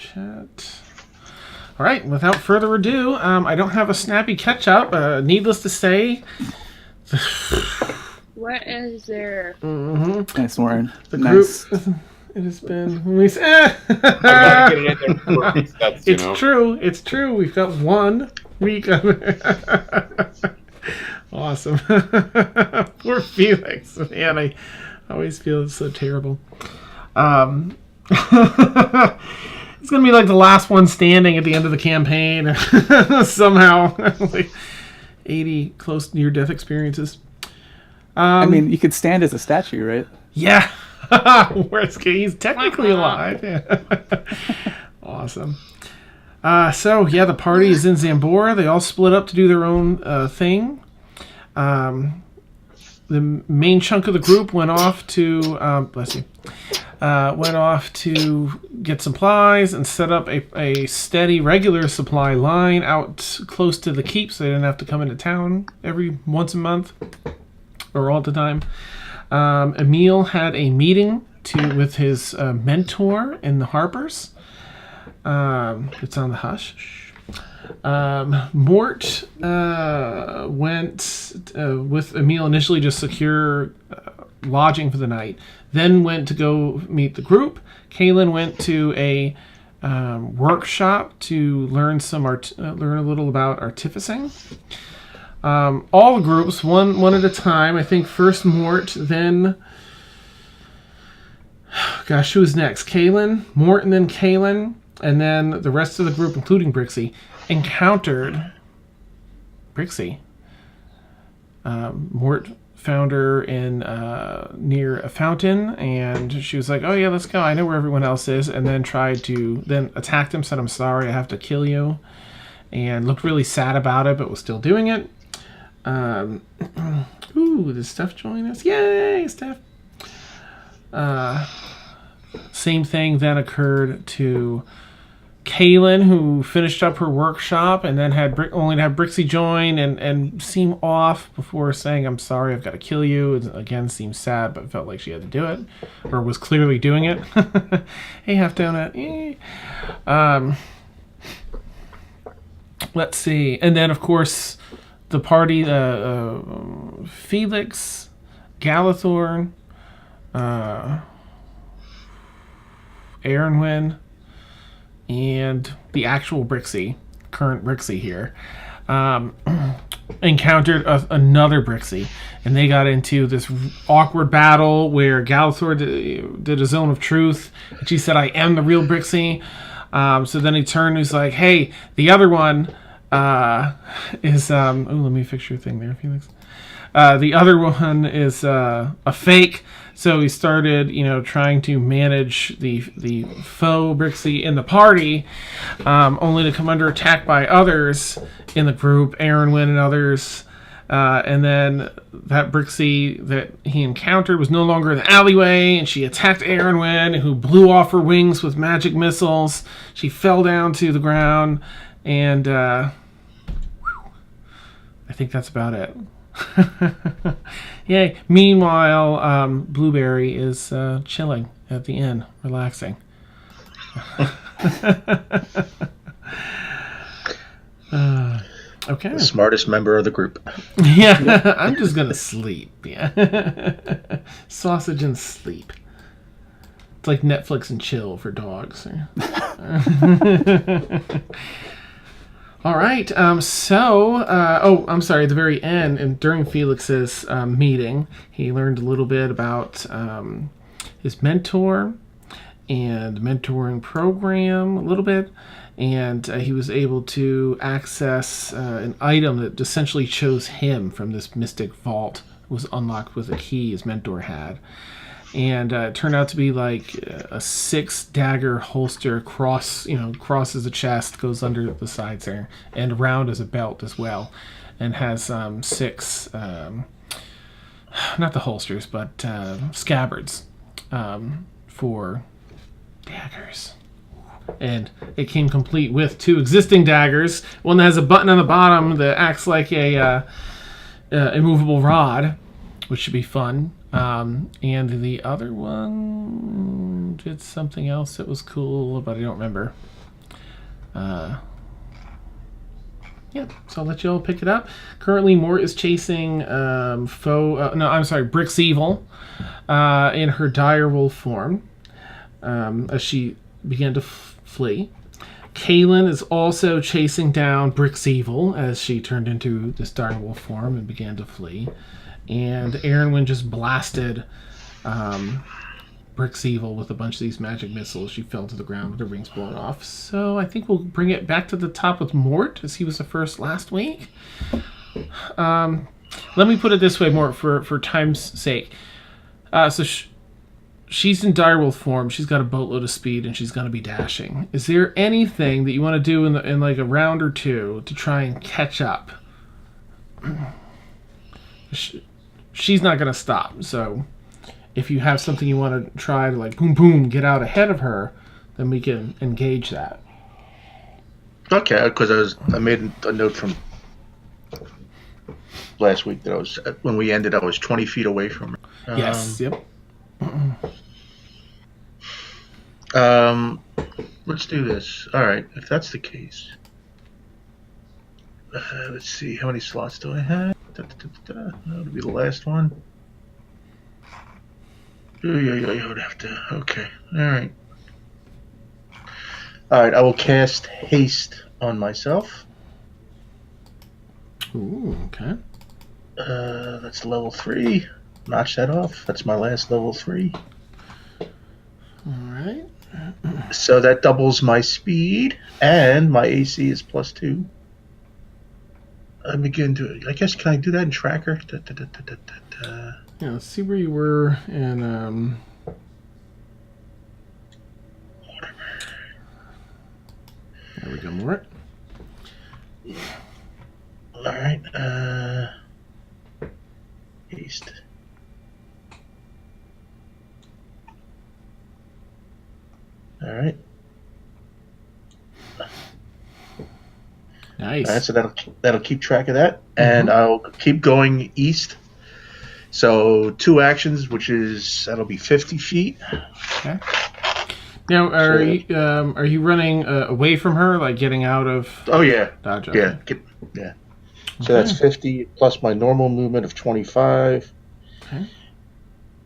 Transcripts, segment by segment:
chat. All right, without further ado, I don't have a snappy catch-up. Needless to say... What is there? Mm-hmm. Nice, Warren. The nice. group... It has been... It's true. It's true. We've got 1 week of it. Awesome. Poor Felix. Man, I always feel so terrible. It's going to be like the last one standing at the end of the campaign. Somehow. Like 80 close near-death experiences. I mean, you could stand as a statue, right? Yeah. He's technically alive. Yeah. Awesome. So, yeah, the party is in Zambora. They all split up to do their own thing. The main chunk of the group went off to, went off to get supplies and set up a steady, regular supply line out close to the keep so they didn't have to come into town once a month or all the time. Emil had a meeting with his mentor in the Harpers. It's on the hush. Mort went with Emil initially to secure lodging for the night, then went to go meet the group. Kaylin went to a workshop to learn learn a little about artificing. All the groups, one at a time. I think first Mort, then... Gosh, who's next? Kaylin, Mort, and then Kaylin. And then the rest of the group, including Brixi, encountered Brixi. Mort found her near a fountain, and she was like, "Oh yeah, let's go. I know where everyone else is." And then attacked him, said, "I'm sorry, I have to kill you," and looked really sad about it, but was still doing it. Ooh, did Steph join us? Yay, Steph! Same thing then occurred to Kaylin, who finished up her workshop and then only to have Brixi join and seem off before saying, "I'm sorry, I've got to kill you." It again seemed sad, but felt like she had to do it, or was clearly doing it. Hey, Half Donut. Let's see. And then, of course, the party, Felix, Galathorn, Aaronwyn, and the actual Brixi, current Brixi here, encountered another Brixi, and they got into this awkward battle where Galathor did a zone of truth, and she said, "I am the real Brixi." So then he turned and was like, "Hey, the other one is..." let me fix your thing there, Felix. The other one is a fake. So he started, trying to manage the faux Brixi in the party, only to come under attack by others in the group, Aaronwyn and others. And then that Brixi that he encountered was no longer in the alleyway, and she attacked Aaronwyn, who blew off her wings with magic missiles. She fell down to the ground, and I think that's about it. Yay. Meanwhile, Blueberry is chilling at the inn, relaxing. Okay. The smartest member of the group. Yeah, I'm just gonna sleep. Yeah. Sausage and sleep. It's like Netflix and chill for dogs. All right. I'm sorry. At the very end, and during Felix's meeting, he learned a little bit about his mentor and mentoring program, a little bit, and he was able to access an item that essentially chose him from this mystic vault. It was unlocked with a key his mentor had. And it turned out to be like a 6-dagger holster, crosses the chest, goes under the sides there, and around as a belt as well, and has 6, not the holsters, but scabbards for daggers. And it came complete with 2 existing daggers, one that has a button on the bottom that acts like a immovable rod, which should be fun. And the other one, did something else that was cool, but I don't remember. Yeah, so I'll let you all pick it up. Currently, Mort is chasing Brixievil in her Direwolf form as she began to flee. Kaylin is also chasing down Brixievil as she turned into this Direwolf form and began to flee. And Aaronwyn just blasted Brixievil with a bunch of these magic missiles. She fell to the ground with her wings blown off. So I think we'll bring it back to the top with Mort, as he was the first last week. Let me put it this way, Mort, for time's sake. She's in Direwolf form. She's got a boatload of speed, and she's going to be dashing. Is there anything that you want to do in like a round or two to try and catch up? She's not going to stop, so if you have something you want to try to like boom boom get out ahead of her, then we can engage that. Okay, because I made a note from last week that when we ended, I was 20 feet away from her. Yes. Yep. Let's do this. All right, if that's the case, let's see. How many slots do I have? That'll be the last one. I would have to. Okay. All right. I will cast haste on myself. Ooh. Okay. That's level 3. Notch that off. That's my last level 3. All right. So that doubles my speed, and my AC is +2. I begin to. I guess can I do that in Tracker? Yeah. Let's see where you were in. There we go, Mort. All right. Haste. All right. Nice. All right, so that'll keep track of that, and I'll keep going east. So 2 actions, that'll be 50 feet. Okay. Now, are you running away from her, like getting out of? Oh yeah. Dodge. Okay. Yeah. So that's 50 plus my normal movement of 25. Okay.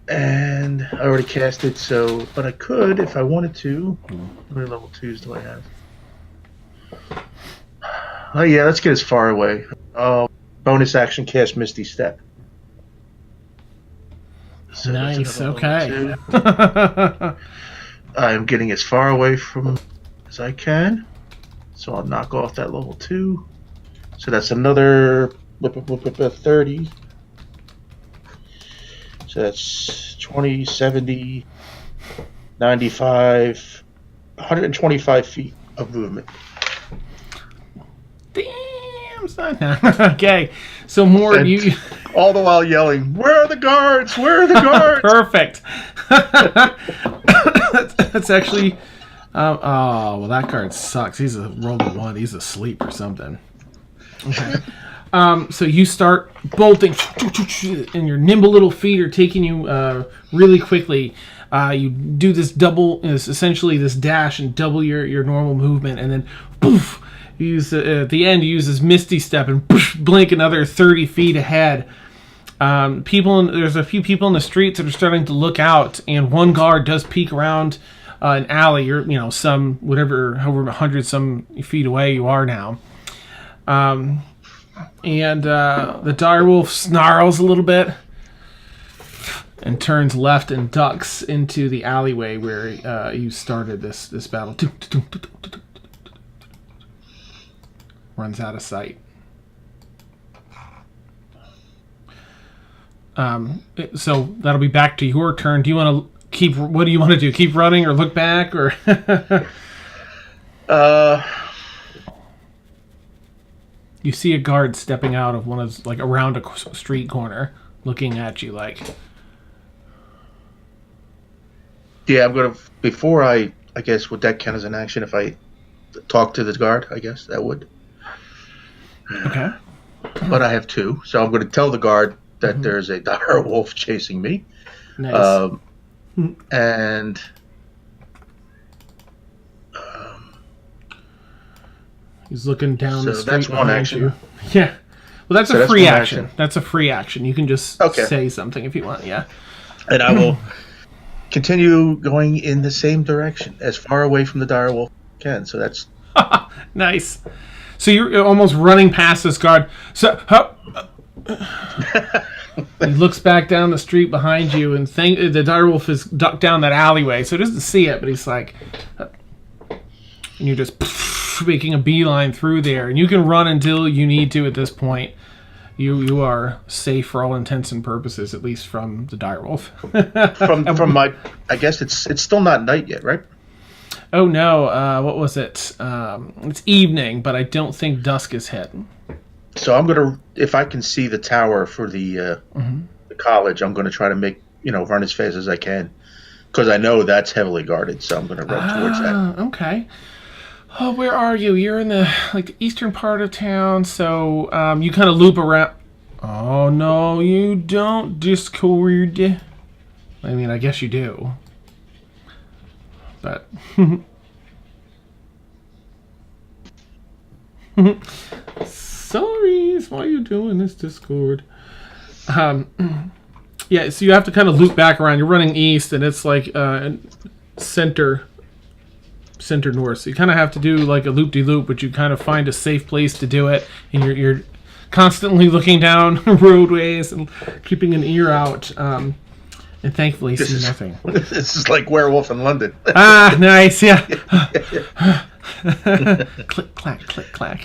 And I already cast it, but I could if I wanted to. How many level 2s do I have? Oh yeah, let's get as far away. Bonus action, cast Misty Step. So nice. Okay. I am getting as far away from as I can, so I'll knock off that level 2. So that's another 30. So that's 20, 70, 95, 125 feet of movement. Damn, son. Okay, so more you all the while yelling, "Where are the guards? Where are the guards?" Perfect. That's actually. Oh well, that guard sucks. He's a rolling 1. He's asleep or something. So you start bolting, and your nimble little feet are taking you really quickly. You do this essentially this dash and double your normal movement, and then poof, you use at the end you use this Misty Step and poof, blink another 30 feet ahead. There's a few people in the streets that are starting to look out, and one guard does peek around an alley. You're however 100 some feet away you are now. And the direwolf snarls a little bit and turns left and ducks into the alleyway where you started this battle. Runs out of sight. So that'll be back to your turn. Do you want to what do you want to do? Keep running or look back or? You see a guard stepping out of around a street corner, looking at you like. Yeah, I'm gonna before I guess would that count as an action if I talk to the guard? I guess that would. Okay. But I have 2, so I'm going to tell the guard that there's a direwolf chasing me. Nice. And He's looking down the So street that's one behind action. you. Yeah. Well, that's So a that's free one action. action. That's a free action. You can just say something if you want. Yeah. And I will continue going in the same direction, as far away from the direwolf as I can. So that's nice. So you're almost running past this guard. So he looks back down the street behind you, and the direwolf is ducked down that alleyway, so he doesn't see it. But he's like, and you're just making a beeline through there, and you can run until you need to. At this point, you are safe for all intents and purposes, at least from the direwolf. from my. I guess it's still not night yet, right? Oh no! What was it? It's evening, but I don't think dusk is hit. So I'm gonna, if I can see the tower for the college, I'm gonna try to run as fast as I can, because I know that's heavily guarded. So I'm gonna run towards that. Okay. Oh, where are you? You're in the eastern part of town, so you kind of loop around. Oh no, you don't, Discord. I mean, I guess you do, but. Sorry, why are you doing this, Discord? Yeah, so you have to kind of loop back around. You're running east, and it's like center north. So you kind of have to do like a loop-de-loop, but you kind of find a safe place to do it, and you're constantly looking down roadways and keeping an ear out, and thankfully see nothing. This is like Werewolf in London. Ah, nice, yeah. Click, clack, click, clack.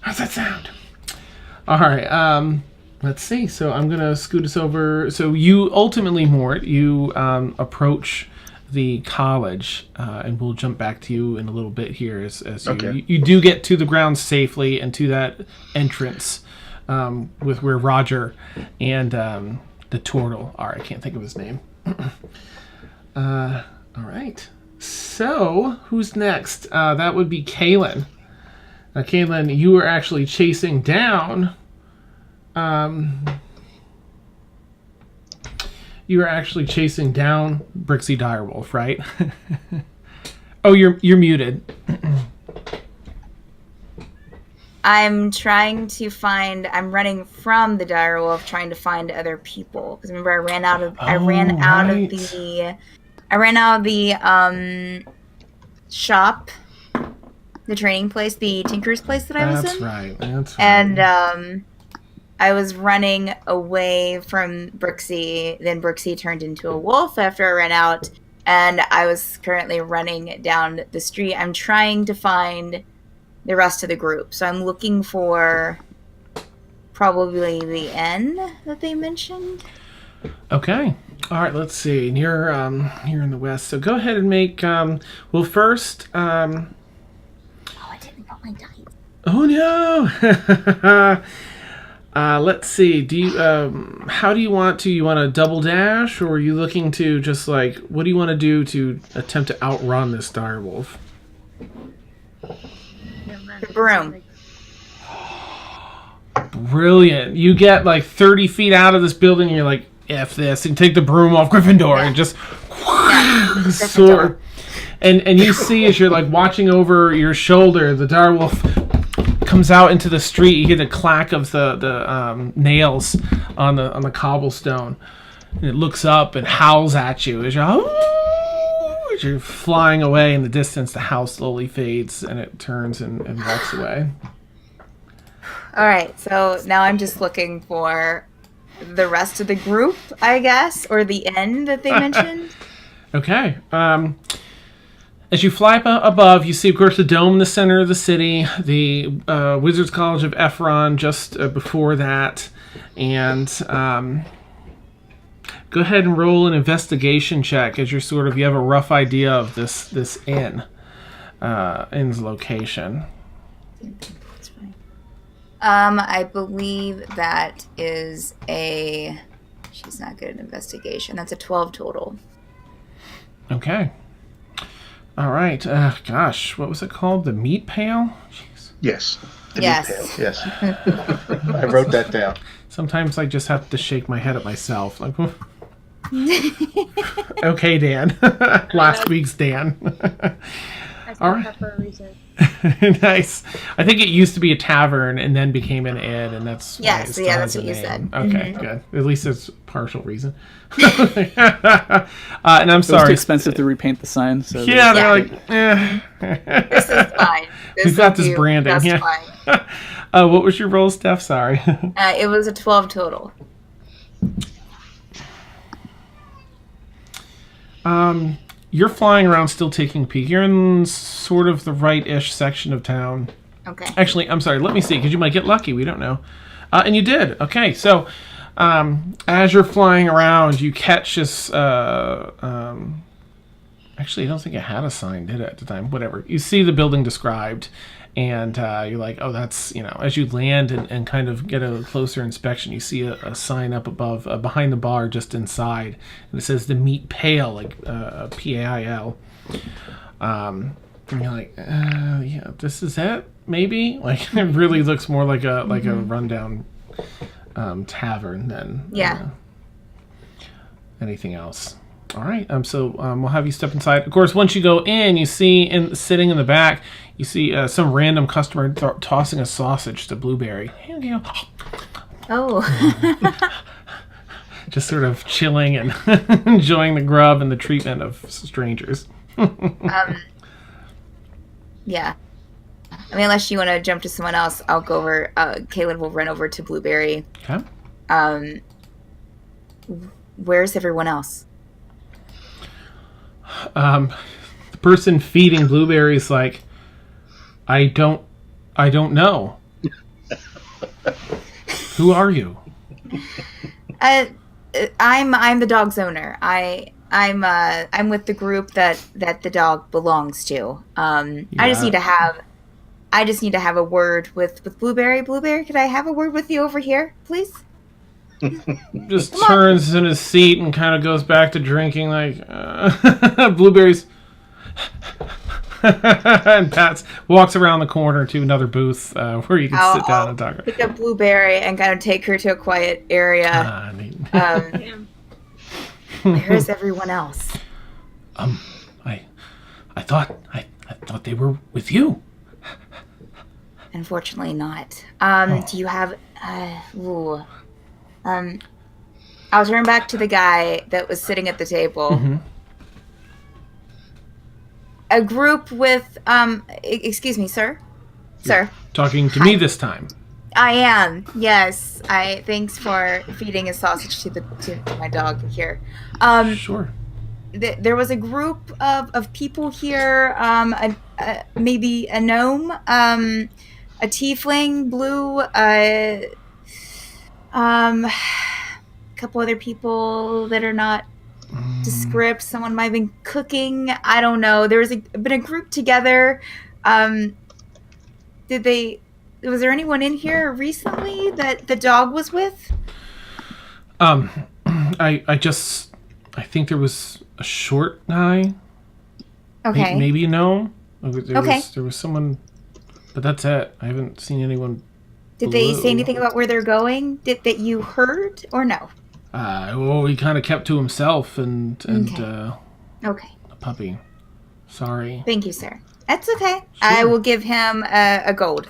How's that sound? All right, let's see. So I'm going to scoot us over. So you ultimately, Mort, you approach the college, and we'll jump back to you in a little bit here as you do get to the grounds safely and to that entrance with where Roger and the turtle are. I can't think of his name. All right. So, who's next? That would be Kaylin. Now, Kaylin, you are actually chasing down... you are actually chasing down Brixi Direwolf, right? Oh, you're muted. I'm trying to find... I'm running from the Direwolf, trying to find other people. Because remember, I ran out of the shop, the training place, the tinker's place that I was in. That's right. And I was running away from Brixi. Then Brixi turned into a wolf after I ran out. And I was currently running down the street. I'm trying to find the rest of the group. So I'm looking for probably the inn that they mentioned. Okay. All right, let's see. You're in the west, so go ahead and make. Well, first. Oh, I didn't roll my dice. Oh no. Let's see. Do you? How do you want to? You want to double dash, or are you looking to just like? What do you want to do to attempt to outrun this direwolf? The broom. Brilliant. You get like 30 feet out of this building, and you're like, F this, and take the broom off Gryffindor and just soar. And you see as you're like watching over your shoulder, the direwolf comes out into the street. You hear the clack of the nails on the cobblestone. And it looks up and howls at you as you're flying away in the distance. The house slowly fades and it turns and walks away. All right, so now I'm just looking for the rest of the group, I guess, or the inn that they mentioned. Okay. As you fly above, you see, of course, the dome in the center of the city, the Wizards College of Ephron just before that, and go ahead and roll an investigation check as you have a rough idea of this inn's location. I believe that is a... She's not good at investigation. That's a 12 total. Okay. All right. Gosh, what was it called? The meat pail? Jeez. Yes. Yes. Meat pail. Yes. I wrote that down. Sometimes I just have to shake my head at myself. Like, okay, Dan. Last week's Dan. I said that for a reason. Nice. I think it used to be a tavern and then became an inn, and that's why it still yeah, has that's what a you name. said. Okay, good. At least it's partial reason. And I'm It was sorry. too expensive to repaint the sign. So Yeah, they're Yeah. like, eh. This is fine. We've got this will be branding. just Yeah. fine. What was your roll, Steph? Sorry. It was a 12 total. You're flying around, still taking a peek. You're in sort of the right-ish section of town. Okay. Actually, I'm sorry. Let me see, because you might get lucky. We don't know. And you did. Okay, so as you're flying around, you catch this. Actually, I don't think it had a sign, did it, at the time? Whatever. You see the building described, and you're like, oh, that's, as you land and kind of get a closer inspection, you see a sign up above, behind the bar, just inside. And it says the Meat Pail, like Pail. And you're like, yeah, this is it, maybe? Like, it really looks more like a rundown tavern than anything else. All right, so we'll have you step inside. Of course, once you go in, you see sitting in the back, you see some random customer tossing a sausage to Blueberry. Here you go. Oh. Just sort of chilling and enjoying the grub and the treatment of strangers. Yeah. I mean, unless you want to jump to someone else, I'll go over. Kaylin will run over to Blueberry. Okay. Where's everyone else? The person feeding Blueberry's like, I don't know. Who are you? I'm the dog's owner. I'm with the group that the dog belongs to. I just need to have a word with Blueberry. Blueberry, could I have a word with you over here, please? Just turns in his seat and kind of goes back to drinking, like Blueberry's and walks around the corner to another booth where you can sit down and talk. Pick up Blueberry and kind of take her to a quiet area. Where is everyone else? I thought they were with you. Unfortunately not. Do you have I'll turn back to the guy that was sitting at the table. Mm-hmm. A group with excuse me, sir. Sir. Talking to me this time. I am. Yes. Thanks for feeding a sausage to my dog here. Sure. There was a group of people here, maybe a gnome, a tiefling, blue, a couple other people that are not descript. Someone might have been cooking. I don't know. There was been a group together. Was there anyone in here recently that the dog was with? I think there was a short guy. Okay. Maybe a gnome. Okay. There was someone, but that's it. I haven't seen anyone. Did they say anything about where they're going? That you heard or no? He kind of kept to himself and Okay. a puppy. Sorry. Thank you, sir. That's okay. Sure. I will give him a gold.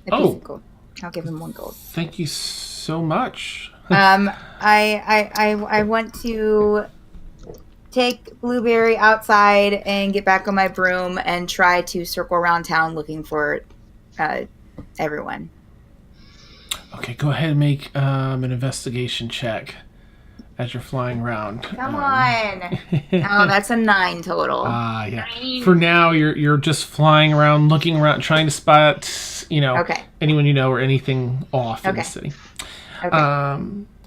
A piece Oh. of gold. I'll give him 1 gold. Thank you so much. I want to take Blueberry outside and get back on my broom and try to circle around town looking for everyone. Okay, go ahead and make an investigation check as you're flying around. Come on. Oh, that's a 9 total. Yeah. For now, you're just flying around, looking around, trying to spot, anyone you know or anything off in the city. Okay.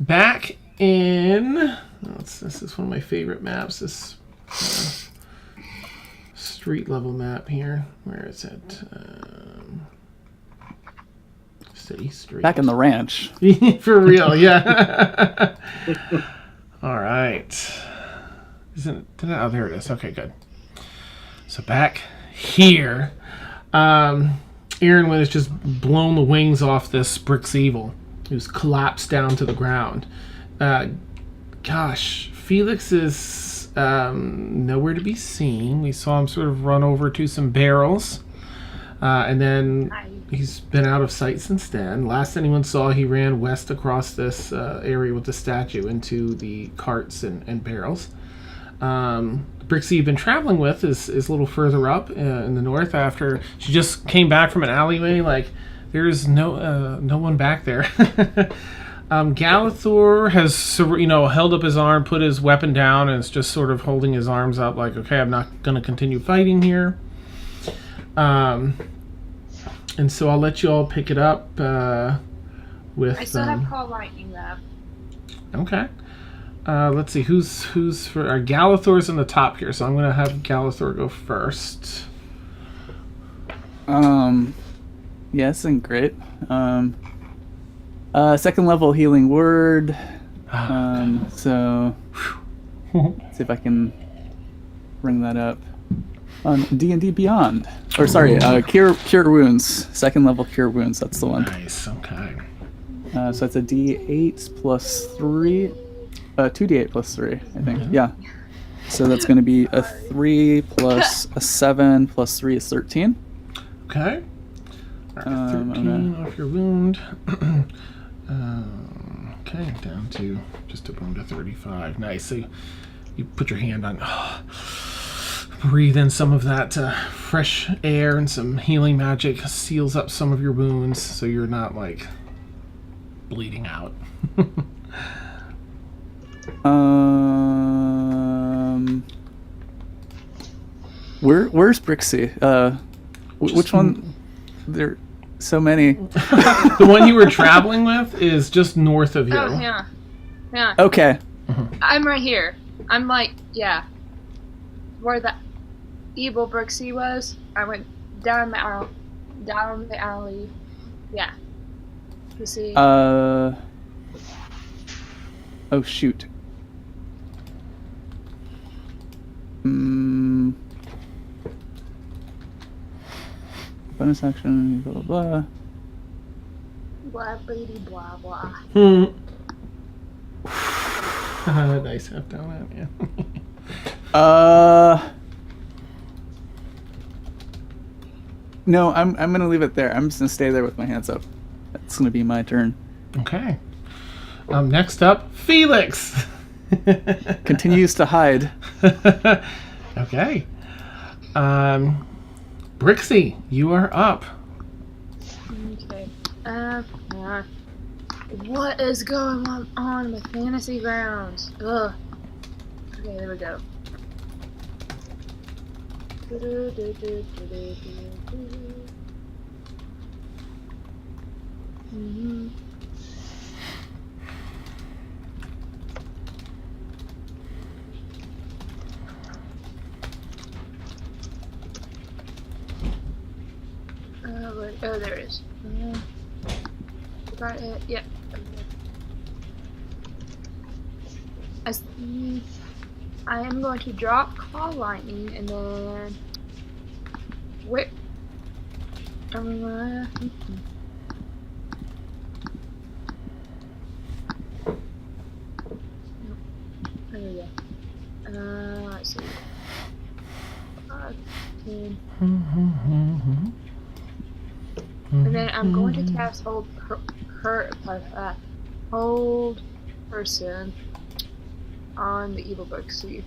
Back in, this is one of my favorite maps. This street level map here. Where is it? City Street. Back in the ranch. For real, yeah. All right. Oh, there it is. Okay, good. So back here, Aaron has just blown the wings off this Brixievil, who's collapsed down to the ground. Felix is nowhere to be seen. We saw him sort of run over to some barrels. And then Hi. he's been out of sight since then. Last anyone saw, he ran west across this area with the statue into the carts and barrels. Brixi you've been traveling with is a little further up in the north. After she just came back from an alleyway, like there's no one back there. Galithor has held up his arm, put his weapon down, and is just sort of holding his arms up, like, okay, I'm not going to continue fighting here. And so I'll let you all pick it up with. I still have Call Lightning left. Okay. Let's see who's for. Galithor's in the top here, so I'm going to have Galithor go first. Yes, and great. Second level healing word. So see if I can bring that up on D&D Beyond. Or sorry, cure wounds. Second level cure wounds. That's the one. Nice. Okay. So that's a D8 plus 3. 2d8 plus 3, I think. Mm-hmm. Yeah. So that's going to be a 3 plus a 7 plus 3 is 13. Okay. All right, 13 off your wound. Okay, down to just a wound of 35. Nice. So you put your hand on, breathe in some of that fresh air, and some healing magic seals up some of your wounds, so you're not like bleeding out. Where's Brixi? Which one? There are so many. The one you were traveling with is just north of you. Oh, yeah. Yeah. Okay. I'm right here. I'm like, yeah. Where the evil Brixi was, I went down the alley. Yeah. To see. Oh, shoot. Bonus action, blah, blah, blah. Blah, blah, blah, blah. Nice half down that, yeah. No, I'm gonna leave it there. I'm just gonna stay there with my hands up. That's gonna be my turn. Okay. Next up, Felix. Continues to hide. Okay. Brixi, you are up. Okay. What is going on with Fantasy Grounds? Ugh. Okay, there we go. Mm-hmm. Oh, there it is. Got it. Yep. I am going to drop Call Lightning and then wait. There we go. Let's see. 5, 10. And then I'm going to cast Hold Person on the evil Brixi.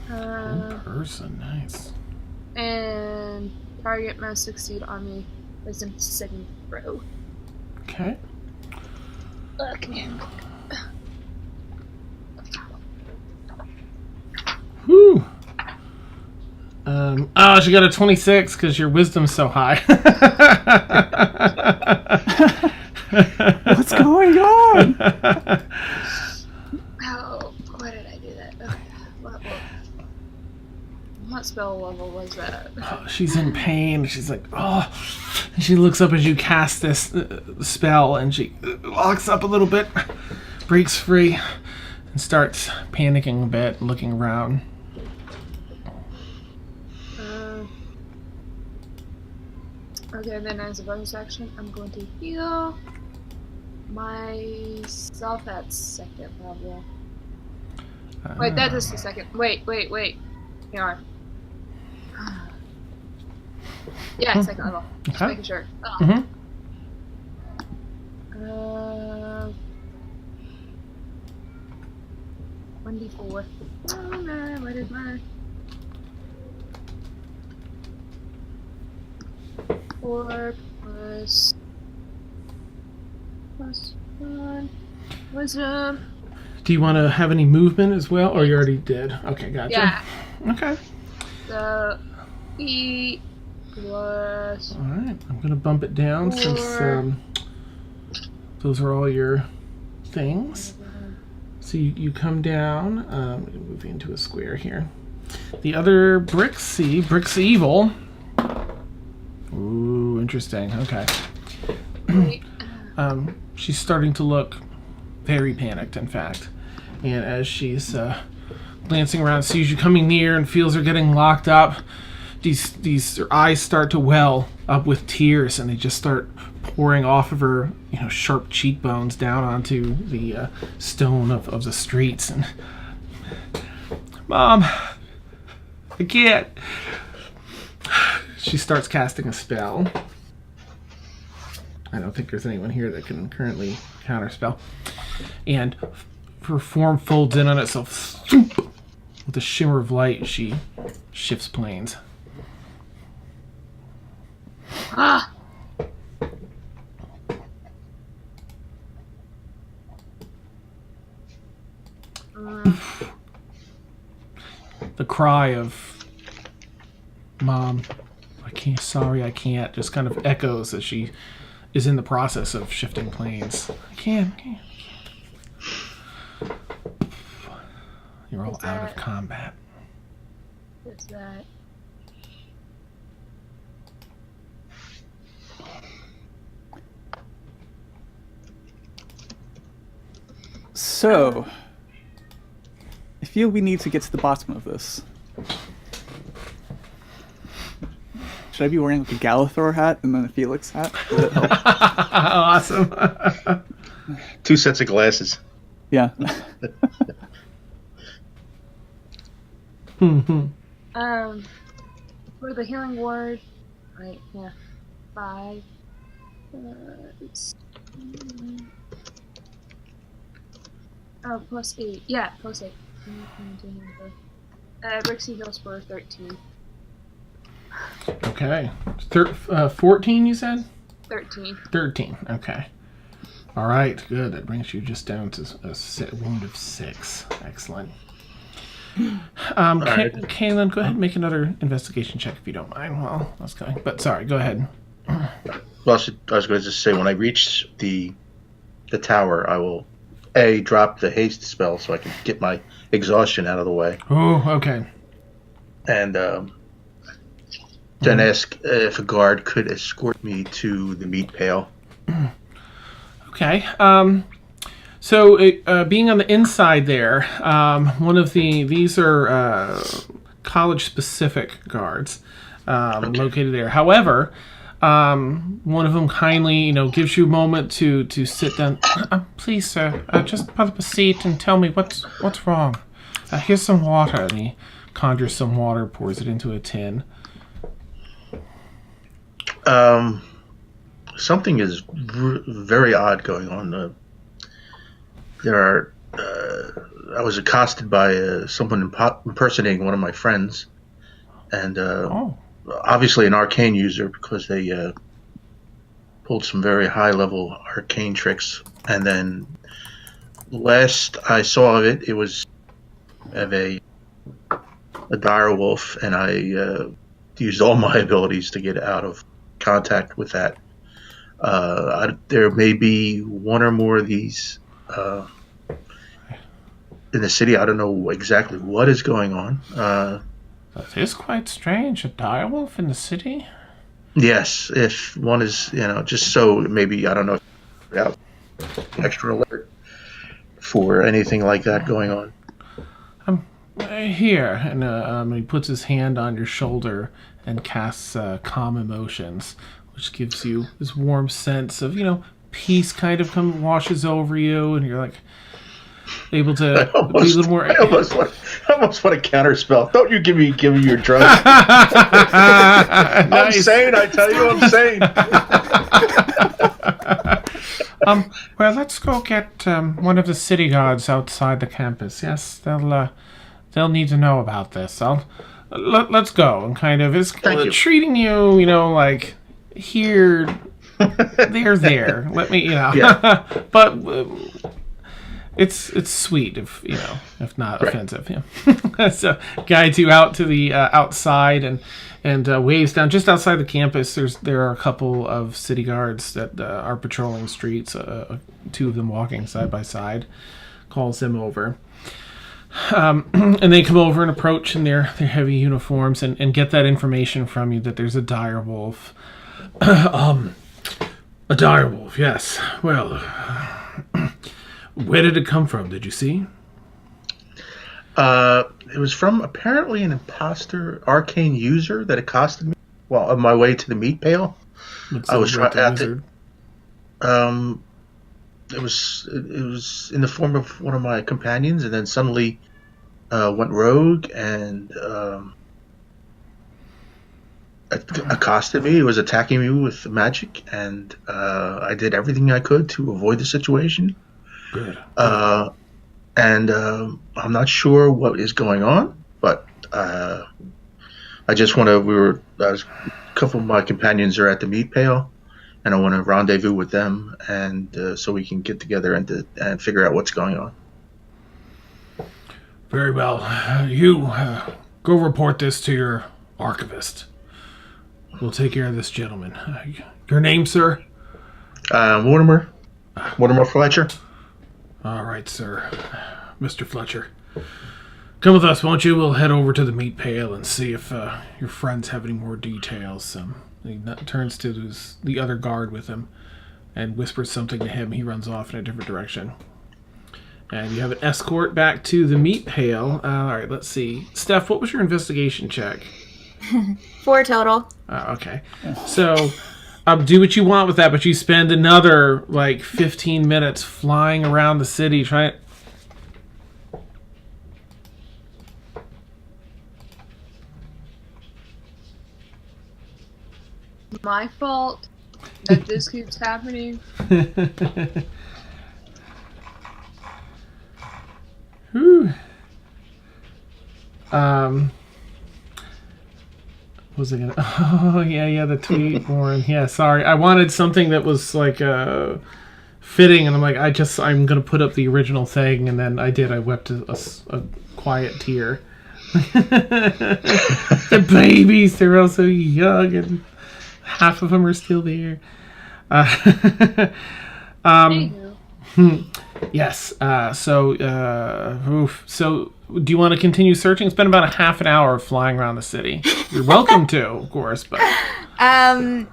Hold Person, nice. And target must succeed on the wisdom saving throw. Okay. Okay. Whew. She got a 26 because your wisdom's so high. What's going on? Oh, why did I do that? Okay. What spell level was that? Oh, she's in pain. She's like, oh. And she looks up as you cast this spell, and she walks up a little bit, breaks free, and starts panicking a bit, looking around. Okay, and then as a bonus action, I'm going to heal myself at second level. Wait, that is the second. Wait. Hang on. Yeah, second level. Just Okay. making sure. Oh. Mm-hmm. 1d4. Oh no, what is mine? 4 plus 1. Wisdom. Do you want to have any movement as well, or you already did? Okay, gotcha. Yeah. Okay. So 8 plus. All right. I'm going to bump it down since 4. those are all your things. So you come down. Move into a square here. The other Brixievil. Ooh, interesting. Okay. She's starting to look very panicked, in fact. And as she's glancing around, sees you coming near and feels her getting locked up, her eyes start to well up with tears, and they just start pouring off of her, sharp cheekbones down onto the stone of the streets. And Mom, I can't. She starts casting a spell. I don't think there's anyone here that can currently counterspell. And her form folds in on itself. With a shimmer of light, she shifts planes. Ah! The cry of Mom, I can't, just kind of echoes as she is in the process of shifting planes. I can't. You're all out of combat. What's that? So, I feel we need to get to the bottom of this. Should I be wearing like a Galathor hat and then a Felix hat? Would that help? Awesome. 2 sets of glasses. Yeah. For the healing word, right? Yeah, 5. Plus 8. Yeah, plus 8. Brixi heals for 13. Okay. 14, you said? 13. 13. Okay. All right. Good. That brings you just down to a wound of 6. Excellent. right. Kaylin, go ahead and make another investigation check if you don't mind. Well, that's going. But sorry, go ahead. Well, I was going to just say, when I reach the tower, I will drop the haste spell so I can get my exhaustion out of the way, Oh, okay. and then ask if a guard could escort me to the meat pail. Okay. So being on the inside there, these are college-specific guards located there. However, one of them kindly, gives you a moment to sit down. Please, sir, just put up a seat and tell me what's wrong. Here's some water. And he conjures some water, pours it into a tin. Something is very odd going on. I was accosted by someone impersonating one of my friends, and obviously an arcane user, because they pulled some very high-level arcane tricks. And then last I saw of it, it was of a direwolf, and I used all my abilities to get out of contact with that. There may be one or more of these in the city. I don't know exactly what is going on. That is quite strange. A direwolf in the city? Yes, if one is, just so maybe, I don't know, out extra alert for anything like that going on. Here, and he puts his hand on your shoulder and casts calm emotions, which gives you this warm sense of, peace kind of washes over you, and you're like, able to I be a little more. I almost want to counterspell. Don't you give me your drugs. I'm sane. I tell you, I'm sane. Well, let's go get one of the city guards outside the campus. Yes, they'll need to know about this. Let's go and kind of is treating you, like here, there. Let me, Yeah. but it's sweet if not offensive. Yeah. So guides you out to the outside and waves down just outside the campus. There are a couple of city guards that are patrolling streets. 2 of them walking side by side. Calls them over. And they come over and approach in their heavy uniforms and get that information from you that there's a direwolf. A direwolf, yes. Well, where did it come from? Did you see? It was from apparently an imposter arcane user that accosted me while on my way to the meat pail. I was trying to. It was in the form of one of my companions, and then suddenly went rogue and accosted me. He was attacking me with magic, and I did everything I could to avoid the situation. Good. And I'm not sure what is going on, but I just want to. A couple of my companions are at the meat pail, and I want to rendezvous with them, and so we can get together and figure out what's going on. Very well. You go report this to your archivist. We'll take care of this gentleman. Your name, sir? Mortimer Fletcher. All right, sir. Mr. Fletcher. Come with us, won't you? We'll head over to the meat pail and see if your friends have any more details. He turns to the other guard with him and whispers something to him. He runs off in a different direction. And you have an escort back to the meat pail. All right, let's see. Steph, what was your investigation check? 4 total. Okay. So, do what you want with that, but you spend another, 15 minutes flying around the city trying... My fault that this keeps happening. Whew. Was it gonna? Oh yeah, the tweet, Warren. Yeah, sorry. I wanted something that was fitting, and I'm gonna put up the original thing, and then I did. I wept a quiet tear. The babies, they're all so young, and half of them are still there. Yes. So do you want to continue searching? It's been about a half an hour of flying around the city. You're welcome to, of course, but I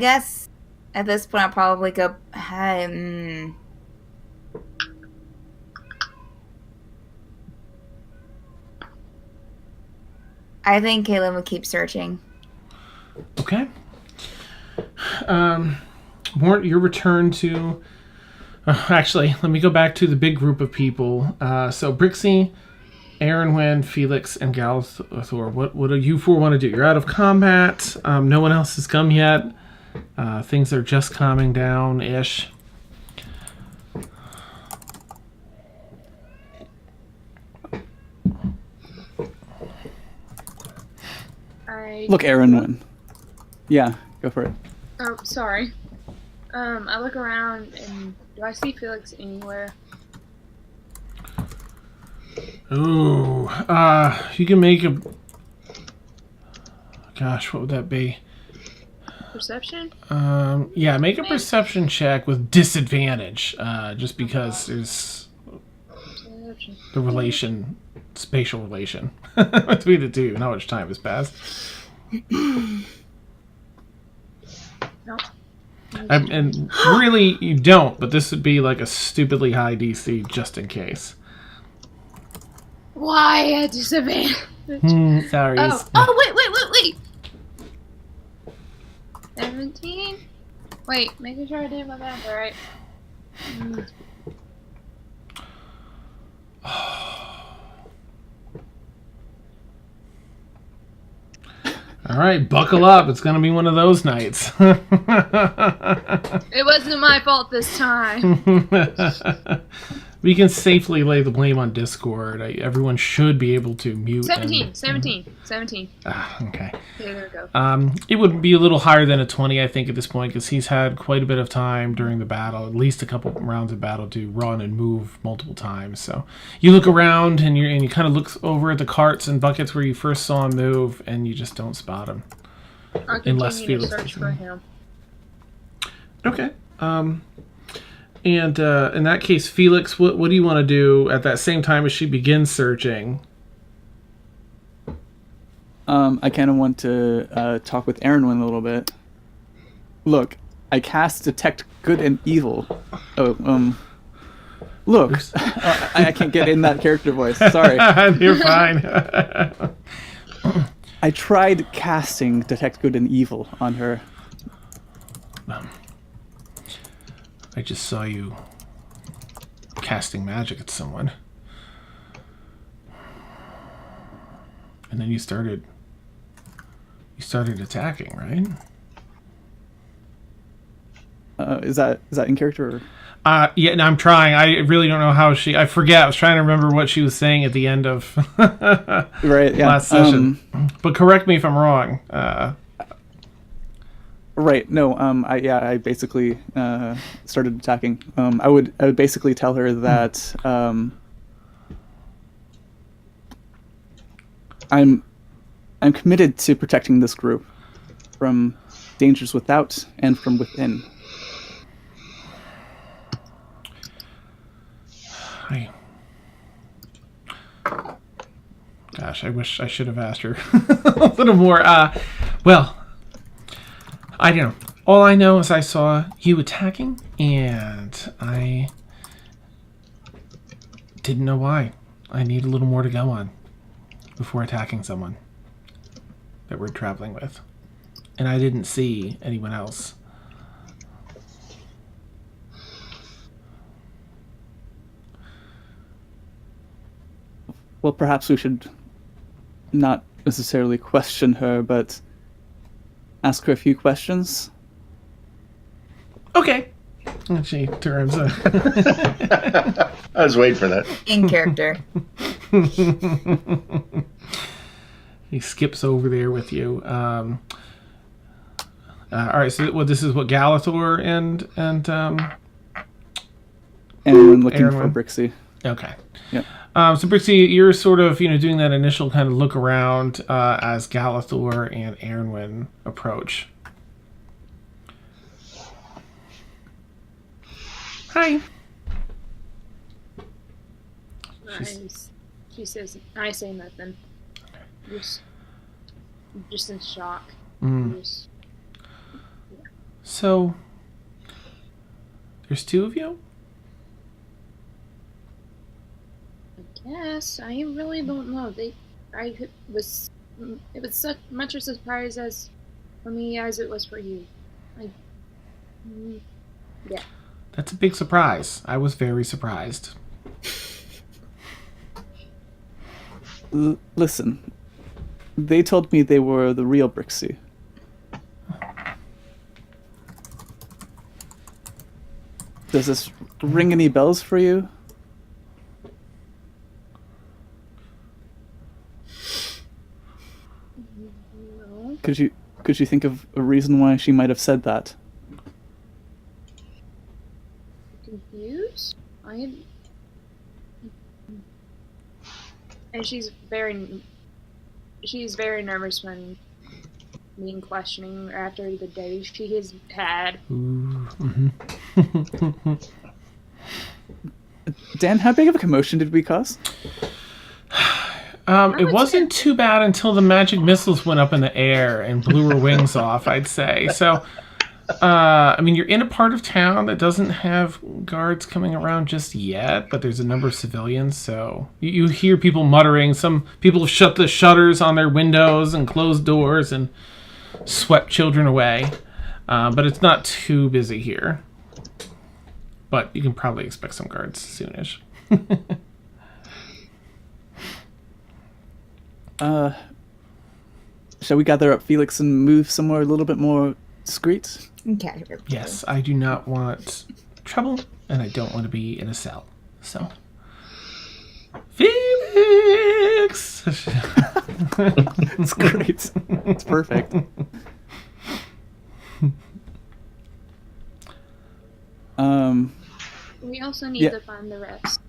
guess at this point I'll probably go. I think Caitlin would keep searching. Okay. Mort, your return to... actually, let me go back to the big group of people. So, Brixi, Aaronwyn, Felix, and Galthor, what do you four want to do? You're out of combat. No one else has come yet. Things are just calming down-ish. Look, Aaronwyn. Yeah, go for it. Oh, sorry. I look around and do I see Felix anywhere? Ooh, you can make a... Gosh, what would that be? Perception? Yeah, make a perception check with disadvantage, just because there's the relation, spatial relation between the two, and how much time has passed. No. And really, you don't, but this would be like a stupidly high DC just in case. Why a disadvantage? Sorry. Oh, wait. 17? Wait, making sure I did my math right. All right, buckle up. It's going to be one of those nights. It wasn't my fault this time. We can safely lay the blame on Discord. Everyone should be able to mute. 17. Okay. There we go. It would be a little higher than a 20, I think, at this point, because he's had quite a bit of time during the battle, at least a couple rounds of battle, to run and move multiple times. So you look around and you kind of look over at the carts and buckets where you first saw him move, and you just don't spot him. I'll Unless continue to Felix search does. for him. Okay. And in that case, Felix, what do you want to do at that same time as she begins searching? I kind of want to talk with Aaron a little bit. Look, I cast Detect Good and Evil. Look, I can't get in that character voice. Sorry. You're fine. I tried casting Detect Good and Evil on her. I just saw you casting magic at someone. And then you started attacking, right? Is that in character? Yeah, no, I'm trying. I really don't know how I forget. I was trying to remember what she was saying at the end of Right, yeah. last session. But correct me if I'm wrong. Right. No. I basically started attacking. I would basically tell her that I'm committed to protecting this group from dangers without and from within. Gosh, I wish I should have asked her a little more. Well, I don't know. All I know is I saw you attacking, and I didn't know why. I need a little more to go on before attacking someone that we're traveling with. And I didn't see anyone else. Well, perhaps we should not necessarily question her, but ask her a few questions. Okay. And she turns. I was waiting for that. In character. He skips over there with you. All right, so this is what Galator and And looking Aaron. for Brixi. okay. Yeah. So Brixi, you're sort of doing that initial kind of look around as Galathor and Aaron approach. Hi. She says, I say nothing. Just in shock. Just, So there's two of you? I guess. I really don't know. It was such much a surprise as for me as it was for you. Yeah. That's a big surprise. I was very surprised. Listen, they told me they were the real Brixi. Does this ring any bells for you? No. Could you think of a reason why she might have said that? Confused? And she's very nervous when being questioning after the day she has had. Ooh, mm-hmm. Dan, how big of a commotion did we cause? It wasn't too bad until the magic missiles went up in the air and blew her wings off, I'd say. So, I mean, you're in a part of town that doesn't have guards coming around just yet, but there's a number of civilians, so you hear people muttering. Some people have shut the shutters on their windows and closed doors and swept children away. But it's not too busy here. But you can probably expect some guards soonish. shall we gather up Felix and move somewhere a little bit more discreet? Okay. Yes, I do not want trouble, and I don't want to be in a cell. So, Felix! It's great. It's perfect. We also need to find the rest.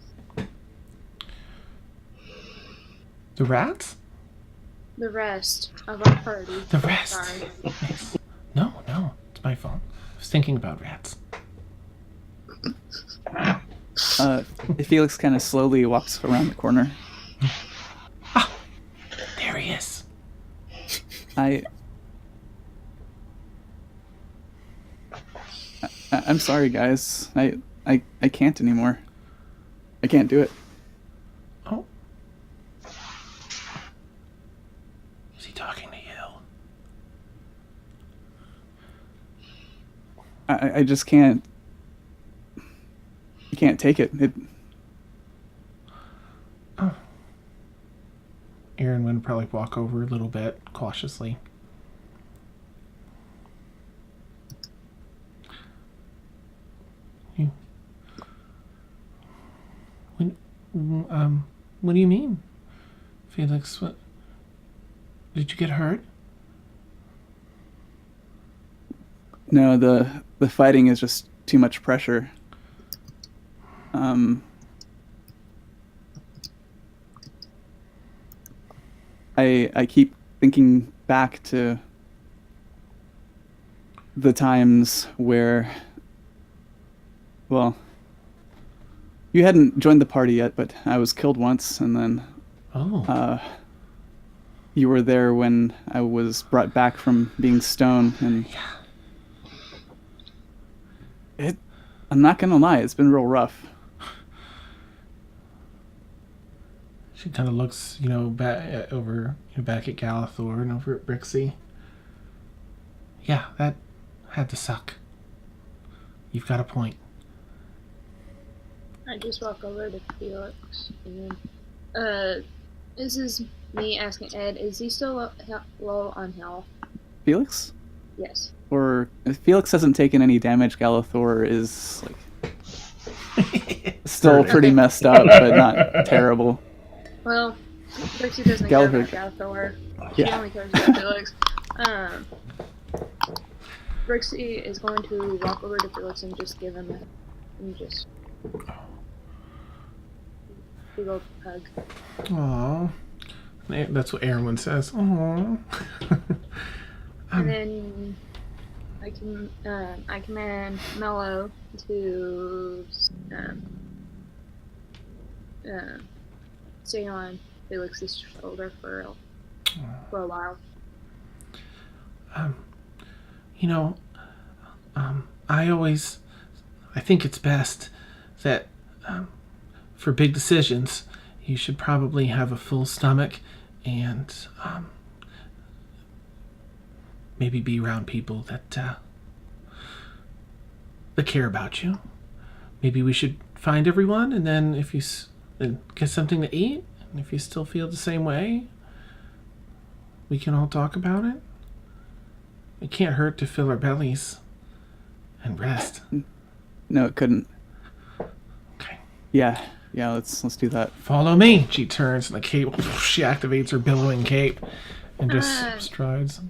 The rats? The rest of our party. The rest. Sorry. Yes. No, it's my fault. I was thinking about rats. Felix kind of slowly walks around the corner. Ah, there he is. I'm sorry, guys. I can't anymore. I can't do it. Oh. Is he talking to you? I just can't. I can't take it. Oh. Aaron would probably walk over a little bit cautiously. What do you mean, Felix? What? Did you get hurt? No, the fighting is just too much pressure. I keep thinking back to the times where, well, you hadn't joined the party yet, but I was killed once, and then you were there when I was brought back from being stoned, and I'm not gonna lie, it's been real rough. She kind of looks, back at Galathor and over at Brixi. Yeah, that had to suck. You've got a point. I just walk over to Felix and this is me asking Ed, is he still low on health? Felix? Yes. Or if Felix hasn't taken any damage, Galathor is like still pretty messed up, but not terrible. Well, Brixi doesn't care about Galathor. She only cares about Felix. Brixi is going to walk over to Felix and just give him a big old hug. Aww. That's what Aaron says. Aww. And then I command Mello to stay on Felix's shoulder for a while. I think it's best that for big decisions, you should probably have a full stomach and maybe be around people that care about you. Maybe we should find everyone, and then if you get something to eat, and if you still feel the same way, we can all talk about it. It can't hurt to fill our bellies and rest. No, it couldn't. Okay. Yeah, let's do that. Follow me. She turns and the cape. She activates her billowing cape and just strides.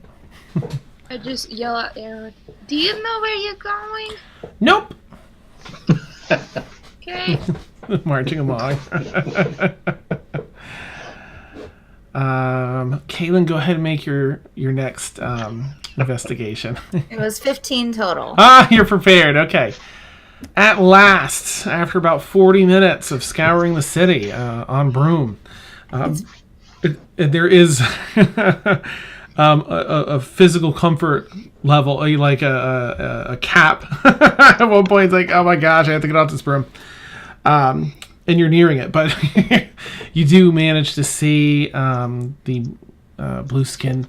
I just yell at Aaron, do you know where you're going? Nope. Okay. Marching along. Kaylin, go ahead and make your next investigation. It was 15 total. You're prepared. Okay. At last, after about 40 minutes of scouring the city on broom, there is a physical comfort level, like a cap. At one point, it's like, oh my gosh, I have to get off this broom. And you're nearing it, but you do manage to see the blue skin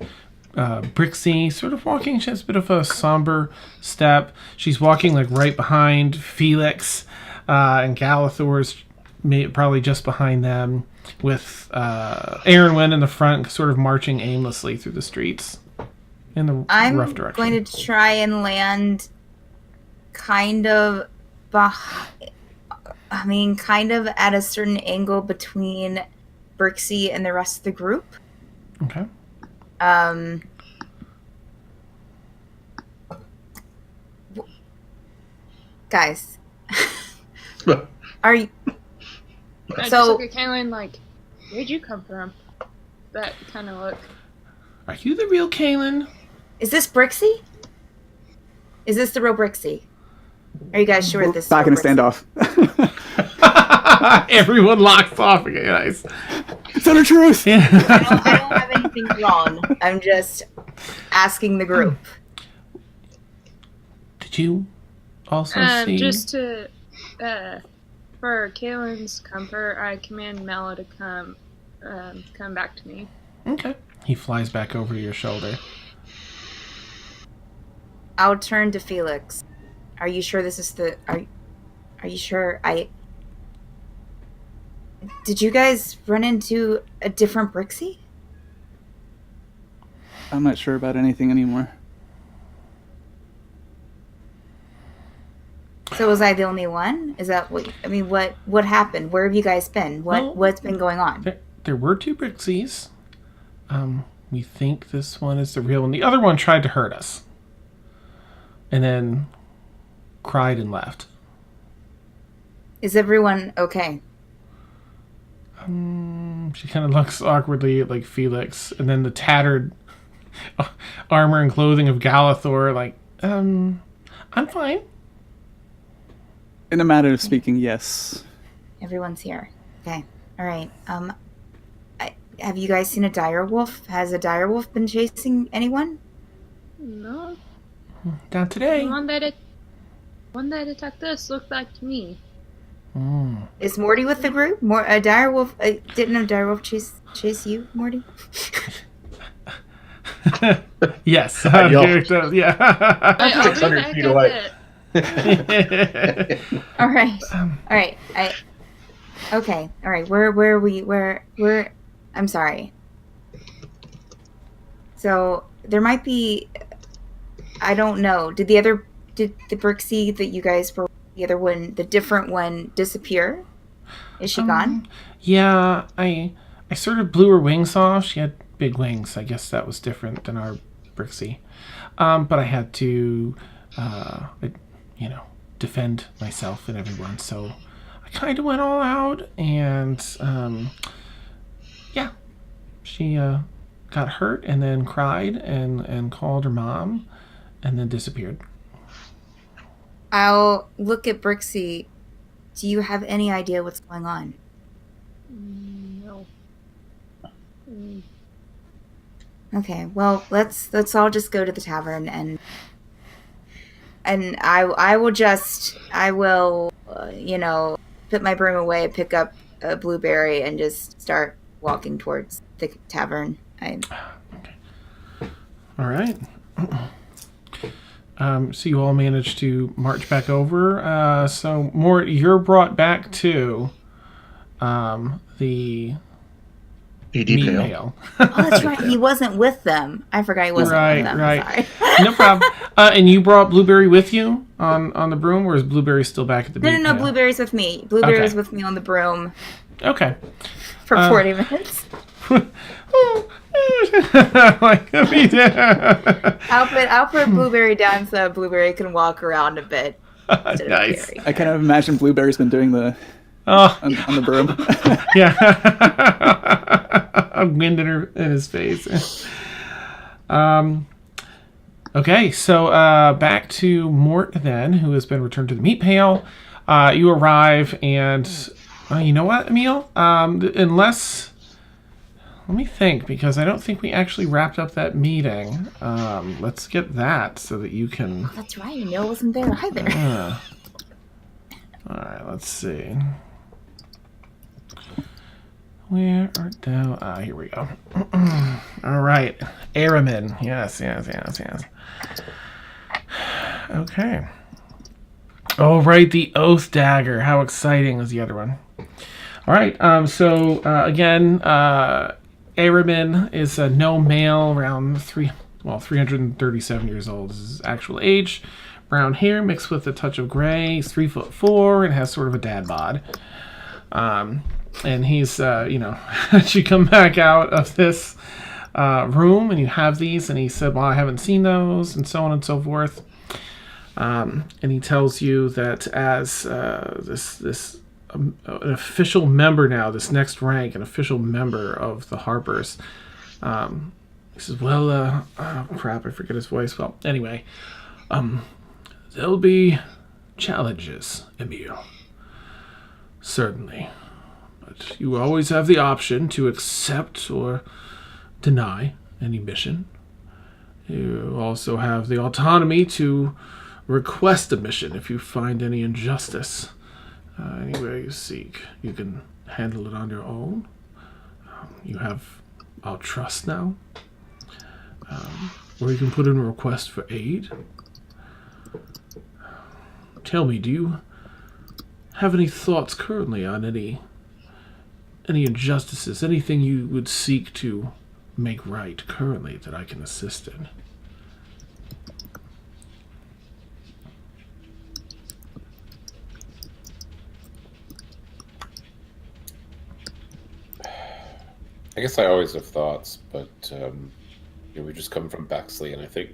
Brixi sort of walking. She has a bit of a somber step. She's walking like right behind Felix, and Galathor's probably just behind them, with Aaron Wynn in the front, sort of marching aimlessly through the streets in the rough direction. I'm going to try and land kind of kind of at a certain angle between Brixi and the rest of the group. Okay. Guys, are you? I just So look at Kaylin like, where'd you come from? That kind of look. Are you the real Kaylin? is this Brixi? Is this the real Brixi? Are you guys sure this? Back in a is real Brixi? standoff. Everyone locks off again. Nice. Tell the truth. Yeah. I don't have anything wrong. I'm just asking the group. Did you also see? Just to, for Kaylin's comfort, I command Mello to come back to me. Okay. He flies back over your shoulder. I'll turn to Felix. Are you sure this is the? Are you sure? Did you guys run into a different Brixi? I'm not sure about anything anymore. So was I the only one? Is that what? I mean, what happened? Where have you guys been? What's been going on? There were 2 Brixis. We think this one is the real one. The other one tried to hurt us. And then cried and left. Is everyone okay? She kind of looks awkwardly at like Felix, and then the tattered armor and clothing of Galathor, like, I'm fine. In a matter of speaking, yes. Everyone's here. Okay. All right. Have you guys seen a direwolf? Has a direwolf been chasing anyone? No. Not today. The one that attacked us looked like to me. Is Morty with the group? A direwolf? Didn't a direwolf chase you, Morty? Yes. Y'all. Yeah. I'll 600 be back feet at away. it. All right. All right. Okay. All right. Where are we? I'm sorry. So there might be. I don't know. Did the Brixi that you guys were the other one, the different one, disappear? Is she gone? Yeah. I sort of blew her wings off. She had big wings. I guess that was different than our Brixi. But I had to, defend myself and everyone. So I kind of went all out, and she got hurt and then cried and called her mom, and then disappeared. I'll look at Brixi. Do you have any idea what's going on? No. Okay, well, let's all just go to the tavern and I will put my broom away, pick up a blueberry, and just start walking towards the tavern. All right. So you all managed to march back over. So Mort, you're brought back to the ED meat pail. pail. Oh, that's right. He wasn't with them. I forgot he wasn't with them. Right. Sorry. No problem. And you brought Blueberry with you on the broom, or is Blueberry still back at the meat No. pail? Blueberry's with me. Blueberry's Okay. with me on the broom Okay. for 40 minutes. I'll put Blueberry down so Blueberry can walk around a bit. instead of Nice. carry. I kind of imagine Blueberry's been doing the Oh, on the broom. yeah. Wind in his face. Okay, so back to Mort then, who has been returned to the meat pail. You arrive, and you know what, Emil? Unless... Let me think, because I don't think we actually wrapped up that meeting. Let's get that so that you can... That's right. Neil wasn't there either. All right, let's see. Where art thou? Here we go. All right. Aramin. Yes. Okay. Oh, right, the Oath Dagger. How exciting is the other one? All right. Again, Aramin is a no male, around 337 years old is his actual age. Brown hair mixed with a touch of gray. He's 3'4" and has sort of a dad bod. And he's, as you come back out of this room and you have these, and he said, well, I haven't seen those, and so on and so forth. And he tells you that as an official member now, this next rank, an official member of the Harpers, he says, well, crap, I forget his voice. Well, anyway, there'll be challenges, Emil. Certainly. But you always have the option to accept or deny any mission. You also have the autonomy to request a mission if you find any injustice. Anywhere you seek, you can handle it on your own. You have our trust now. Or you can put in a request for aid. Tell me, do you have any thoughts currently on any injustices, anything you would seek to make right currently that I can assist in? I guess I always have thoughts, but we just come from Bexley, and I think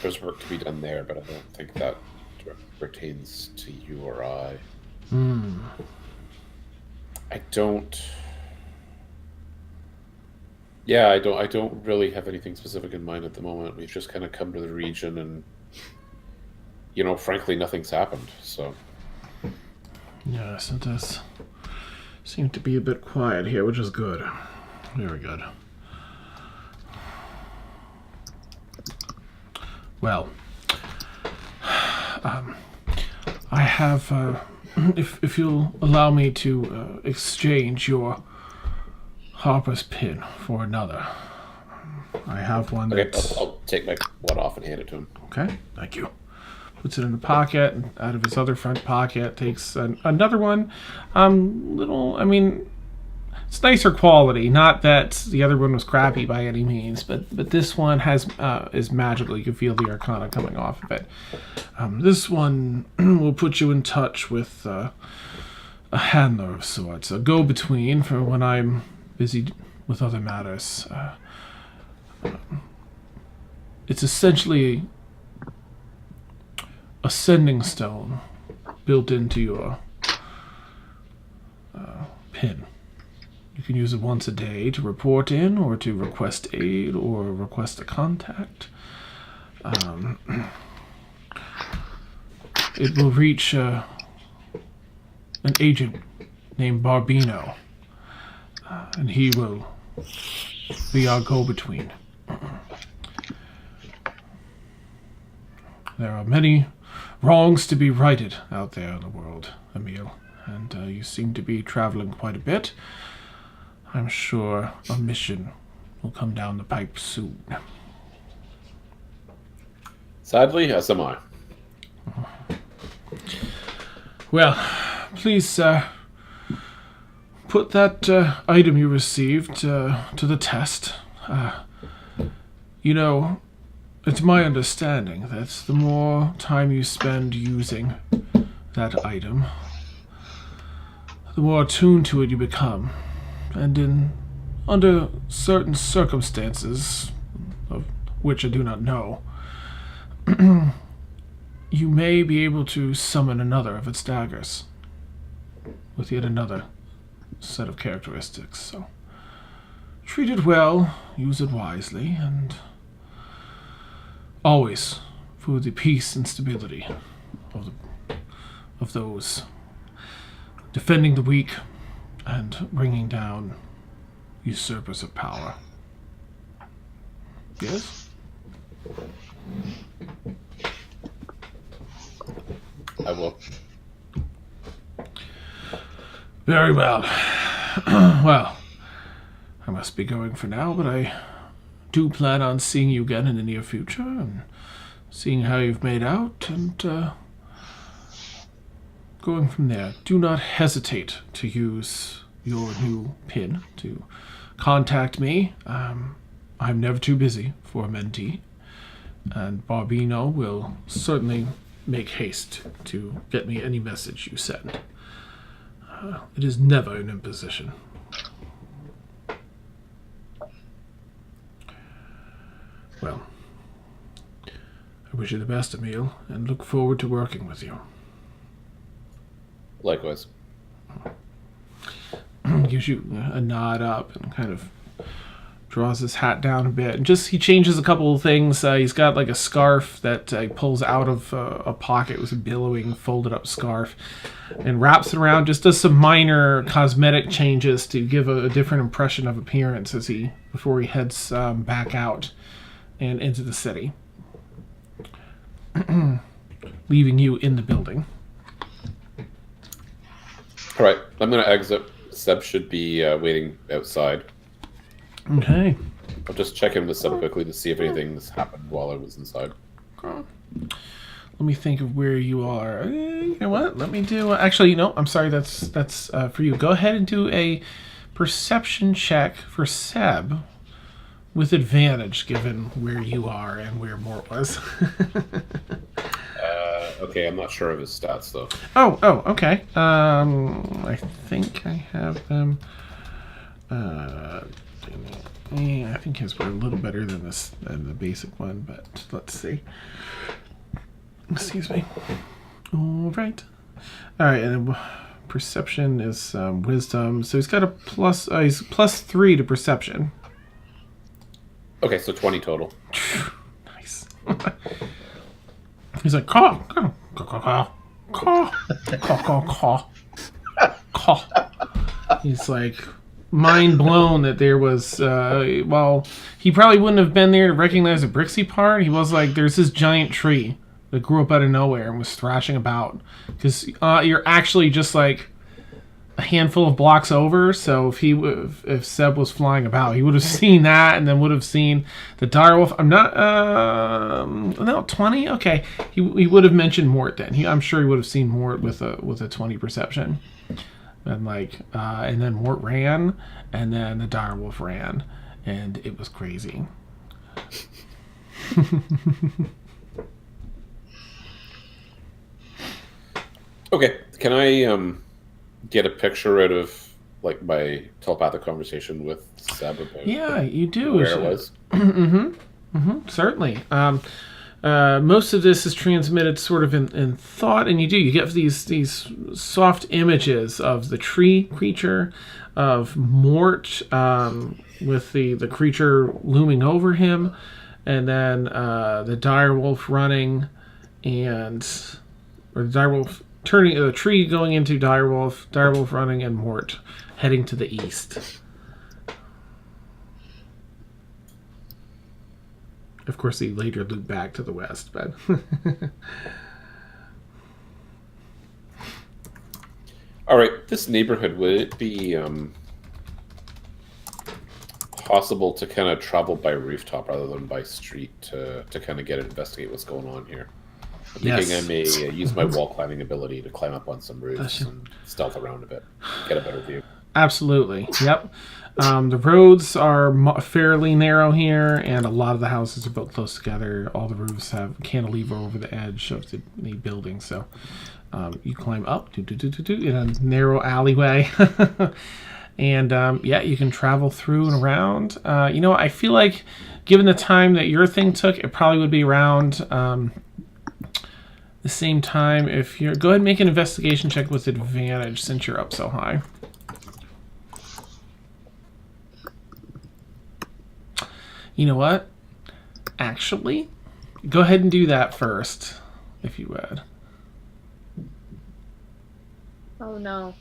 there's work to be done there, but I don't think that pertains to you or I. I don't really have anything specific in mind at the moment. We've just kind of come to the region, and frankly, nothing's happened. So yes, it does seem to be a bit quiet here, which is good. Very good. Well, I have, if you'll allow me to exchange your Harper's pin for another. I have one that... Okay, I'll take my one off and hand it to him. Okay, thank you. Puts it in a pocket, and out of his other front pocket takes another one. It's nicer quality. Not that the other one was crappy by any means, but this one is magical. You can feel the arcana coming off of it. This one will put you in touch with a handler of sorts, a go-between for when I'm busy with other matters. It's essentially a sending stone built into your pin. You can use it once a day to report in, or to request aid, or request a contact. It will reach an agent named Barbino, and he will be our go-between. There are many wrongs to be righted out there in the world, Emil, and you seem to be traveling quite a bit. I'm sure a mission will come down the pipe soon. Sadly, as am I. Well, please put that item you received to the test. It's my understanding that the more time you spend using that item, the more attuned to it you become. And under certain circumstances, of which I do not know, you may be able to summon another of its daggers with yet another set of characteristics. So treat it well, use it wisely, and always for the peace and stability of those defending the weak and bringing down usurpers of power. Yes? I will. Very well. Well, I must be going for now, but I do plan on seeing you again in the near future and seeing how you've made out and going from there, do not hesitate to use your new pin to contact me. I'm never too busy for a mentee, and Barbino will certainly make haste to get me any message you send. It is never an imposition. Well, I wish you the best, Emil, and look forward to working with you. Likewise. Gives you a nod up and kind of draws his hat down a bit. And he changes a couple of things. He's got like a scarf that he pulls out of a pocket. It was a billowing, folded up scarf. And wraps it around, just does some minor cosmetic changes to give a different impression of appearance before he heads back out and into the city. Leaving you in the building. All right, I'm going to exit. Seb should be waiting outside. Okay. I'll just check in with Seb quickly to see if anything's happened while I was inside. Let me think of where you are. You know what? Let me do... Actually, no, I'm sorry. That's for you. Go ahead and do a perception check for Seb with advantage, given where you are and where Mort was. Okay, I'm not sure of his stats, though. Oh, okay. I think I have them. I think his were a little better than the basic one, but let's see. Excuse me. All right, and then perception is wisdom, so he's got a plus. He's +3 to perception. Okay, so 20 total. Nice. He's like, caw, caw, caw, caw, caw, caw, caw, caw. He's like mind blown that there was, he probably wouldn't have been there to recognize the Brixi part. He was like, there's this giant tree that grew up out of nowhere and was thrashing about. Because you're actually just like a handful of blocks over, so if Seb was flying about, he would have seen that, and then would have seen the Direwolf. I'm not no 20. Okay, he would have mentioned Mort then. I'm sure he would have seen Mort with a 20 perception, and and then Mort ran, and then the Direwolf ran, and it was crazy. Okay, can I get a picture out of like my telepathic conversation with Seb about you do where it was? Certainly. Most of this is transmitted sort of in thought, and you get these soft images of the tree creature, of Mort with the creature looming over him, and then the Direwolf running, or the Direwolf turning, the tree going into Direwolf running, and Mort heading to the east. Of course, he later looped back to the west, but... All right, this neighborhood, would it be possible to kind of travel by rooftop rather than by street to kind of investigate what's going on here? I'm thinking I may use my wall climbing ability to climb up on some roofs and stealth around a bit, get a better view. Absolutely. Yep. The roads are fairly narrow here, and a lot of the houses are built close together. All the roofs have cantilever over the edge of the building, so you climb up in a narrow alleyway. And you can travel through and around. I feel like given the time that your thing took, it probably would be around the same time. If you're, go ahead and make an investigation check with advantage since you're up so high. You know what? Actually, go ahead and do that first, if you would. Oh no.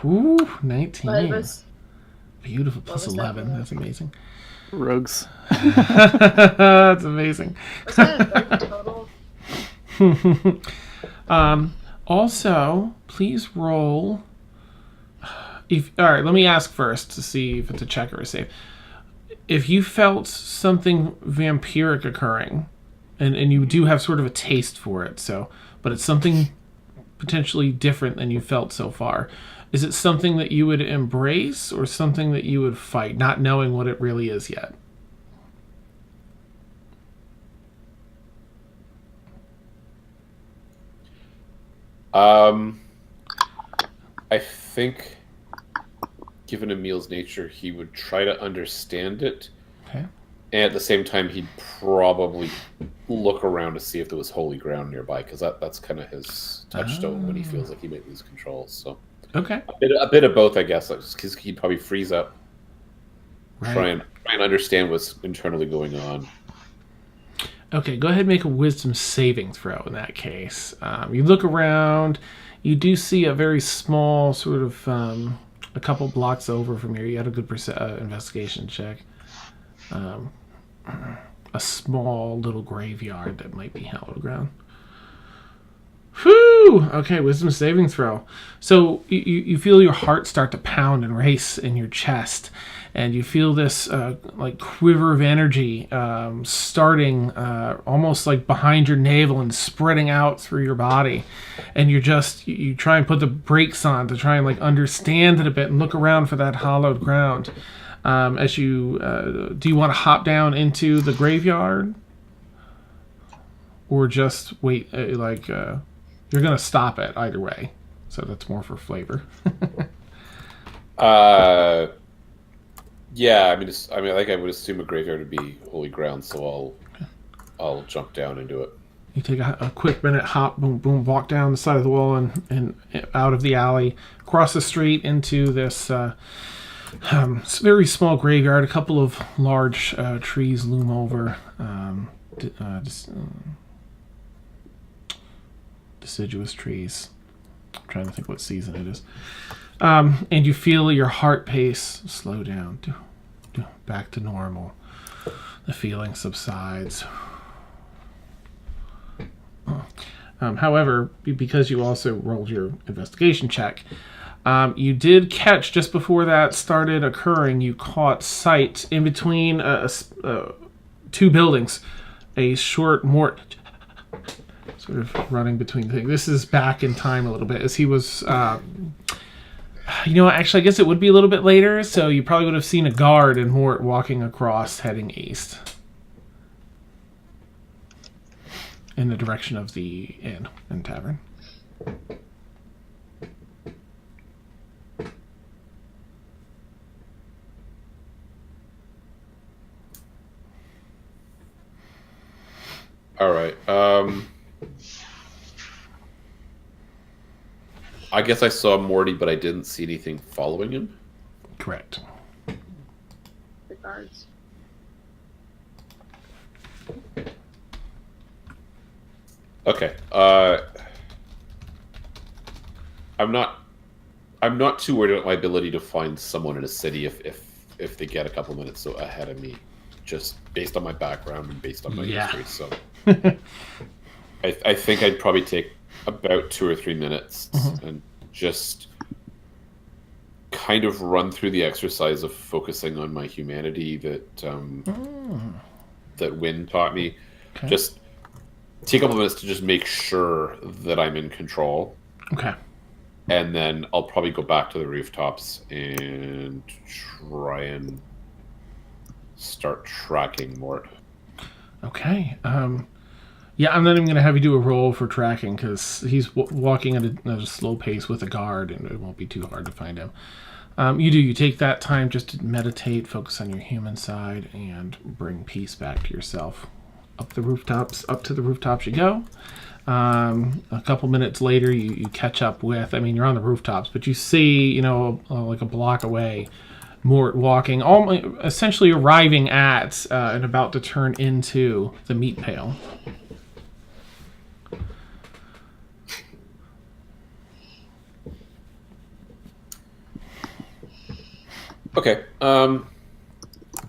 Ooh, 19. But it was, beautiful. Plus 11. That's amazing. Rogues. That's amazing. was that a 30 total? Also, please roll. All right, let me ask first to see if it's a check or a save. If you felt something vampiric occurring, and you do have sort of a taste for it, but it's something potentially different than you felt so far. Is it something that you would embrace or something that you would fight, not knowing what it really is yet? I think, given Emil's nature, he would try to understand it. Okay. And at the same time, he'd probably look around to see if there was holy ground nearby, because that's kind of his touchstone when he feels like he might lose control. So, okay, a bit of both, I guess, because he'd probably freeze up, right. try and understand what's internally going on. Okay, go ahead and make a wisdom saving throw in that case. You look around, you do see a very small sort of a couple blocks over from here. You had a good investigation check. A small little graveyard that might be hallowed ground. Whew! Okay, wisdom saving throw. So you feel your heart start to pound and race in your chest, and you feel this like quiver of energy starting almost like behind your navel and spreading out through your body. And you try and put the brakes on to try and like understand it a bit and look around for that hollowed ground. Do you want to hop down into the graveyard, or just wait? You're gonna stop it either way, so that's more for flavor. Yeah, I mean, I would assume a graveyard would be holy ground, so I'll jump down into it. You take a quick minute, hop, boom, boom, walk down the side of the wall and out of the alley, across the street into this. Very small graveyard. A couple of large trees loom over. Deciduous trees. I'm trying to think what season it is. And you feel your heart pace slow down. Back to normal. The feeling subsides. However, because you also rolled your investigation check, you did catch, just before that started occurring, you caught sight in between two buildings, a short Mort sort of running between things. This is back in time a little bit, as he was, actually, I guess it would be a little bit later, so you probably would have seen a guard and Mort walking across, heading east in the direction of the inn and tavern. All right. I guess I saw Morty, but I didn't see anything following him. Correct. The guards. Okay. I'm not too worried about my ability to find someone in a city if they get a couple minutes ahead of me, just based on my background and based on my history. So I think I'd probably take about 2 or 3 minutes and just kind of run through the exercise of focusing on my humanity that Wynn taught me. Okay. Just take a couple minutes to just make sure that I'm in control. Okay. And then I'll probably go back to the rooftops and try and start tracking Mort. Okay. Yeah, I'm not even going to have you do a roll for tracking, because he's walking at a slow pace with a guard, and it won't be too hard to find him. You take that time just to meditate, focus on your human side, and bring peace back to yourself. Up to the rooftops you go. A couple minutes later, you catch up with, you're on the rooftops, but you see, like a block away, Mort walking, essentially arriving at and about to turn into the meat pail. Okay. I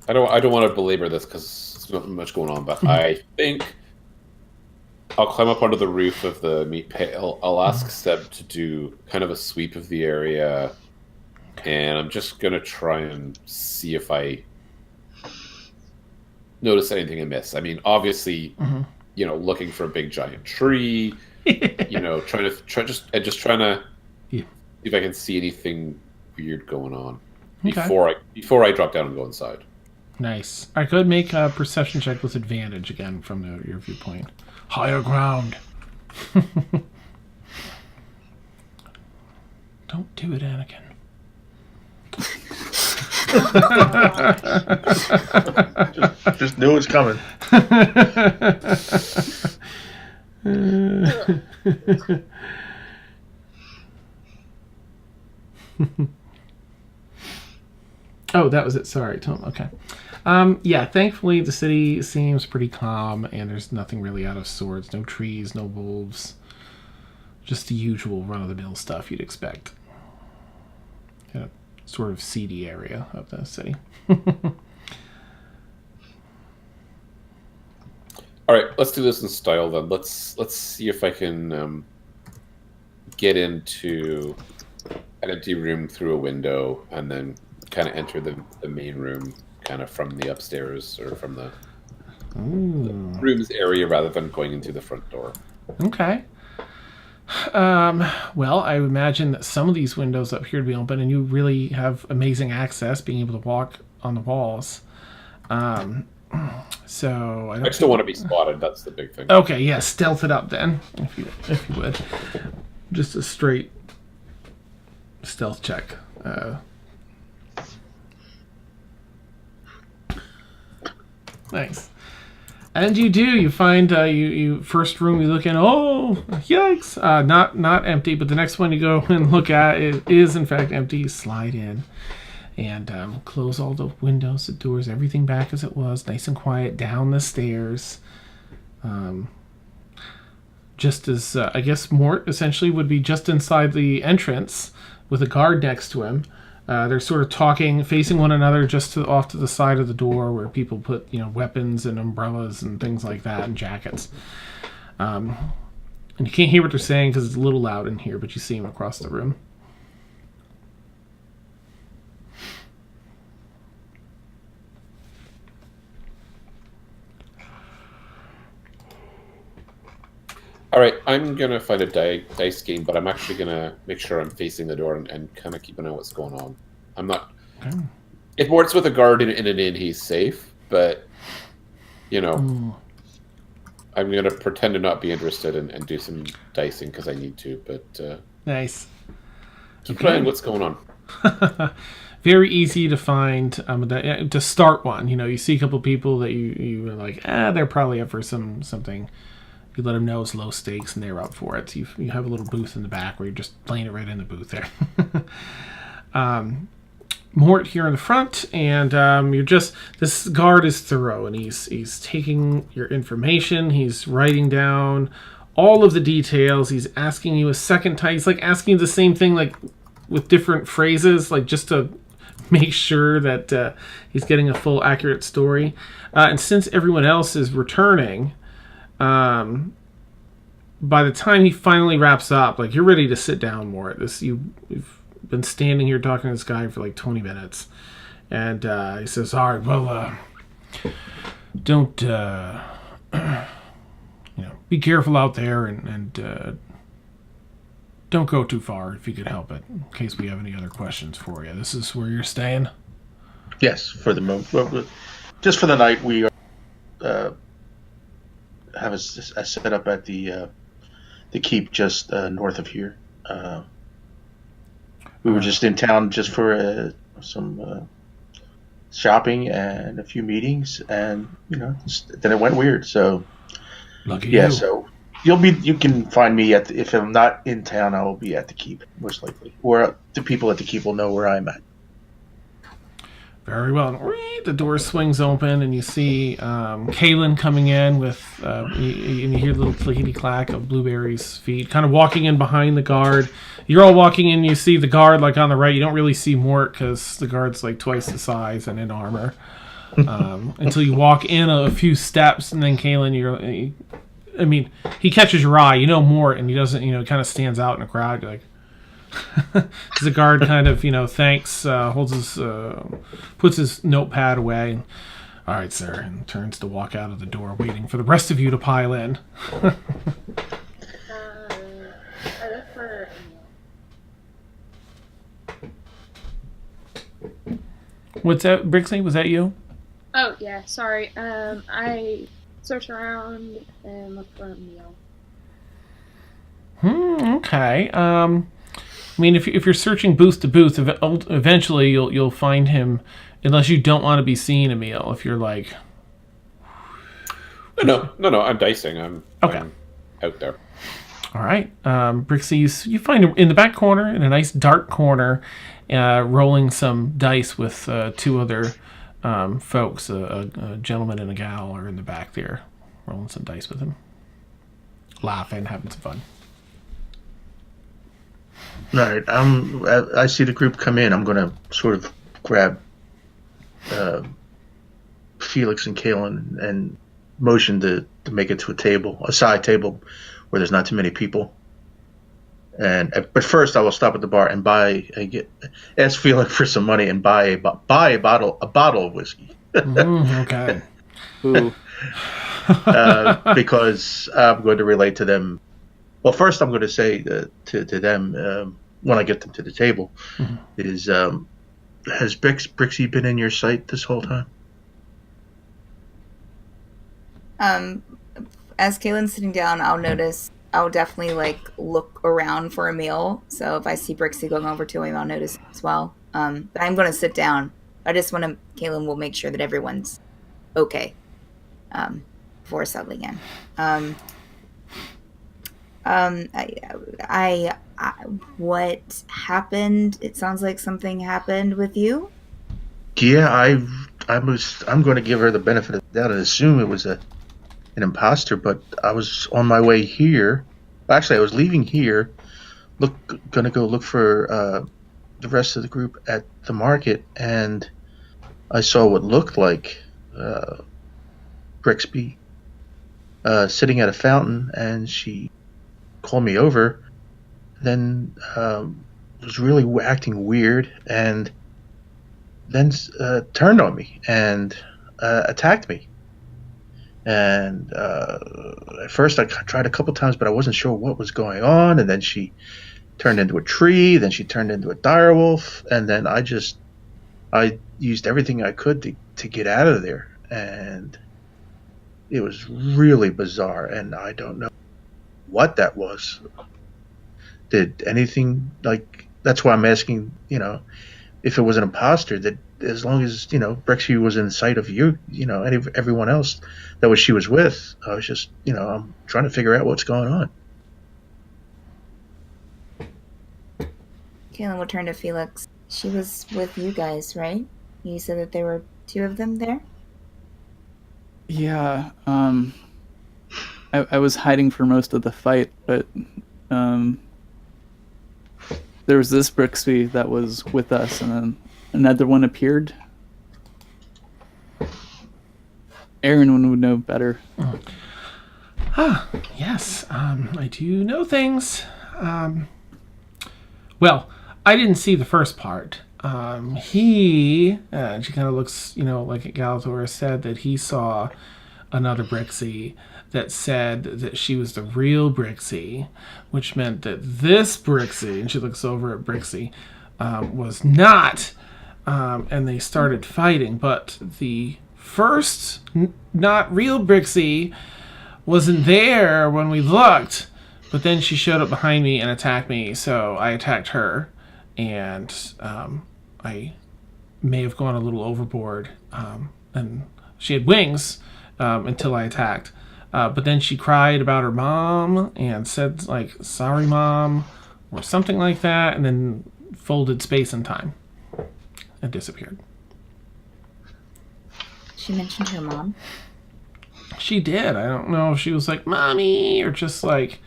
don't want to belabor this because there's not much going on, but I think I'll climb up onto the roof of the meat pail. I'll ask Seb to do kind of a sweep of the area, and I'm just gonna try and see if I notice anything amiss. Obviously, looking for a big giant tree, you know, trying to Yeah. see if I can see anything weird going on Okay. before I drop down and go inside. Nice. I could make a perception check with advantage again from your viewpoint. Higher ground. Don't do it, Anakin. Just knew it was coming. Oh, that was it. Sorry, Tom. Okay. Yeah, thankfully the city seems pretty calm, and there's nothing really out of sorts. No trees, no wolves. Just the usual run-of-the-mill stuff you'd expect. Yeah, sort of seedy area of the city. All right, let's do this in style then. Let's see if I can get into an empty room through a window and then kind of enter the main room kind of from the upstairs or from the rooms area rather than going into the front door. Okay. Well, I imagine that some of these windows up here to be open, and you really have amazing access, being able to walk on the walls. So I just don't want to be spotted. That's the big thing. Okay, yeah, stealth it up then, if you would. Just a straight stealth check. Nice. And you do. You find you first room you look in. Oh, yikes! Not empty, but the next one you go and look at it is in fact empty. You slide in and close all the windows, the doors, everything back as it was, nice and quiet. Down the stairs. Just as I guess Mort essentially would be just inside the entrance with a guard next to him. They're sort of talking, facing one another, just off to the side of the door where people put, weapons and umbrellas and things like that, and jackets. And you can't hear what they're saying because it's a little loud in here, but you see them across the room. All right, I'm going to find a dice game, but I'm actually going to make sure I'm facing the door and kind of keep an eye on what's going on. I'm not... Okay. If Mort's with a guard in an inn, he's safe, but, I'm going to pretend to not be interested and do some dicing because I need to, but... Nice. Keep an eye on what's going on. Very easy to find to start one. You see a couple people that you are like, they're probably up for something. You let them know it's low stakes, and they're up for it. So you have a little booth in the back where you're just playing it right in the booth there. Mort here in the front, and this guard is thorough, and he's taking your information. He's writing down all of the details. He's asking you a second time. He's like asking you the same thing, like with different phrases, like just to make sure that he's getting a full, accurate story. And since everyone else is returning. By the time he finally wraps up, like you're ready to sit down more. You've been standing here talking to this guy for like 20 minutes, and he says, "All right, well, don't be careful out there, and don't go too far if you could help it. In case we have any other questions for you. This is where you're staying." Yes, for the moment, just for the night. We are. Have a set up at the keep just north of here. We were just in town just for some shopping and a few meetings, and then it went weird. So lucky you. So you can find me if I'm not in town, I will be at the keep most likely, or the people at the keep will know where I'm at. Very well. The door swings open, and you see Kaylin coming in with, and you hear the little clickety-clack of Blueberry's feet, kind of walking in behind the guard. You're all walking in, you see the guard, like, on the right. You don't really see Mort, because the guard's, like, twice the size and in armor. Until you walk in a few steps, and then Kaylin, he catches your eye. Mort, and he doesn't, kind of stands out in the crowd. You're like... The guard kind of, thanks, puts his notepad away. All right, sir, and turns to walk out of the door, waiting for the rest of you to pile in. I look for a meal. What's that, Brixi? Was that you? Oh yeah, sorry. I search around and look for a meal. Okay. I mean, if you're searching booth to booth, eventually you'll find him, unless you don't want to be seen, Emil. If you're like, No. I'm dicing. I'm out there. all right, Brixi, you find him in the back corner, in a nice dark corner, rolling some dice with two other folks. A gentleman and a gal are in the back there, rolling some dice with him, laughing, having some fun. All right. I see the group come in. I'm going to sort of grab Felix and Kalen and motion to make it to a side table where there's not too many people. But first, I will stop at the bar and ask Felix for some money and buy a bottle of whiskey. Okay. Ooh. Because I'm going to relate to them. Well, first I'm going to say to them when I get them to the table is, has Brixi been in your sight this whole time? As Kaylin's sitting down, I'll definitely look around for a meal. So if I see Brixi going over to him, I'll notice as well. But I'm going to sit down. Kaylin will make sure that everyone's okay before settling in. What happened? It sounds like something happened with you. Yeah, I'm going to give her the benefit of the doubt and assume it was an imposter. But I was on my way here. Actually, I was leaving here, going to go look for the rest of the group at the market, and I saw what looked like Brixby sitting at a fountain, and she called me over. Then was really acting weird, and then turned on me and attacked me. And at first I tried a couple times, but I wasn't sure what was going on. And then she turned into a tree. Then she turned into a direwolf. And then I used everything I could to get out of there. And it was really bizarre. And I don't know what that was. Did anything that's why I'm asking, if it was an imposter, that as long as, Brixi was in sight of you, everyone else that she was with, I was just, I'm trying to figure out what's going on. Kaylin will turn to Felix. She was with you guys, right? You said that there were two of them there? Yeah, I was hiding for most of the fight, but there was this Brixi that was with us, and then another one appeared. Aaron would know better. Yes, I do know things. Well, I didn't see the first part. She kind of looks, like Galator said, that he saw another Brixi that said that she was the real Brixi, which meant that this Brixi, and she looks over at Brixi, was not, and they started fighting. But the first not real Brixi wasn't there when we looked, but then she showed up behind me and attacked me, so I attacked her, and I may have gone a little overboard, and she had wings until I attacked. But then she cried about her mom and said, sorry, Mom, or something like that, and then folded space and time and disappeared. She mentioned her mom? She did. I don't know if she was like, Mommy, or just saying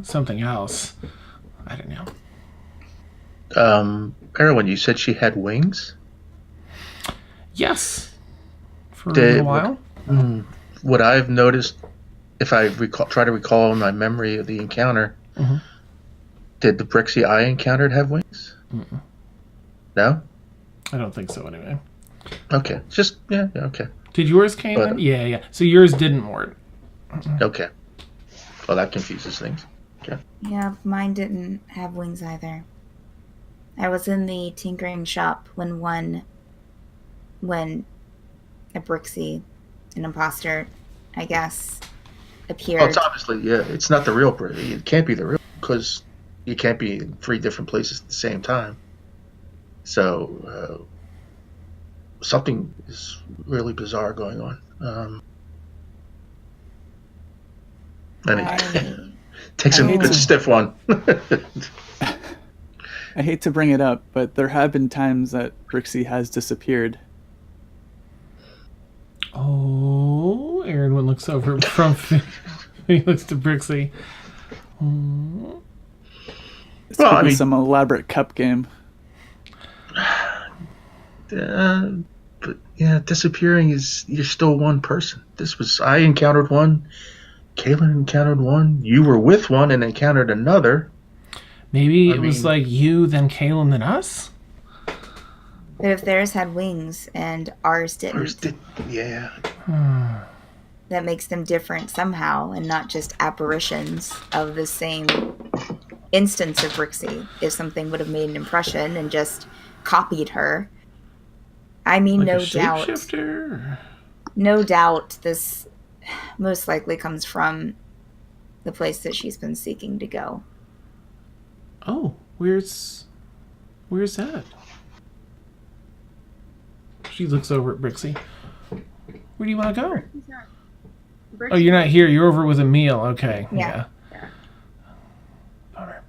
something else. I don't know. Erwin, you said she had wings? Yes. For a little while. What I've noticed, if I try to recall my memory of the encounter, did the Brixi I encountered have wings? Mm-mm. No? I don't think so, anyway. Okay. Okay. Did yours, Kanan? Yeah. So yours didn't, Mort. Okay. Well, that confuses things. Okay. Yeah, mine didn't have wings either. I was in the tinkering shop when a Brixi, an imposter, I guess, appeared. Oh, it's obviously, yeah, it's not the real Brixi. It can't be the real, because you can't be in 3 different places at the same time. So something is really bizarre going on. And it takes a good stiff one. I hate to bring it up, but there have been times that Brixi has disappeared. Oh, Aaron looks over from he looks to Brixi. This could be some elaborate cup game. But yeah, disappearing is, you're still one person. I encountered one, Kaylin encountered one, you were with one and encountered another. Maybe it was like you, then Kaylin, then us? But if theirs had wings and ours didn't, yeah. that makes them different somehow and not just apparitions of the same instance of Brixi. If something would have made an impression and just copied her. I mean, like no doubt this most likely comes from the place that she's been seeking to go. Oh, where's that? She looks over at Brixi. Where do you want to go? Oh, you're not here. You're over with Emil. Okay. Yeah. Bummer.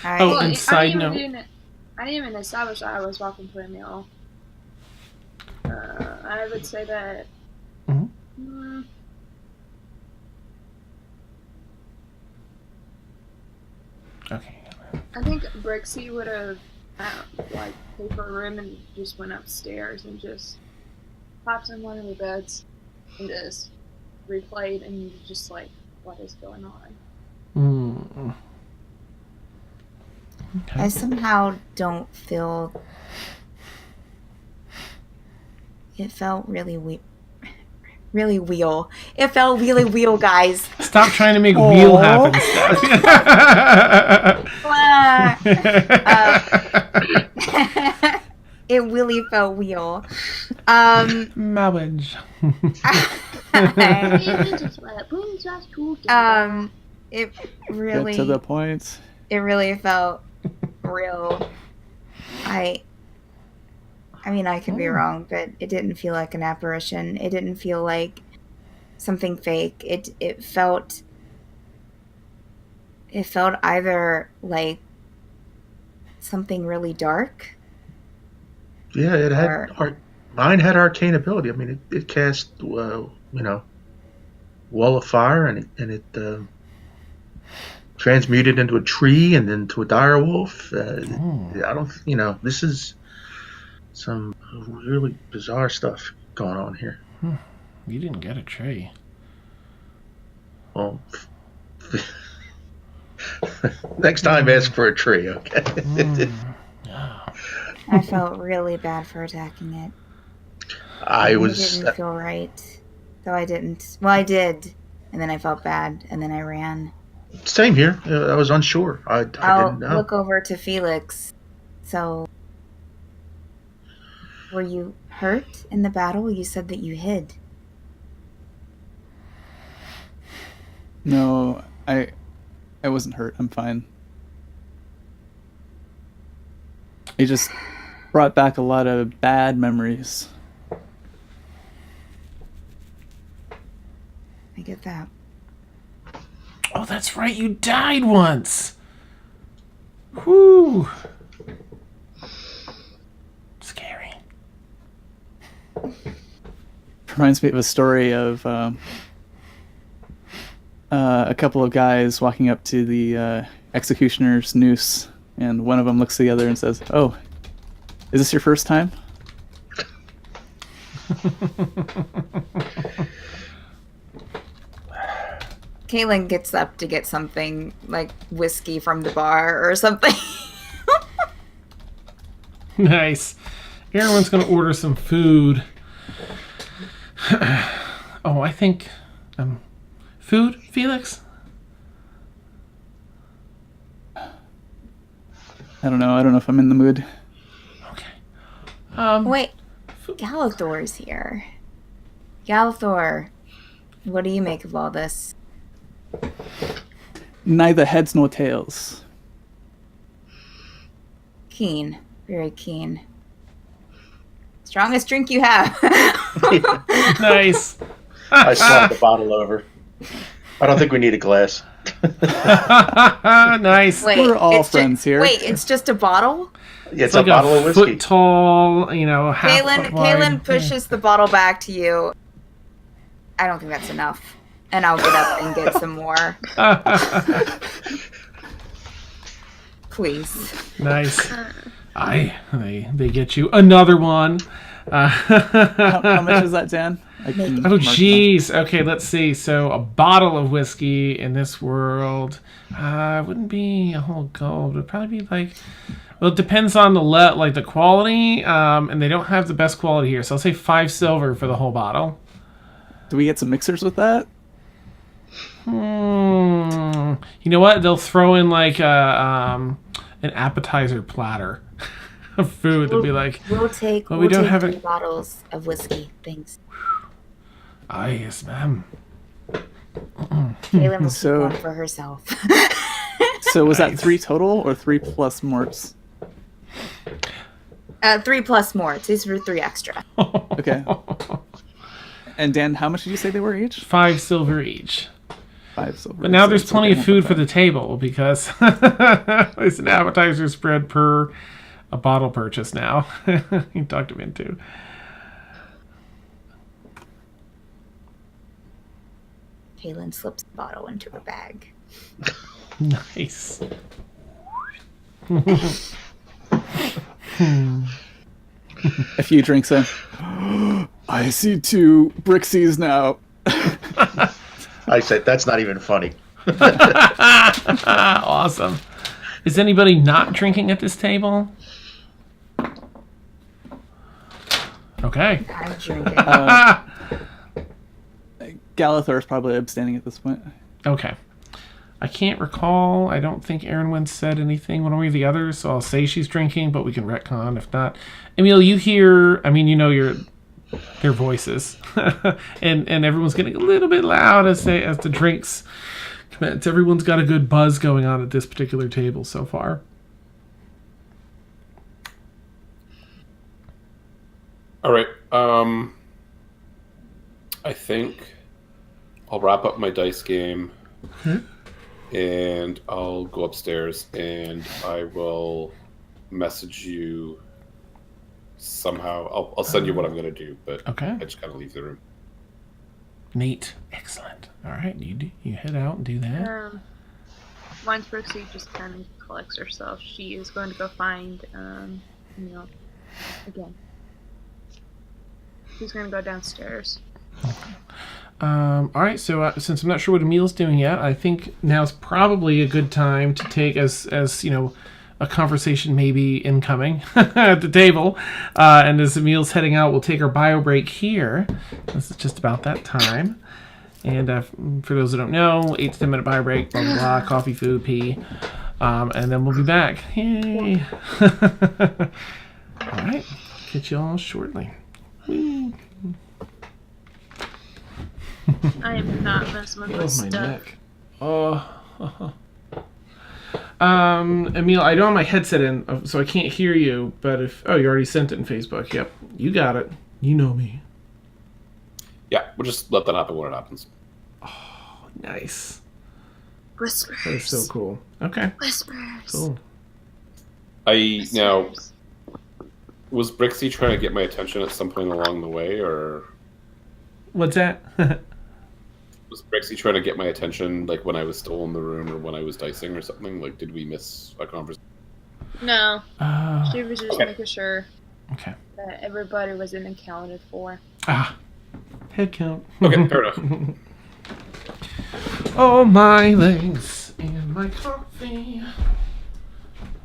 Oh, and side note. I didn't even establish that I was walking to Emil. I would say that. Mm-hmm. Okay. I think Brixi would have paid for a room and just went upstairs and just popped in one of the beds and just replayed and just like, what is going on? Okay. I somehow don't feel. It felt really really wheel. It felt really wheel, guys. Stop trying to make wheel happen stuff. It really felt wheel. Marriage. It really. Get to the point. It really felt real. I mean, I could be wrong, but it didn't feel like an apparition. It didn't feel like something fake. It felt either like something really dark. Yeah, it had mine had arcane ability. I mean, it cast wall of fire, and it transmuted into a tree and then to a direwolf. I don't, this is some really bizarre stuff going on here. You didn't get a tree. Well, next time ask for a tree, okay? I felt really bad for attacking it. It didn't feel right. So I didn't. Well, I did. And then I felt bad. And then I ran. Same here. I was unsure. I didn't know. Look over to Felix. So, were you hurt in the battle? You said that you hid. No, I wasn't hurt. I'm fine. It just brought back a lot of bad memories. I get that. Oh, that's right. You died once. Whew. Scary. Reminds me of a story of a couple of guys walking up to the executioner's noose, and one of them looks at the other and says, "Oh, is this your first time?" Kaylin gets up to get something like whiskey from the bar or something. Nice. Everyone's going to order some food. Oh, I think... food, Felix? I don't know. I don't know if I'm in the mood. Okay. Wait, Galathor's here. Galathor, what do you make of all this? Neither heads nor tails. Keen. Very keen. Strongest drink you have. Nice. I slapped the bottle over. I don't think we need a glass. Nice. Wait, We're all it's friends here. Wait, it's just a bottle? Yeah, it's like a bottle of whiskey. foot tall, half foot wide. Kaylin pushes the bottle back to you. I don't think that's enough. And I'll get up and get some more. Please. Nice. They get you another one. How much is that, Dan? Oh, jeez. Okay, let's see. So a bottle of whiskey in this world wouldn't be a whole gold. It would probably be like... Well, it depends on the quality, and they don't have the best quality here. So I'll say 5 silver for the whole bottle. Do we get some mixers with that? You know what? They'll throw in like an appetizer platter of food. They'll be like, we'll take 3 bottles of whiskey. Thanks. Ah, yes, ma'am. Kaylin will So- keep one for herself. So was that 3 total or 3 plus morts? 3 plus more. These were 3 extra. Okay. And Dan, how much did you say they were each? 5 silver each. 5 silver. But now So there's it's plenty okay, of food I'll for put the table because it's an appetizer spread per a bottle purchase now. You talked him into. Kaylin slips the bottle into her bag. Nice. A few drinks in. I see 2 Brixies now. I said, that's not even funny. Awesome. Is anybody not drinking at this table? Okay. I'm drinking. Galathor is probably abstaining at this point. Okay. I can't recall. I don't think Erin once said anything one way or the other, so I'll say she's drinking, but we can retcon if not. Emil, you hear, their voices. and everyone's getting a little bit loud as the drinks commence. Everyone's got a good buzz going on at this particular table so far. All right. I think I'll wrap up my dice game, and I'll go upstairs, and I will message you somehow. I'll send you what I'm going to do, but Okay. I just got to leave the room. Neat. Excellent. All right. You head out and do that. Once Brixi just kind of collects herself, she is going to go find, again. She's going to go downstairs. All right, so since I'm not sure what Emil's doing yet, I think now's probably a good time to take as a conversation maybe incoming at the table. And as Emil's heading out, we'll take our bio break here. This is just about that time. And for those who don't know, 8 to 10 minute bio break, blah, blah, blah, coffee, food, pee. And then we'll be back. Yay. All right, catch you all shortly. Whee. I am not messing with this my stuff. neck. Emil, I don't have my headset in, so I can't hear you, but you already sent it in Facebook. Yep, you got it. You know me. Yeah, we'll just let that happen when it happens. Oh, nice. Whispers. That is so cool. Okay, Whispers. cool. Now, was Brixi trying to get my attention at some point along the way, or What's that? was Brixi trying to get my attention, like when I was still in the room or when I was dicing or something? Like, did we miss a conversation? No, she was just making sure Okay. that everybody was in accounted for. Head count. Okay, fair enough. Oh, my legs and my coffee.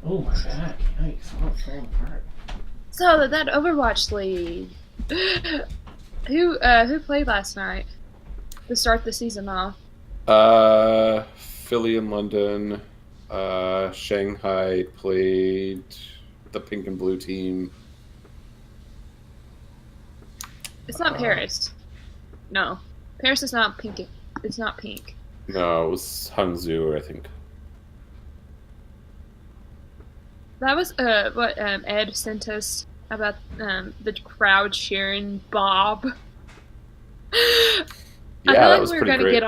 Oh, my back. Yikes. Oh, it's falling apart. So that Overwatch League. Who played last night to start the season off? Philly and London. Shanghai played the pink and blue team. It's not Paris. No. Paris is not pink. It's not pink. No, it was Hangzhou, I think. That was what Ed sent us about the crowd cheering Bob. Yeah, that was pretty great.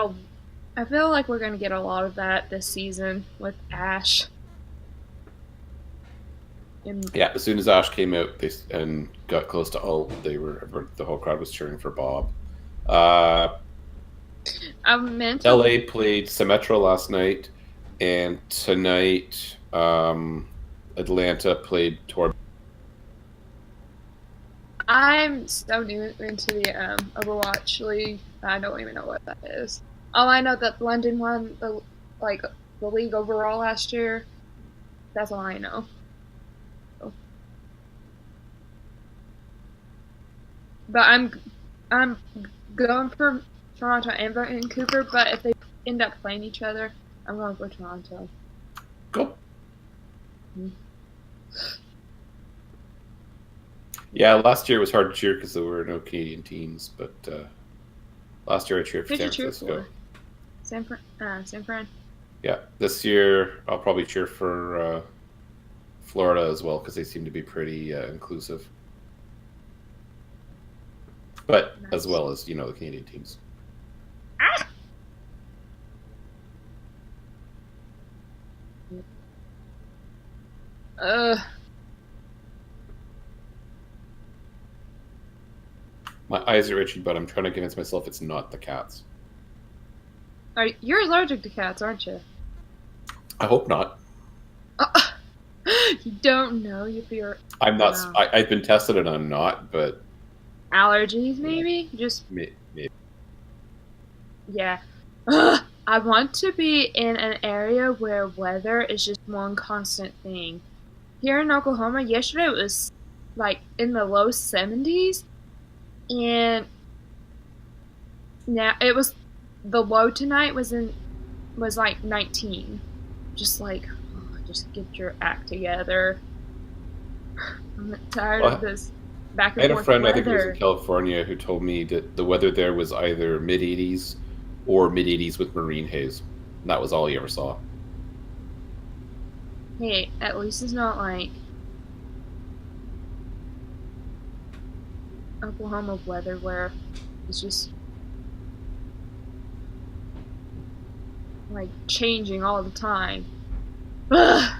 I feel like we're gonna get a lot of that this season with Ash. Yeah, as soon as Ash came out and got close to ult, the whole crowd was cheering for Bob. LA played Symmetra last night, and tonight Atlanta played Tor. I'm so new into the Overwatch League. I don't even know what that is. Oh, I know that London won the league overall last year. That's all I know. But I'm going for Toronto and Vancouver. But if they end up playing each other, I'm going for Toronto. Go. Yeah, last year was hard to cheer because there were no Canadian teams. But last year I cheered for San Francisco. San Fran. Yeah, this year I'll probably cheer for Florida as well because they seem to be pretty inclusive. But nice. As well as, the Canadian teams. My eyes are itchy, but I'm trying to convince myself it's not the cats. You're allergic to cats, aren't you? I hope not. You don't know if you're... I'm not... I've been tested and I'm not, but... Allergies, maybe? Just... Maybe. Yeah. I want to be in an area where weather is just one constant thing. Here in Oklahoma, yesterday it was, in the low 70s. And... now, it was... The low tonight was 19. Just just get your act together. I'm tired of this back and forth. I had a friend, weather. I think it was in California, who told me that the weather there was either mid-80s or mid-80s with marine haze. And that was all he ever saw. Hey, at least it's not Oklahoma weather where it's just changing all the time. Ugh.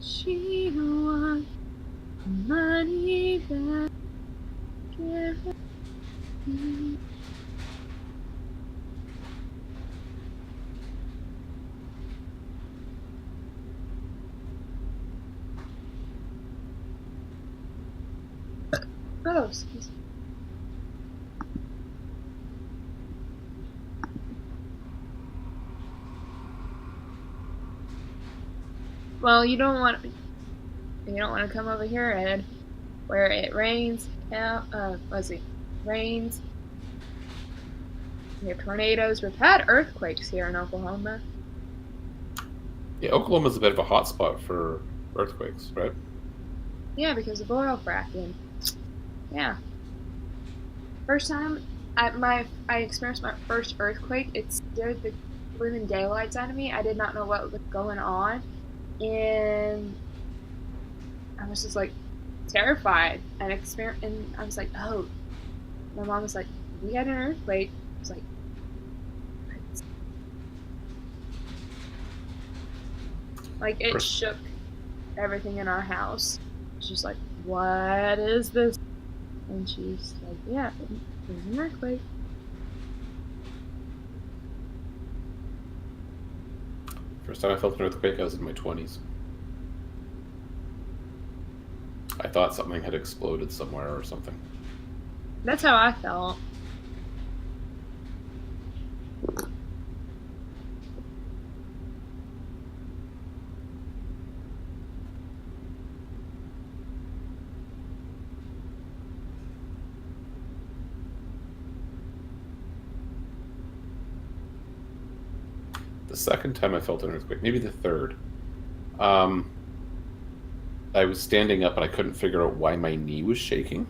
She wants money back. Oh, excuse me. Well, you don't want to come over here, Ed, where it rains. Rains. We have tornadoes. We've had earthquakes here in Oklahoma. Yeah, Oklahoma's a bit of a hot spot for earthquakes, right? Yeah, because of oil fracking. Yeah. First time I experienced my first earthquake, it scared the living daylights out of me. I did not know what was going on. And I was just terrified and I was like, oh, my mom was like, we had an earthquake. I was like, what? It shook everything in our house. She's like, what is this? And she's like, yeah, there's an earthquake. First time I felt an earthquake, I was in my 20s. I thought something had exploded somewhere or something. That's how I felt. The second time I felt an earthquake, maybe the third, I was standing up and I couldn't figure out why my knee was shaking.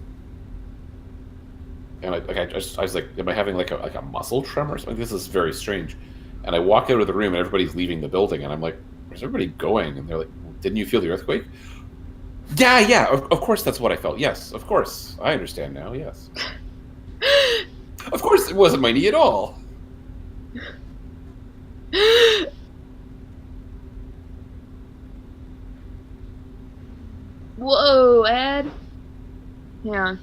And I was like, am I having like a muscle tremor or something? This is very strange. And I walk out of the room and everybody's leaving the building and I'm like, where's everybody going? And they're like, didn't you feel the earthquake? Yeah, of course that's what I felt. Yes, of course. I understand now, yes. Of course it wasn't my knee at all. Whoa, Ed. Yeah.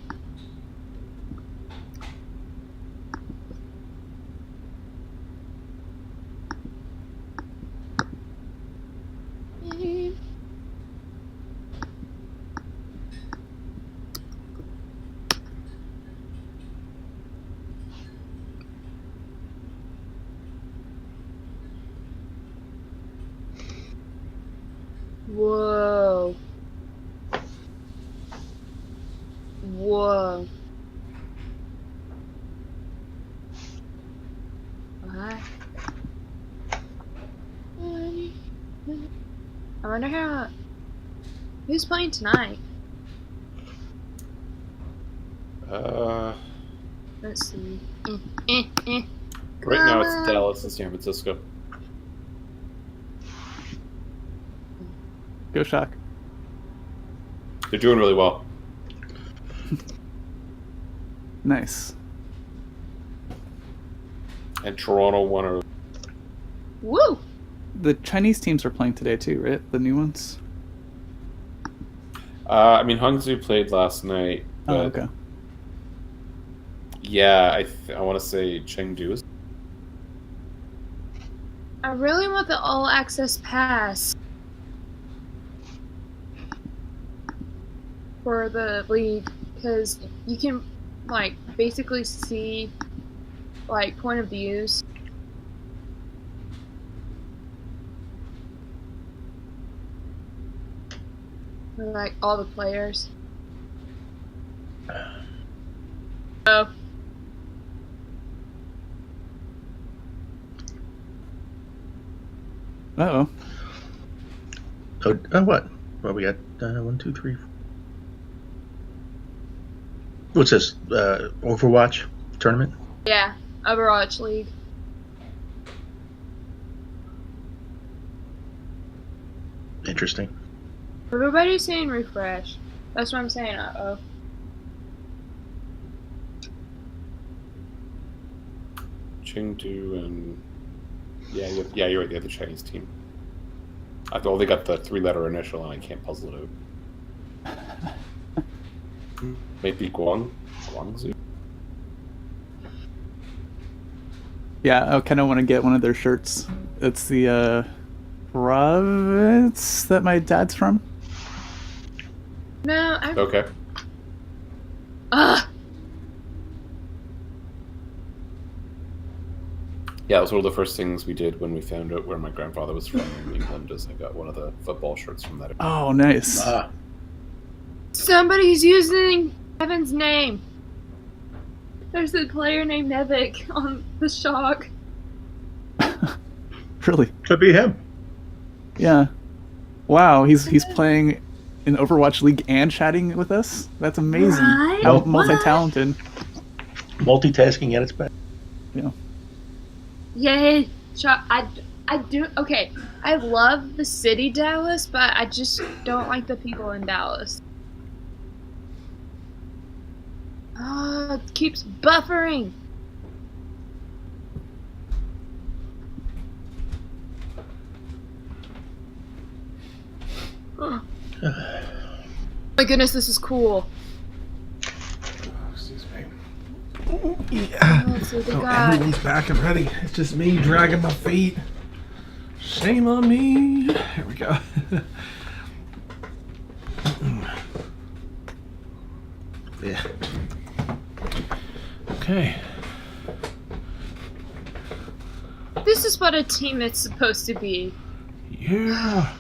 Whoa. Whoa. What? I wonder how... Who's playing tonight? Let's see. Right now it's Dallas and San Francisco. Go Shock. They're doing really well. Nice. And Toronto won a... Woo! The Chinese teams are playing today too, right? The new ones? I mean, Hangzhou played last night. But Oh, okay. yeah, I want to say Chengdu is... I really want the all access pass for the league because you can like basically see like point of views. For, like all the players. Oh. Uh-oh. Oh, what? Well, we got 1, 2, 3. What's this? Overwatch tournament? Yeah, Overwatch League. Interesting. Everybody's saying refresh. That's what I'm saying. Uh-oh. Chengdu and... Yeah, you're right. They have the Chinese team. I've only got the 3-letter initial and I can't puzzle it out. Maybe Guangzhou? Yeah, I kind of want to get one of their shirts. It's the province that my dad's from. No, I... Okay. Ugh! Yeah, it was one of the first things we did when we found out where my grandfather was from in England, is I got one of the football shirts from that. Oh, nice. Somebody's using Evan's name. There's a player named Nevik on the Shock. Really? Could be him. Yeah. Wow, he's playing in Overwatch League and chatting with us? That's amazing. Right? How What? multi-talented. Multitasking at its best. Yeah. Yay! Shock. I do. Okay, I love the city Dallas, but I just don't like the people in Dallas. Oh, it keeps buffering. Oh. My goodness, this is cool. Excuse me. Oh, let's see, they got... Everyone's back and ready. It's just me dragging my feet. Shame on me. Here we go. Yeah. Okay. This is what a team is supposed to be. Yeah.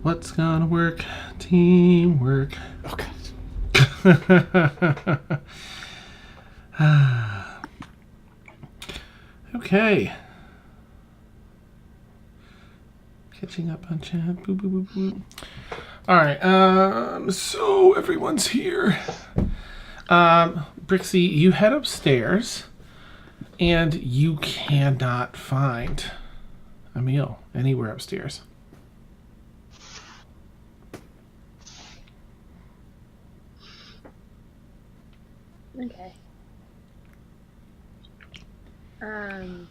What's gonna work? Teamwork. Okay. Okay. Catching up on chat. Boop, boop, boop, boop. All right. So everyone's here. Brixi, you head upstairs, and you cannot find a meal anywhere upstairs. Okay. Kind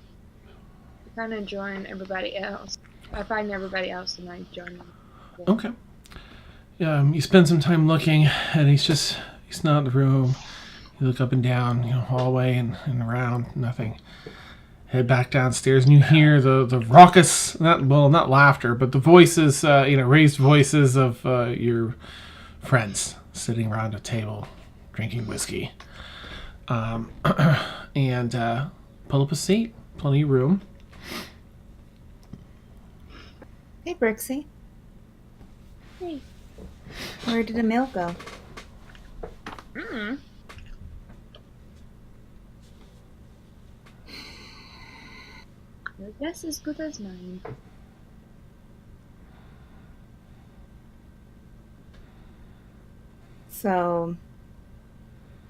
of join everybody else. I find everybody else and I join them. Okay. You spend some time looking, and he's not in the room. You look up and down, hallway and around, nothing. Head back downstairs, and you hear the raucous, not laughter, but the voices, raised voices of your friends sitting around a table, drinking whiskey. And pull up a seat, plenty of room. Hey, Brixi. Hey. Where did Emil go? Your guess is good as mine. So,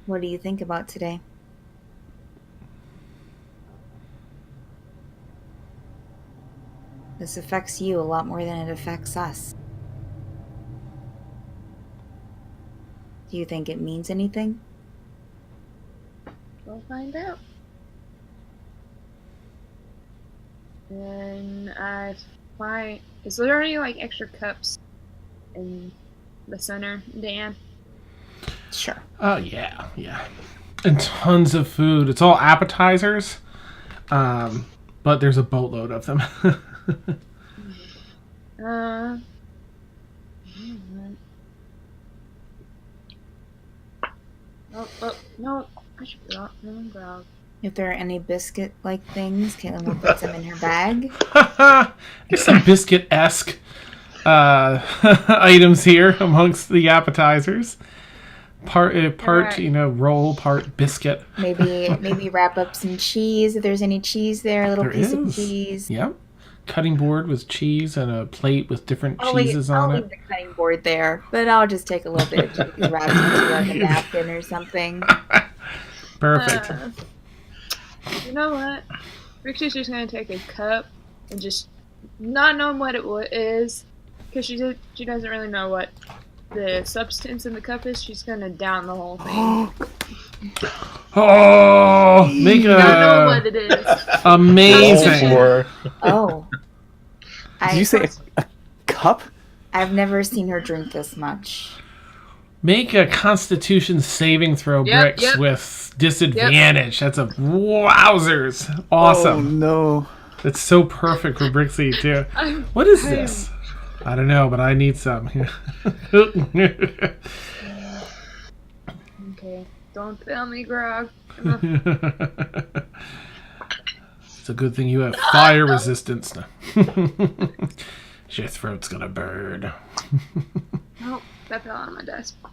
what do you think about today? This affects you a lot more than it affects us. Do you think it means anything? We'll find out. And I find... Is there any, extra cups in the center, Dan? Sure. Oh, yeah. And tons of food. It's all appetizers, but there's a boatload of them. No, I should grab. If there are any biscuit-like things, Caitlin will put them in her bag. There's some biscuit-esque items here amongst the appetizers. Part Right. roll, part biscuit. Maybe wrap up some cheese if there's any cheese there. A little There piece is. of cheese. Yep. Cutting board with cheese and a plate with different cheeses I'll on leave it. the cutting board there, but I'll just take a little bit of cheese, wrap it into a napkin or something. Perfect. You know what? Brixi's just gonna take a cup and just not knowing what it is, because she doesn't really know what the substance in the cup is. She's gonna down the whole thing. Oh, make Not know a what it is. amazing. Oh. Did you say a cup? I've never seen her drink this much. Make a Constitution saving throw, Yep, Brix, yep. with disadvantage. That's a wowzers. Awesome. Oh no. It's so perfect for Brixie too. What is this? I don't know, but I need some. Okay, don't fail me, Grog. It's a good thing you have fire resistance. Your throat's gonna burn. Oh, that fell on my desk. Fire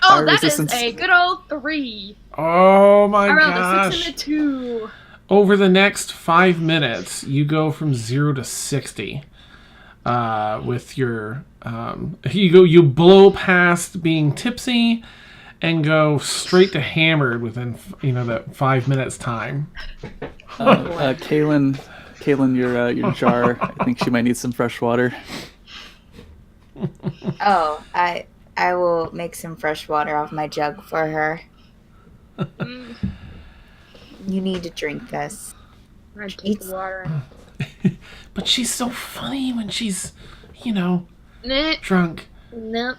Oh, that resistance. is a good old 3. Oh my I rolled a gosh. 6 and a 2. Over the next 5 minutes, you go from 0 to 60. With your you blow past being tipsy and go straight to hammered within that 5 minutes time. Kaylin, your jar. I think she might need some fresh water. Oh, I will make some fresh water off my jug for her. You need to drink this. I take the water. But she's so funny when she's Nah, drunk. nope.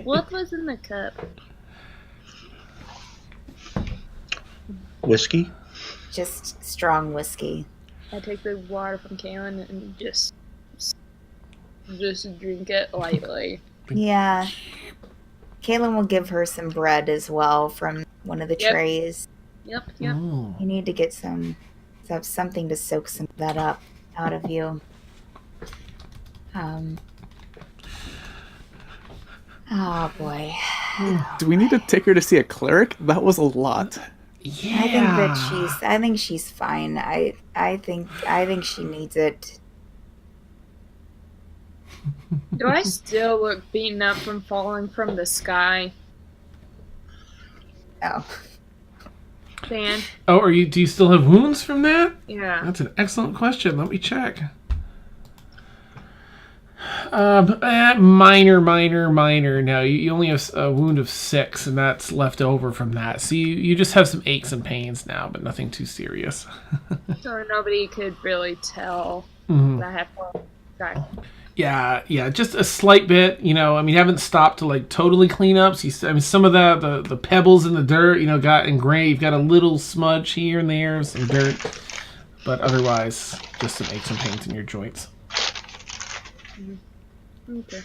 What was in the cup? Whiskey? just strong whiskey. I take the water from Kaylin and just drink it lightly. Yeah. Kaylin will give her some bread as well from one of the trays. Yep. Ooh. You need to get something to soak some of that up out of you. Oh boy. Do we need to take her to see a cleric? That was a lot. Yeah. I think she's fine. I think she needs it. Do I still look beaten up from falling from the sky? Oh. Dan? Oh, do you still have wounds from that? Yeah. That's an excellent question. Let me check. Minor. No, you only have a wound of 6, and that's left over from that. So you just have some aches and pains now, but nothing too serious. So nobody could really tell Mhm. that I had fallen from the sky. Yeah, just a slight bit. You haven't stopped to like totally clean up. So some of the pebbles in the dirt, got engraved. You've got a little smudge here and there, some dirt, but otherwise, just some aches and pains in your joints. Okay.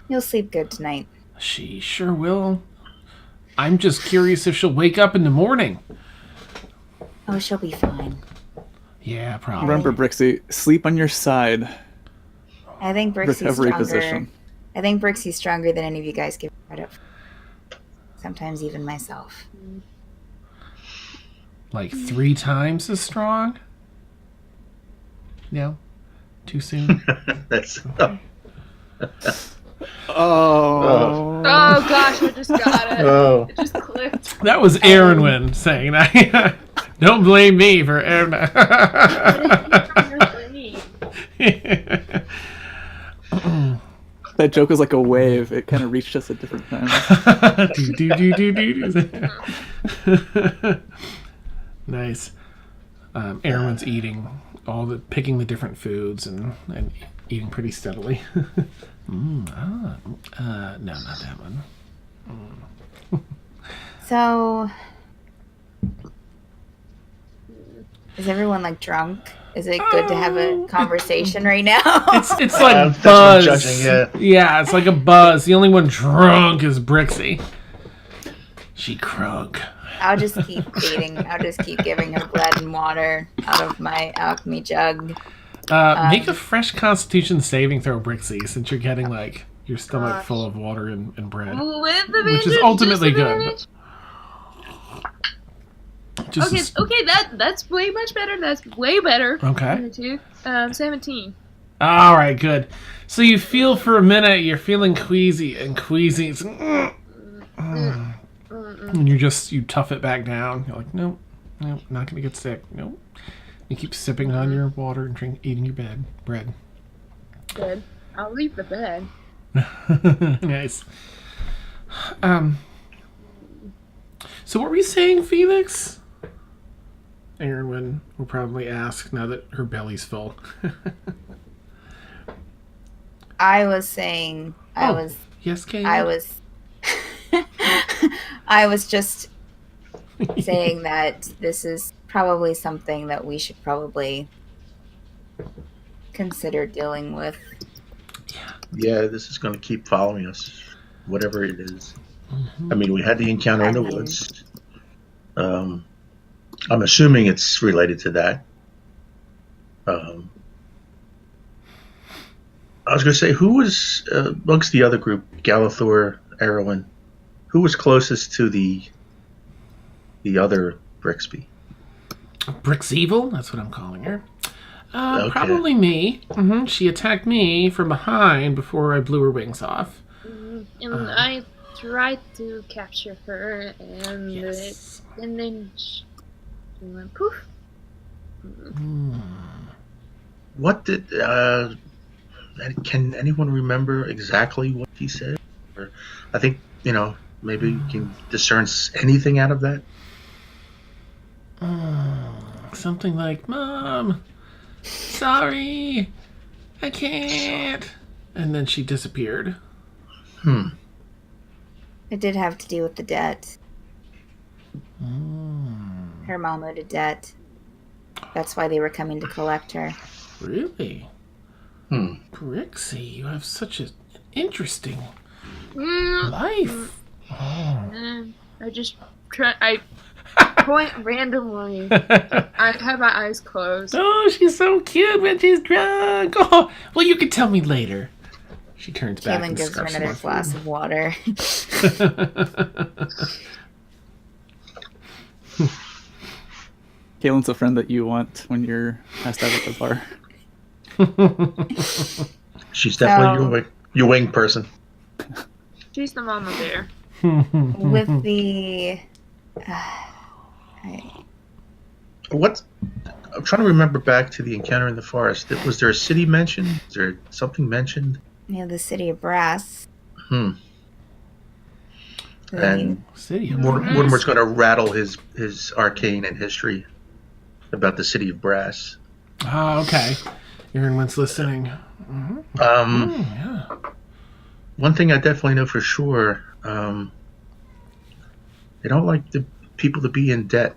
You'll sleep good tonight. She sure will. I'm just curious if she'll wake up in the morning. Oh, she'll be fine. Yeah, probably. Remember, Brixi, sleep on your side. I think Brixi's Recovery stronger. position. I think Brixi's stronger than any of you guys give credit for. Sometimes even myself. Like 3 times as strong? No? Too soon? That's Oh. Oh gosh, I just got it. oh. It just clicked. That was Aaronwin saying that. Don't blame me for Aaron. That joke was like a wave. It kind of reached us at different times. Nice. Aaron's eating picking the different foods and eating pretty steadily. No, not that one. So, is everyone like drunk? Is it good to have a conversation right now? It's like that's what I'm buzz. judging, Yeah, it's like a buzz. The only one drunk is Brixi. She crunk. I'll just keep feeding. I'll just keep giving her bread and water out of my alchemy jug. Make a fresh Constitution saving throw, Brixi, since you're getting like your stomach full of water and bread, With which is ultimately good. Okay, that's way much better. That's way better. Okay. 17. All right, good. So you feel for a minute, you're feeling queasy, and it's, and you tough it back down. You're like, nope, not gonna get sick. Nope. You keep sipping on your water and eating your bread. Good. I'll leave the bed. Nice. So what were you saying, Felix? Aaron will probably ask now that her belly's full. I was saying, Yes, Kate? I was just saying that this is probably something that we should probably consider dealing with. Yeah, this is going to keep following us, whatever it is. Mm-hmm. I mean, we had the encounter in the woods. I'm assuming it's related to that. I was going to say, who was, amongst the other group, Galathor, Erwin, who was closest to the other Brixby? Brixievil? That's what I'm calling her. Okay. Probably me. Mm-hmm. She attacked me from behind before I blew her wings off. And I tried to capture her, and Yes. and then she went poof. What did, can anyone remember exactly what he said? Or, I think, maybe you can discern anything out of that. Something like, Mom, sorry, I can't. And then she disappeared. It did have to do with the debt. her mom owed a debt. That's why they were coming to collect her. Really? Brixi, you have such an interesting life. Oh. I just I point randomly. I have my eyes closed. Oh, she's so cute when she's drunk. Oh, well, you can tell me later. She turns back Kaylin and gives her scarfs another more glass food. of water. Kaylin's a friend that you want when you're passed out at the bar. She's definitely your wing person. She's the mama bear. With the... I'm trying to remember back to the encounter in the forest. Was there a city mentioned? Is there something mentioned? the city of Brass. And City of Mortimer's going to rattle his arcane and history about the city of Brass. Oh, okay. Everyone's listening. Yeah. One thing I definitely know for sure, they don't like the people to be in debt.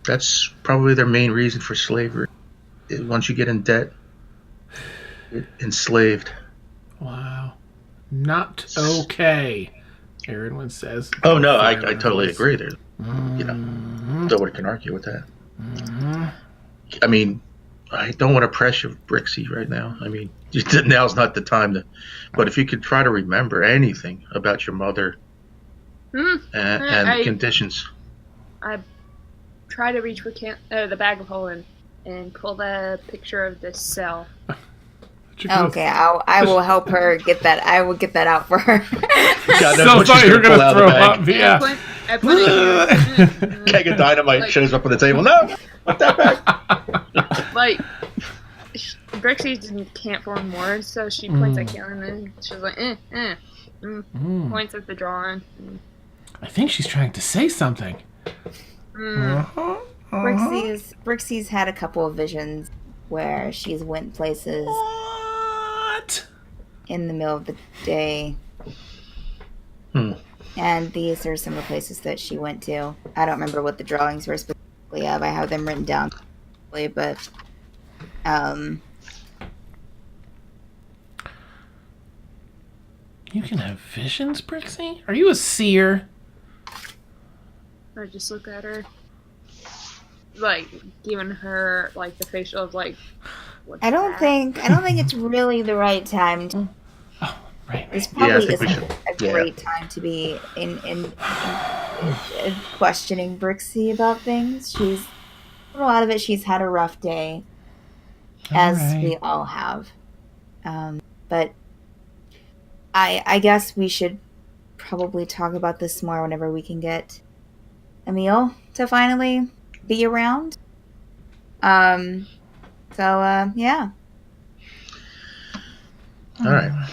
That's probably their main reason for slavery. Once you get in debt, you're enslaved. Wow. Not okay, Aaron says. Oh, no, I totally agree. There, nobody can argue with that. I mean, I don't want to pressure Brixi right now. I mean, now's not the time to. But if you could try to remember anything about your mother and the conditions. I try to reach for the bag of holding and pull the picture of this cell. Okay, I will help her get that. I will get that out for her. God, So thought you were going to throw up. Yeah. I put it here. Keg of dynamite shows up on the table. No, put that back. Like, Brixie can't form words, so she points at Kaylin and she's like, points at the drawing. I think she's trying to say something. Brixie's had a couple of visions where she's went places What? in the middle of the day. And these are some of the places that she went to. I don't remember what the drawings were specifically of. I have them written down, but You can have visions, Brixie? Are you a seer? I just look at her, like, giving her like the facial of like. I don't think it's really the right time. Right. This probably I think isn't a great time to be in questioning Brixie about things. She's a lot of it. She's had a rough day, as we all have. But I guess we should probably talk about this more whenever we can get Emil to finally be around. Yeah. All right.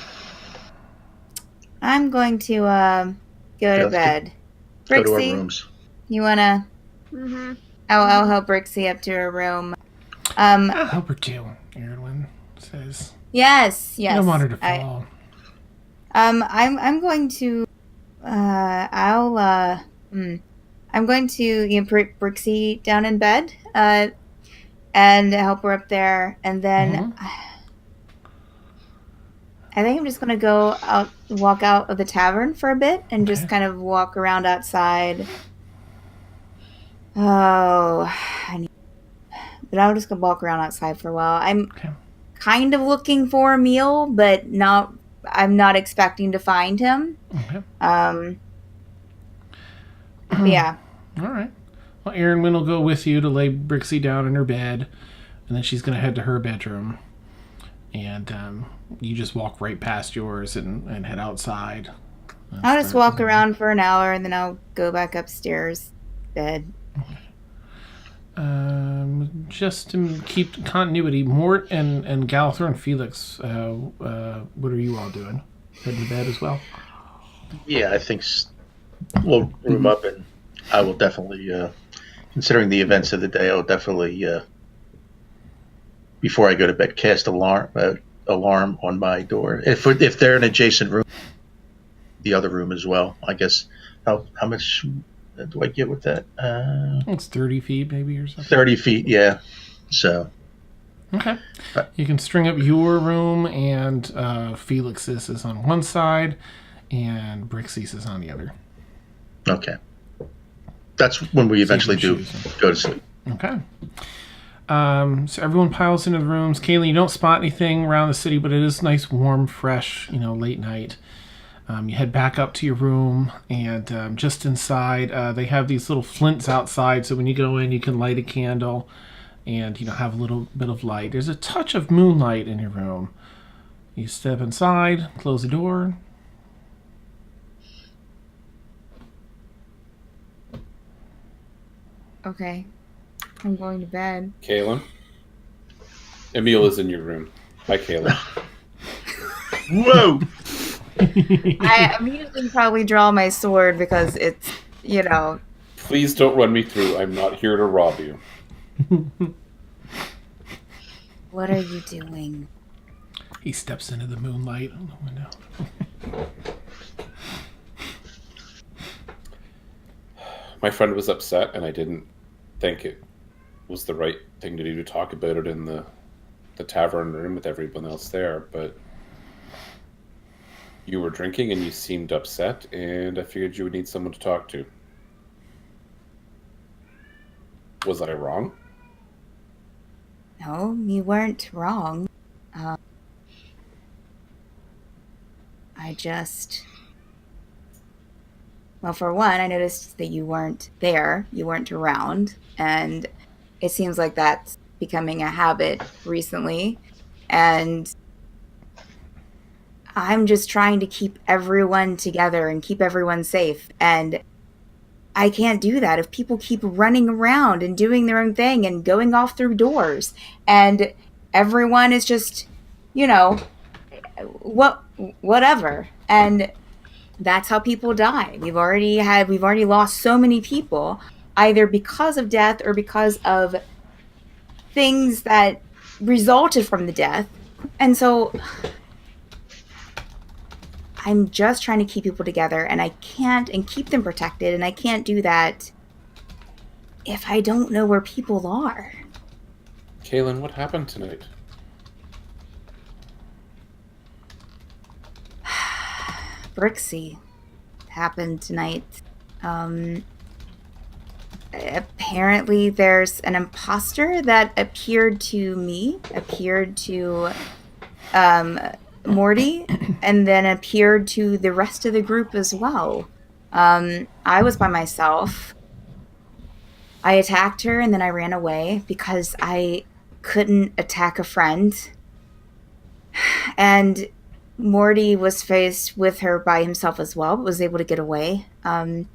I'm going to go to bed. Go to our Brixie, rooms. you wanna? I'll help Brixie up to her room. I'll help her too, Erwin says. Yes. I don't want her to fall. I'm going to. I'm going to put Brixie down in bed. And help her up there, and then I think I'm just gonna walk out of the tavern for a bit, and just kind of walk around outside. But I'm just gonna walk around outside for a while. I'm kind of looking for a meal, but I'm not expecting to find him. Yeah. All right. Well, Erin will go with you to lay Brixie down in her bed, and then she's going to head to her bedroom. And you just walk right past yours and head outside. I'll just walk around for an hour, and then I'll go back upstairs, bed. Just to keep continuity, Mort and Galathor and Felix, what are you all doing? Heading to bed as well? Yeah, I think we'll room up, and I will definitely, considering the events of the day, I'll definitely, before I go to bed, cast alarm on my door. If they're in an adjacent room, the other room as well. I guess how much do I get with that? It's 30 feet, maybe, or something. 30 feet, yeah. So. Okay. You can string up your room, and Felix's is on one side, and Brixi's is on the other. Okay. That's when we eventually do go to sleep. Okay. So everyone piles into the rooms. Kaylee, you don't spot anything around the city, but it is nice, warm, fresh, late night. You head back up to your room, and just inside, they have these little flints outside, so when you go in, you can light a candle and, have a little bit of light. There's a touch of moonlight in your room. You step inside, close the door. Okay. I'm going to bed. Kaylin? Emil is in your room. Hi, Kaylin. Whoa! I immediately probably draw my sword because it's, Please don't run me through. I'm not here to rob you. What are you doing? He steps into the moonlight on the window. My friend was upset, and I didn't think it was the right thing to do to talk about it in the tavern room with everyone else there, but you were drinking and you seemed upset, and I figured you would need someone to talk to. Was I wrong? No, you weren't wrong. Well, for one, I noticed that you weren't there, you weren't around, and it seems like that's becoming a habit recently, and I'm just trying to keep everyone together and keep everyone safe, and I can't do that if people keep running around and doing their own thing and going off through doors, and everyone is just, whatever, and that's how people die. We've already lost so many people, either because of death or because of things that resulted from the death. And so I'm just trying to keep people together, and I can't, and keep them protected, and I can't do that if I don't know where people are. Kaylin, what happened tonight? Brixi happened tonight. Apparently there's an imposter that appeared to Morty, and then appeared to the rest of the group as well. I was by myself. I attacked her, and then I ran away because I couldn't attack a friend. And Morty was faced with her by himself as well, but was able to get away. The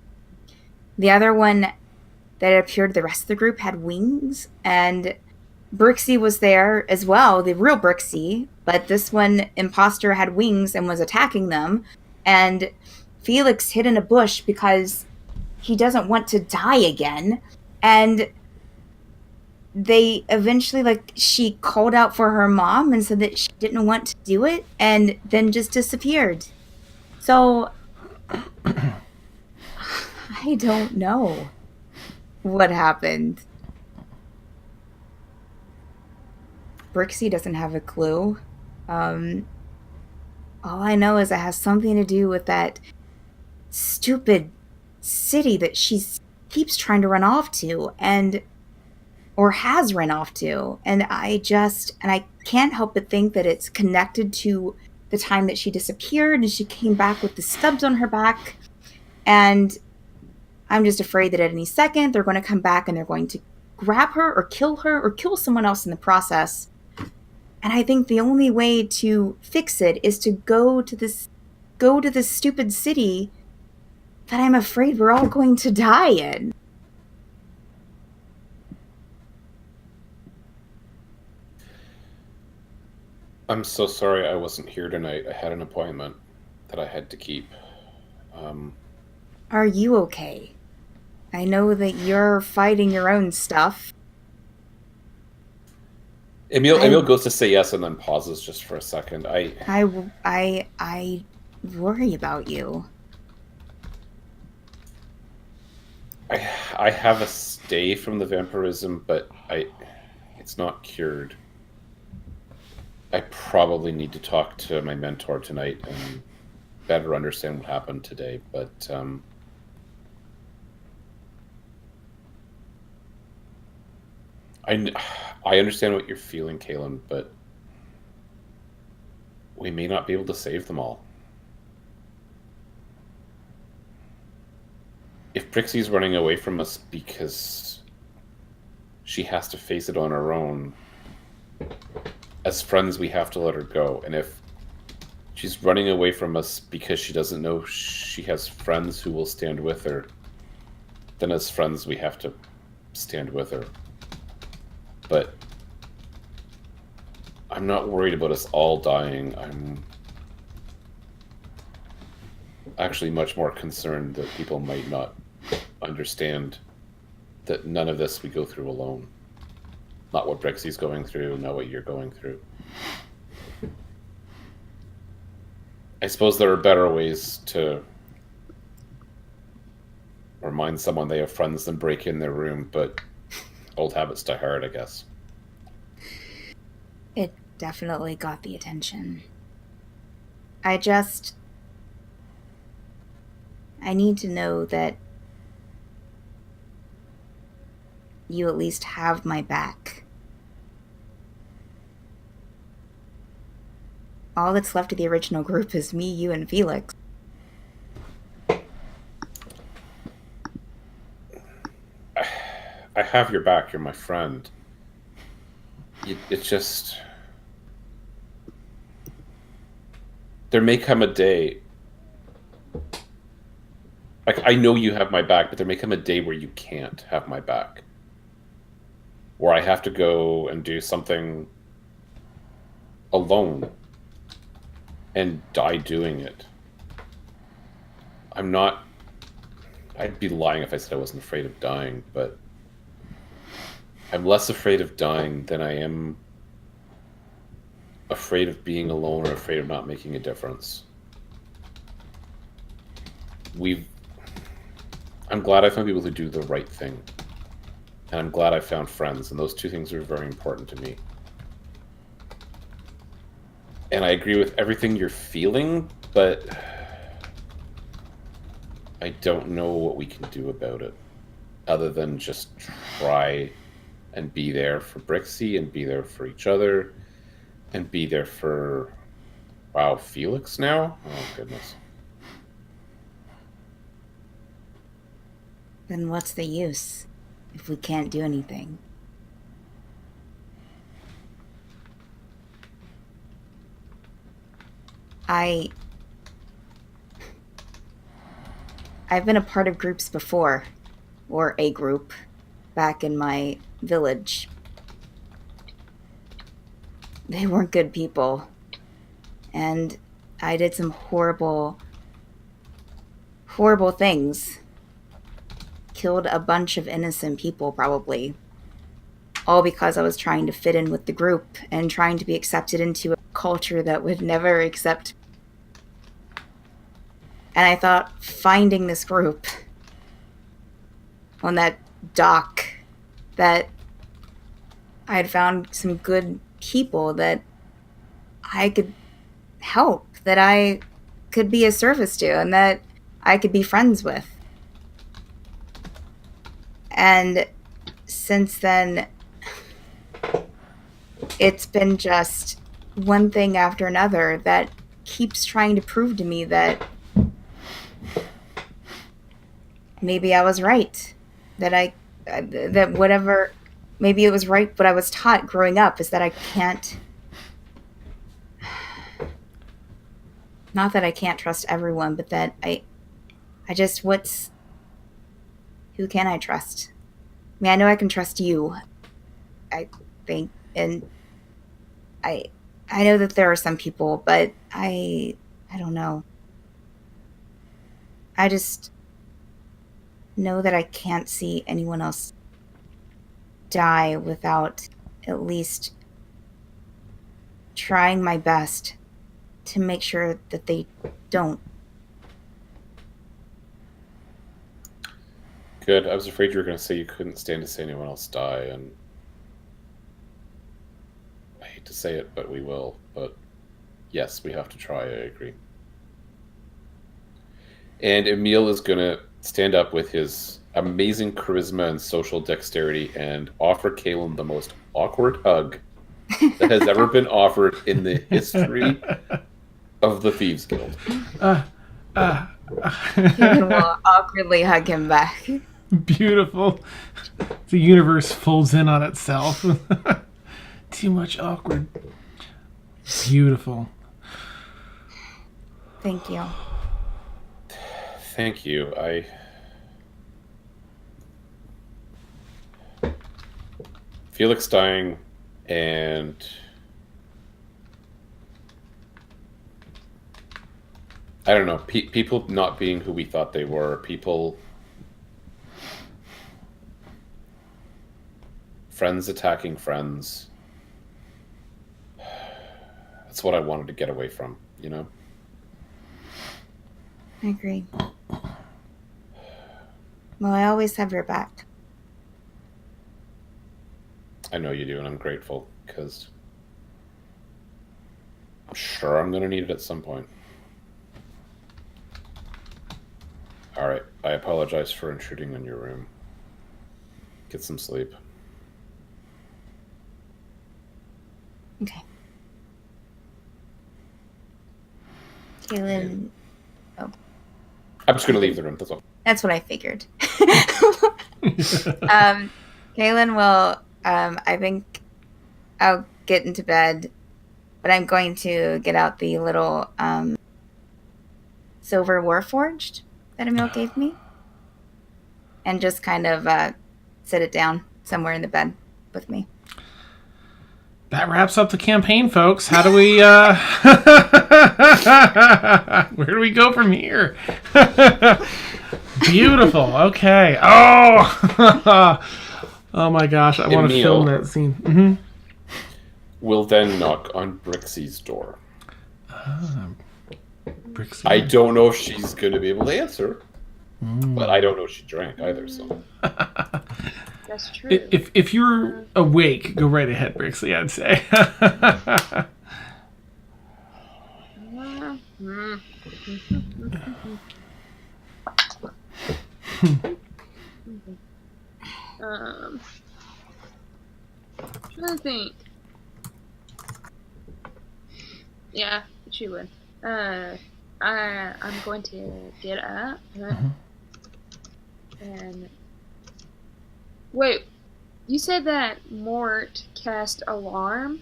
other one that appeared to the rest of the group had wings, and Brixi was there as well, the real Brixi, but this one imposter had wings and was attacking them, and Felix hid in a bush because he doesn't want to die again, and they eventually, she called out for her mom and said that she didn't want to do it, and then just disappeared. So, I don't know what happened. Brixi doesn't have a clue. All I know is it has something to do with that stupid city that she keeps trying to run off to, or has run off to. And I can't help but think that it's connected to the time that she disappeared and she came back with the stubs on her back. And I'm just afraid that at any second they're going to come back and they're going to grab her or kill someone else in the process. And I think the only way to fix it is to go to this stupid city that I'm afraid we're all going to die in. I'm so sorry I wasn't here tonight. I had an appointment that I had to keep. Are you okay? I know that you're fighting your own stuff. Emil goes to say yes and then pauses just for a second. I worry about you. I have a stay from the vampirism, but it's not cured. I probably need to talk to my mentor tonight and better understand what happened today. But I understand what you're feeling, Kaylin, but we may not be able to save them all. If Brixi's running away from us because she has to face it on her own, as friends, we have to let her go. And if she's running away from us because she doesn't know she has friends who will stand with her, then as friends, we have to stand with her. But I'm not worried about us all dying. I'm actually much more concerned that people might not understand that none of this we go through alone. Not what Brixi's going through, not what you're going through. I suppose there are better ways to remind someone they have friends than break in their room, but old habits die hard, I guess. It definitely got the attention. I need to know that you at least have my back. All that's left of the original group is me, you, and Felix. I have your back. You're my friend. It's just... There may come a day... Like, I know you have my back, but there may come a day where you can't have my back. Where I have to go and do something alone and die doing it. I'm not... I'd be lying if I said I wasn't afraid of dying, but I'm less afraid of dying than I am afraid of being alone or afraid of not making a difference. I'm glad I found people who do the right thing. And I'm glad I found friends, and those two things are very important to me. And I agree with everything you're feeling, but I don't know what we can do about it. Other than just try and be there for Brixi, and be there for each other, and be there for... Wow, Felix now? Oh, goodness. Then what's the use if we can't do anything? I've been a part of groups before, or a group, back in my village. They weren't good people, and I did some horrible, horrible things. Killed a bunch of innocent people, probably. All because I was trying to fit in with the group and trying to be accepted into a culture that would never accept. And I thought finding this group on that dock, that I had found some good people that I could help, that I could be a service to, and that I could be friends with. And since then, it's been just one thing after another that keeps trying to prove to me that maybe I was right. That whatever, maybe it was right what I was taught growing up, is that I can't, not that I can't trust everyone, but that who can I trust? I mean, I know I can trust you, I think, and I know that there are some people, but I don't know. I just know that I can't see anyone else die without at least trying my best to make sure that they don't. Good. I was afraid you were going to say you couldn't stand to see anyone else die, and I hate to say it, but we will. But yes, we have to try, I agree. And Emil is going to stand up with his amazing charisma and social dexterity and offer Kalen the most awkward hug that has ever been offered in the history of the Thieves Guild. Kevin will awkwardly hug him back. Beautiful. The universe folds in on itself. Too much awkward. Beautiful. Thank you. Thank you. Felix dying and I don't know, people not being who we thought they were, friends attacking friends. That's what I wanted to get away from, you know? I agree. Well, I always have your back. I know you do, and I'm grateful, because I'm sure I'm going to need it at some point. Alright, I apologize for intruding on your room. Get some sleep. Okay. Kaylin... Oh. I'm just going to leave the room, that's all. That's what I figured. Kaylin will... I think I'll get into bed, but I'm going to get out the little silver warforged that Emil gave me and just kind of sit it down somewhere in the bed with me. That wraps up the campaign, folks. How do we, where do we go from here? Beautiful. Okay. Oh! Oh my gosh, I want to film that scene. Mm-hmm. We'll then knock on Brixi's door. Brixi. I don't know if she's going to be able to answer, but I don't know if she drank either, so... That's true. If you're awake, go right ahead, Brixi, I'd say. Trying to think. Yeah, she would. I'm going to get up and wait. You said that Mort cast alarm.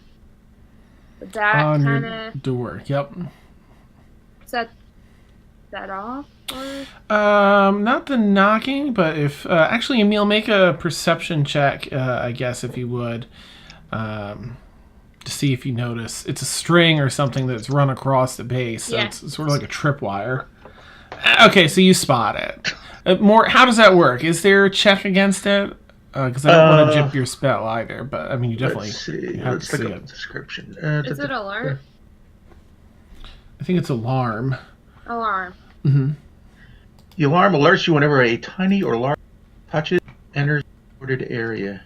That on kind your of door. Yep. set that off. Or? Not the knocking, but if actually, Emil, make a perception check. I guess if you would, to see if you notice it's a string or something that's run across the base. So it's sort of like a tripwire. Okay, so you spot it. More. How does that work? Is there a check against it? Because I don't want to jip your spell either. But I mean, you definitely have to see it. Description. Is it alert? I think it's alarm. Alarm. Mm-hmm. The alarm alerts you whenever a tiny or large touches enters the ordered area.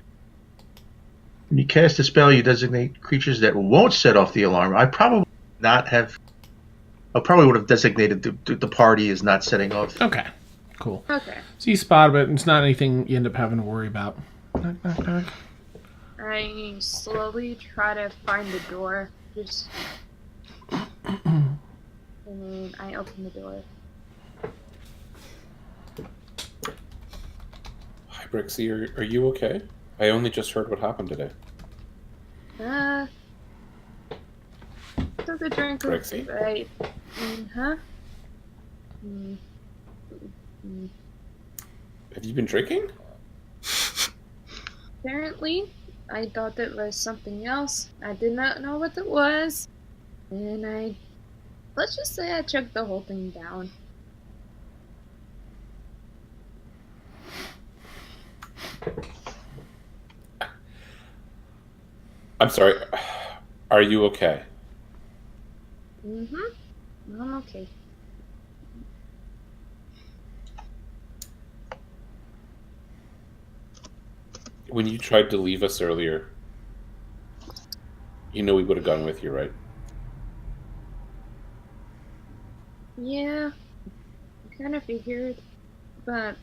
When you cast a spell, you designate creatures that won't set off the alarm. I probably would have designated the party as not setting off. Okay. Cool. Okay. So you spot it, and it's not anything you end up having to worry about. Knock, knock, knock. I slowly try to find the door. Just and then I open the door. Hi, Brixi. Are you okay? I only just heard what happened today. Took a drink of Brixi? right. Huh? Have you been drinking? Apparently, I thought it was something else. I did not know what it was. And let's just say I chugged the whole thing down. I'm sorry. Are you okay? I'm okay. When you tried to leave us earlier, you know we would have gone with you, right? Yeah, I kind of figured, but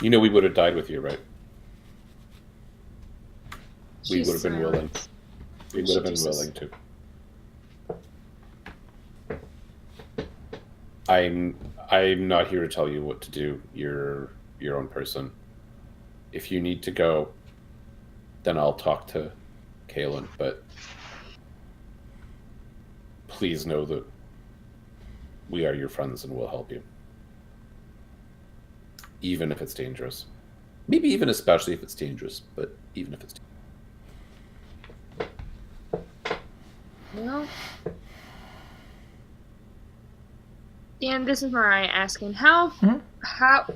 You know we would have died with you, right? We she's would have been willing. silent. We would have been willing to. I'm not here to tell you what to do. You're your own person. If you need to go, then I'll talk to Kaylin, but please know that we are your friends and we'll help you. Even if it's dangerous. Maybe even especially if it's dangerous, but even if it's dangerous. Well, and this is Mariah asking how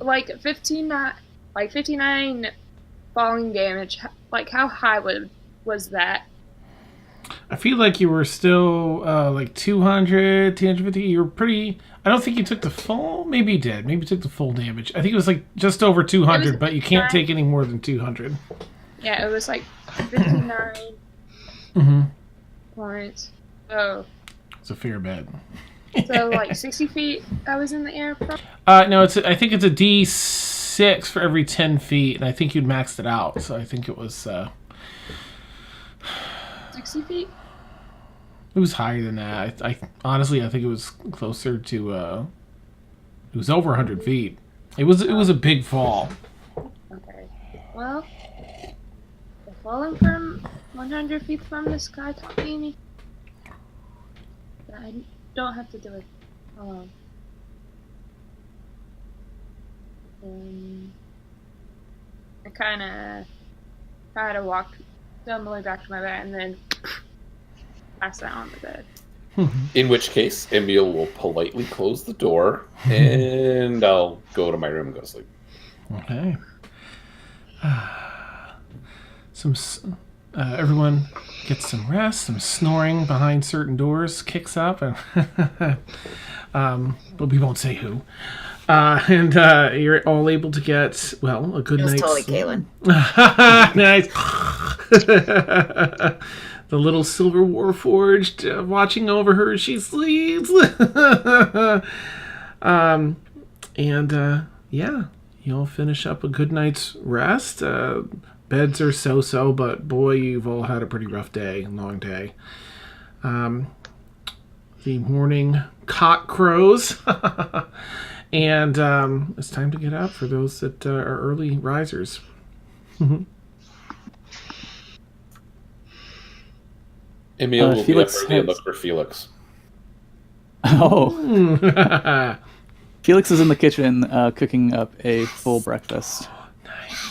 like 59 falling damage. Like how high was that? I feel like you were still like 200, 250. You were pretty. I don't think you took the full. Maybe you did. Maybe you took the full damage. I think it was like just over 200, but you can't take any more than 200. Yeah, it was like 59 points. So It's a fair bet. so like 60 feet. I was in the air. No, I think it's a D6 for every 10 feet, and I think you'd maxed it out. So I think it was. 60 feet. It was higher than that. I honestly, I think it was closer to. It was over 100 feet. It was a big fall. Okay. Well, falling from 100 feet from the sky taught me anything. I don't have to do it alone. I kind of try to walk down the way back to my bed and then pass out on the bed. In which case, Emil will politely close the door, and I'll go to my room and go to sleep. Okay. Everyone gets some rest. Some snoring behind certain doors kicks up, and but we won't say who. And you're all able to get a good It was night's totally sleep. Kaylin. Nice. The little silver warforged watching over her as she sleeps. Yeah, you'll finish up a good night's rest. Beds are so, but boy, you've all had a pretty rough day, long day. The morning cock crows, and it's time to get up for those that are early risers. Emil will Felix be up early and has- look for Felix. Oh, Felix is in the kitchen cooking up a full breakfast.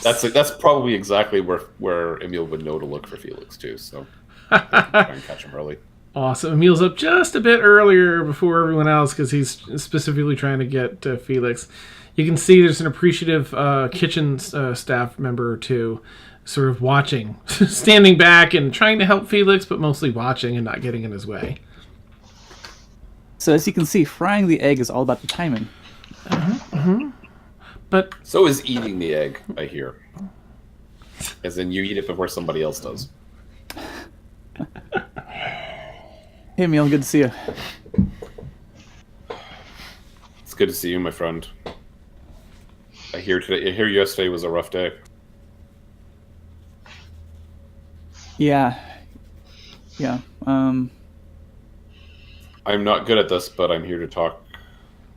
That's probably exactly where Emil would know to look for Felix too. So try and catch him early. Awesome. Emil's up just a bit earlier before everyone else because he's specifically trying to get Felix. You can see there's an appreciative kitchen staff member or two sort of watching, standing back and trying to help Felix, but mostly watching and not getting in his way. So as you can see, frying the egg is all about the timing. But So is eating the egg, I hear. As in, you eat it before somebody else does. Hey, Emil, good to see you. It's good to see you, my friend. I hear yesterday was a rough day. Yeah. I'm not good at this, but I'm here to talk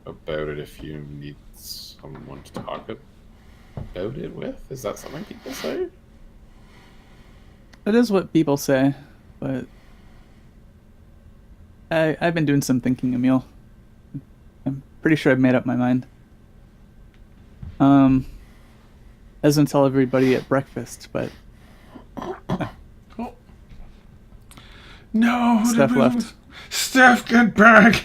about it if you need someone to talk about it with. Is that something people say? That is what people say, but I've been doing some thinking, Emil. I'm pretty sure I've made up my mind. I was gonna tell everybody at breakfast, but no, Steph left. Steph, get back!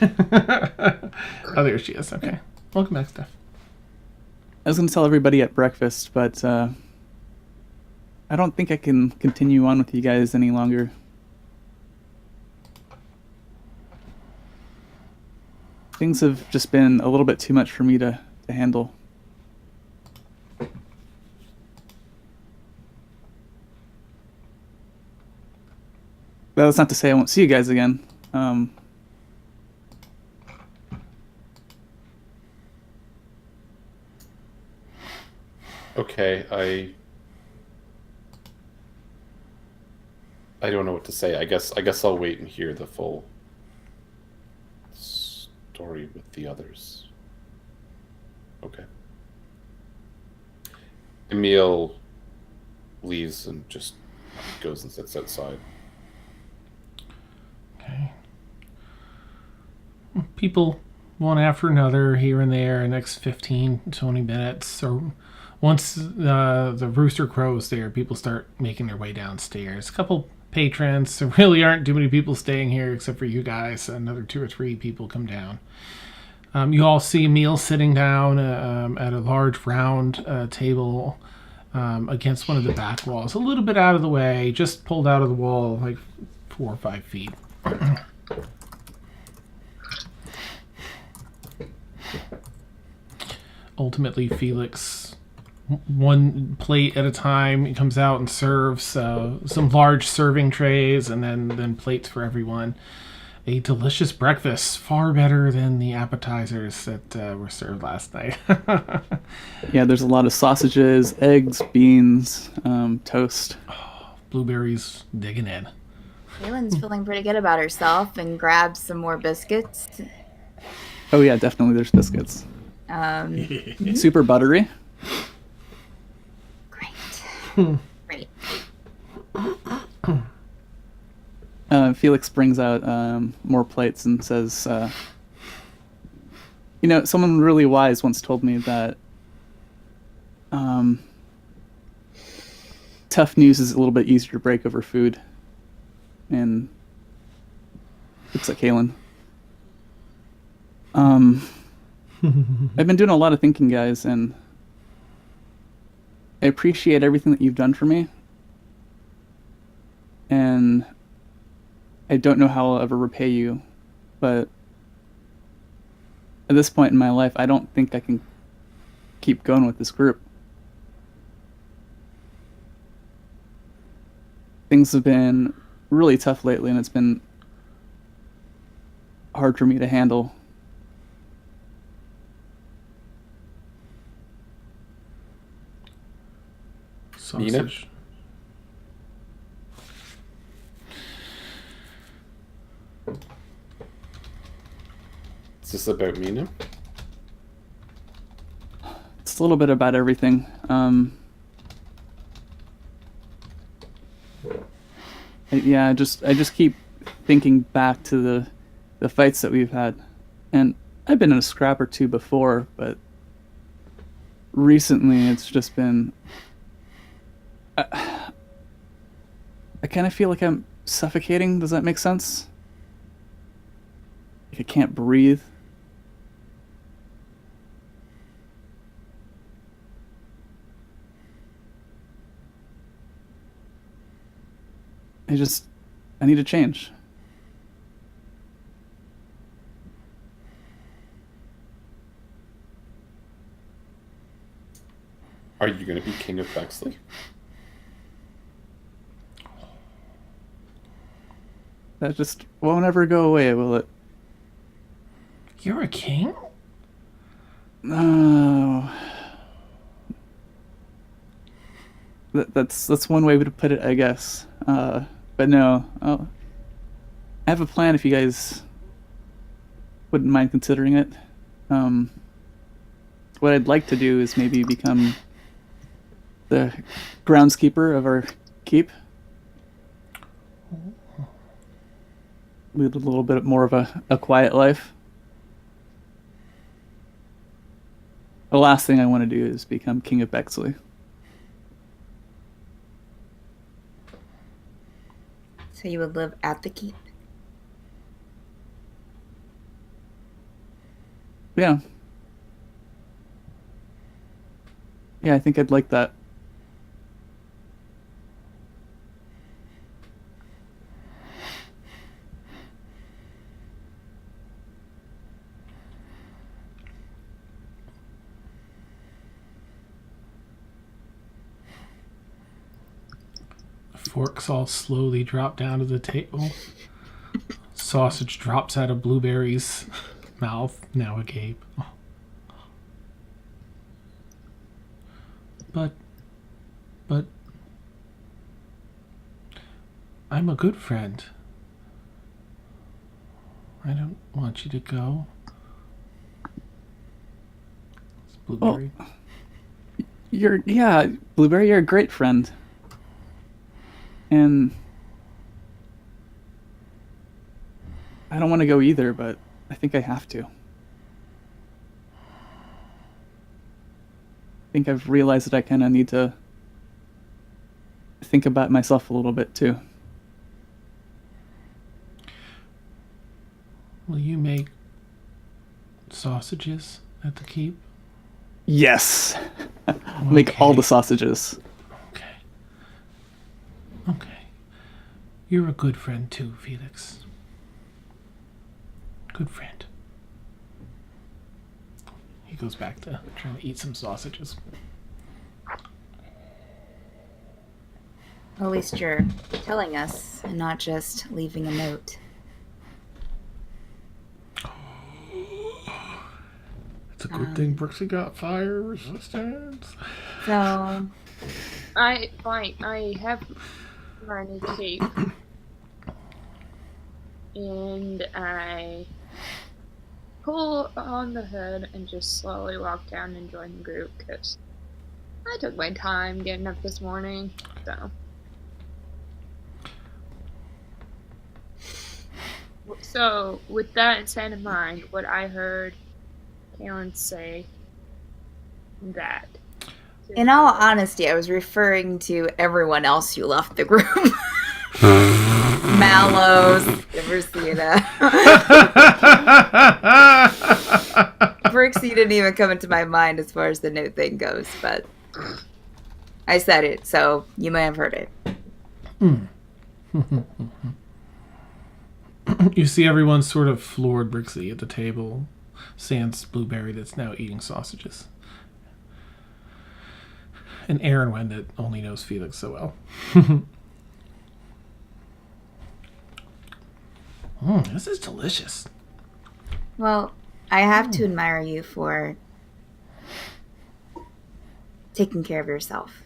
Oh, there she is. Okay, welcome back, Steph. I was gonna tell everybody at breakfast, but I don't think I can continue on with you guys any longer. Things have just been a little bit too much for me to handle. That's not to say I won't see you guys again. Okay, I don't know what to say. I guess I'll wait and hear the full story with the others. Okay. Emil leaves and just goes and sits outside. Okay. People, one after another, here and there, in the next 15, 20 minutes, or once the rooster crows there, people start making their way downstairs. A couple patrons. There really aren't too many people staying here except for you guys. Another 2 or 3 people come down. You all see Emil sitting down at a large round table against one of the back walls, a little bit out of the way, just pulled out of the wall like 4 or 5 feet. Ultimately, Felix, one plate at a time, he comes out and serves some large serving trays and then plates for everyone. A delicious breakfast, far better than the appetizers that were served last night. Yeah, there's a lot of sausages, eggs, beans, toast. Blueberries digging in. Kaylin's feeling pretty good about herself and grabs some more biscuits. Oh yeah, definitely there's biscuits. Super buttery. Great. Great. Felix brings out more plates and says, someone really wise once told me that tough news is a little bit easier to break over food. And looks like Kaylin. I've been doing a lot of thinking, guys, and I appreciate everything that you've done for me. And I don't know how I'll ever repay you, but at this point in my life, I don't think I can keep going with this group. Things have been really tough lately, and it's been hard for me to handle. Sausage. Is this about Mina? It's a little bit about everything. I just keep thinking back to the fights that we've had, and I've been in a scrap or two before, but recently it's just been. I kind of feel like I'm suffocating. Does that make sense? Like I can't breathe. I need to change. Are you going to be king of Bexley? That just won't ever go away, will it? You're a king? No. That's one way to put it, I guess. But no, I have a plan if you guys wouldn't mind considering it. What I'd like to do is maybe become the groundskeeper of our keep. Lead a little bit more of a quiet life. The last thing I want to do is become king of Bexley. So you would live at the keep? Yeah. Yeah, I think I'd like that. forks all slowly drop down to the table. Sausage drops out of Blueberry's mouth, now agape. But I'm a good friend. I don't want you to go. It's Blueberry. Oh, Blueberry, you're a great friend. And I don't want to go either, but I think I have to. I think I've realized that I kind of need to think about myself a little bit too. Will you make sausages at the keep? Yes. Make all the sausages. Okay. You're a good friend too, Felix. Good friend. He goes back to trying to eat some sausages. At least you're telling us and not just leaving a note. It's a good thing Brixi got fire resistance. So, I have my cape, and I pull on the hood and just slowly walk down and join the group because I took my time getting up this morning. So with that set in mind, what I heard Karen say that. in all honesty, I was referring to everyone else who left the group. Mallows, Versita. Brixi didn't even come into my mind as far as the note thing goes, but I said it, so you may have heard it. You see everyone sort of floored Brixi at the table, sans Blueberry that's now eating sausages. And Erwin that only knows Felix so well. This is delicious. Well, I have to admire you for taking care of yourself.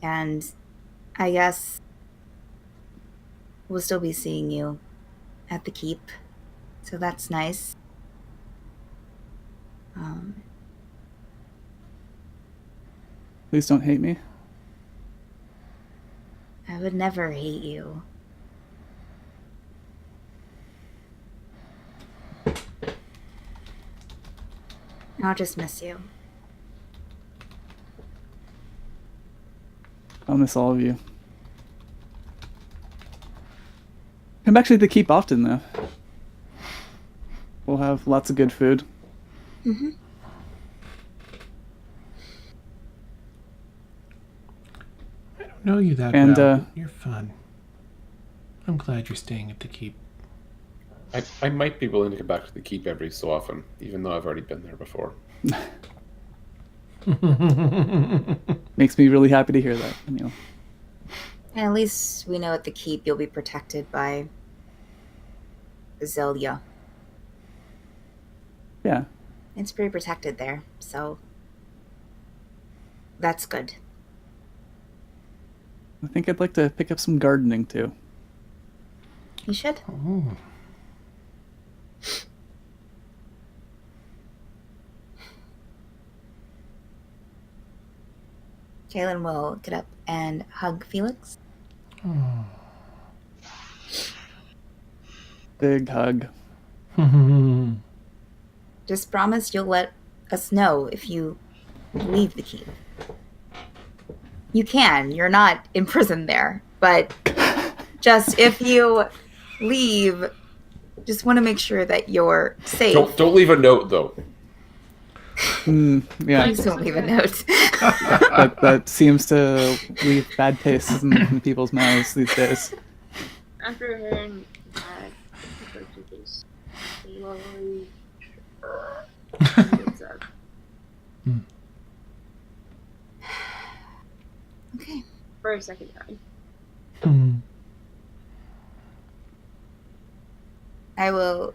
And I guess we'll still be seeing you at the keep. So that's nice. Please don't hate me. I would never hate you. I'll just miss you. I'll miss all of you. Come back to the keep often, though. We'll have lots of good food. Mm-hmm. I don't know you that And, well, but you're fun. I'm glad you're staying at the keep. I might be willing to come back to the keep every so often, even though I've already been there before. Makes me really happy to hear that, Emil. And at least we know at the keep you'll be protected by Zelia. Yeah. It's pretty protected there, so that's good. I think I'd like to pick up some gardening, too. You should. Oh. Jalen will get up and hug Felix. Oh. Big hug. Just promise you'll let us know if you leave the keep. You can. You're not imprisoned there. But just if you leave, just want to make sure that you're safe. Don't leave a note, though. Yeah. Please don't leave a note. that seems to leave bad taste in people's mouths these days. After hearing that, I go to this slowly. Gets up. Okay. for a second time. Hmm. I will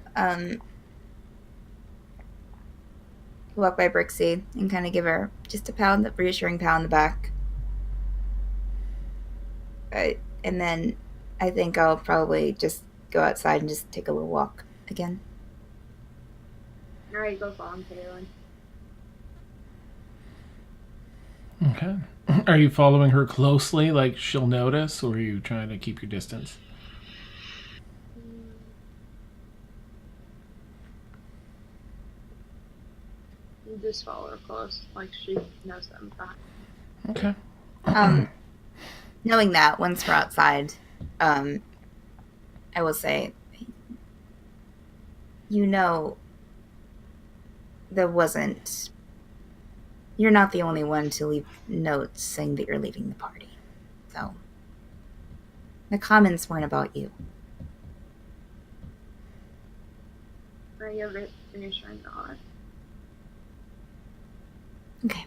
walk by Brixie and kind of give her just a reassuring pound on the back. And then I think I'll probably just go outside and just take a little walk again. Alright, go follow Kaylin. Okay. Are you following her closely, like she'll notice, or are you trying to keep your distance? You just follow her close, like she knows that I'm behind. Okay. Knowing that, once we're outside, I will say, you know, you're not the only one to leave notes saying that you're leaving the party. So, the comments weren't about you. I give it reassuring nod. Okay.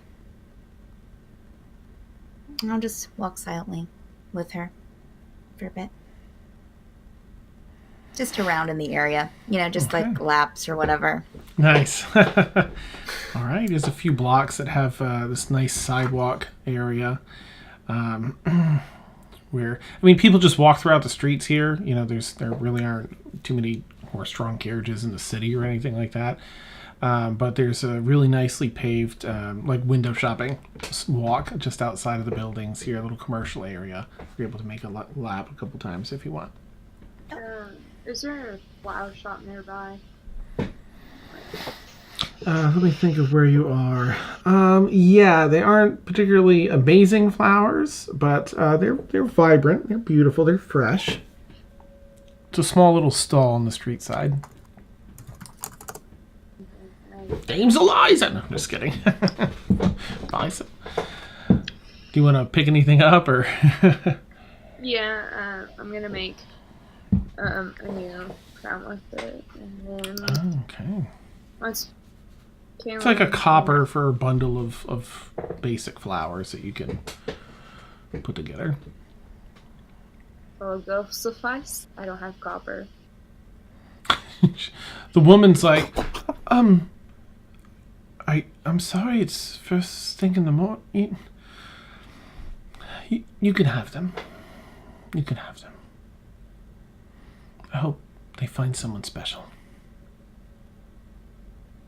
I'll just walk silently with her for a bit. Just around in the area, just Okay. like laps or whatever. Nice. All right. There's a few blocks that have this nice sidewalk area. Where people just walk throughout the streets here. There really aren't too many horse-drawn carriages in the city or anything like that. But there's a really nicely paved, like window shopping walk just outside of the buildings here, a little commercial area. You're able to make a lap a couple times if you want. Is there a flower shop nearby? Let me think of where you are. Yeah, they aren't particularly amazing flowers, but they're vibrant, they're beautiful, they're fresh. It's a small little stall on the street side. Dame's Eliza! No, just kidding. Eliza. Do you want to pick anything up, or? Yeah, I'm gonna make a new crown with it, and then Okay. once It's like a copper for a bundle of basic flowers that you can put together. will go suffice. I don't have copper. The woman's like, I'm sorry, it's first thing in the morning. You can have them. You can have them. I hope they find someone special.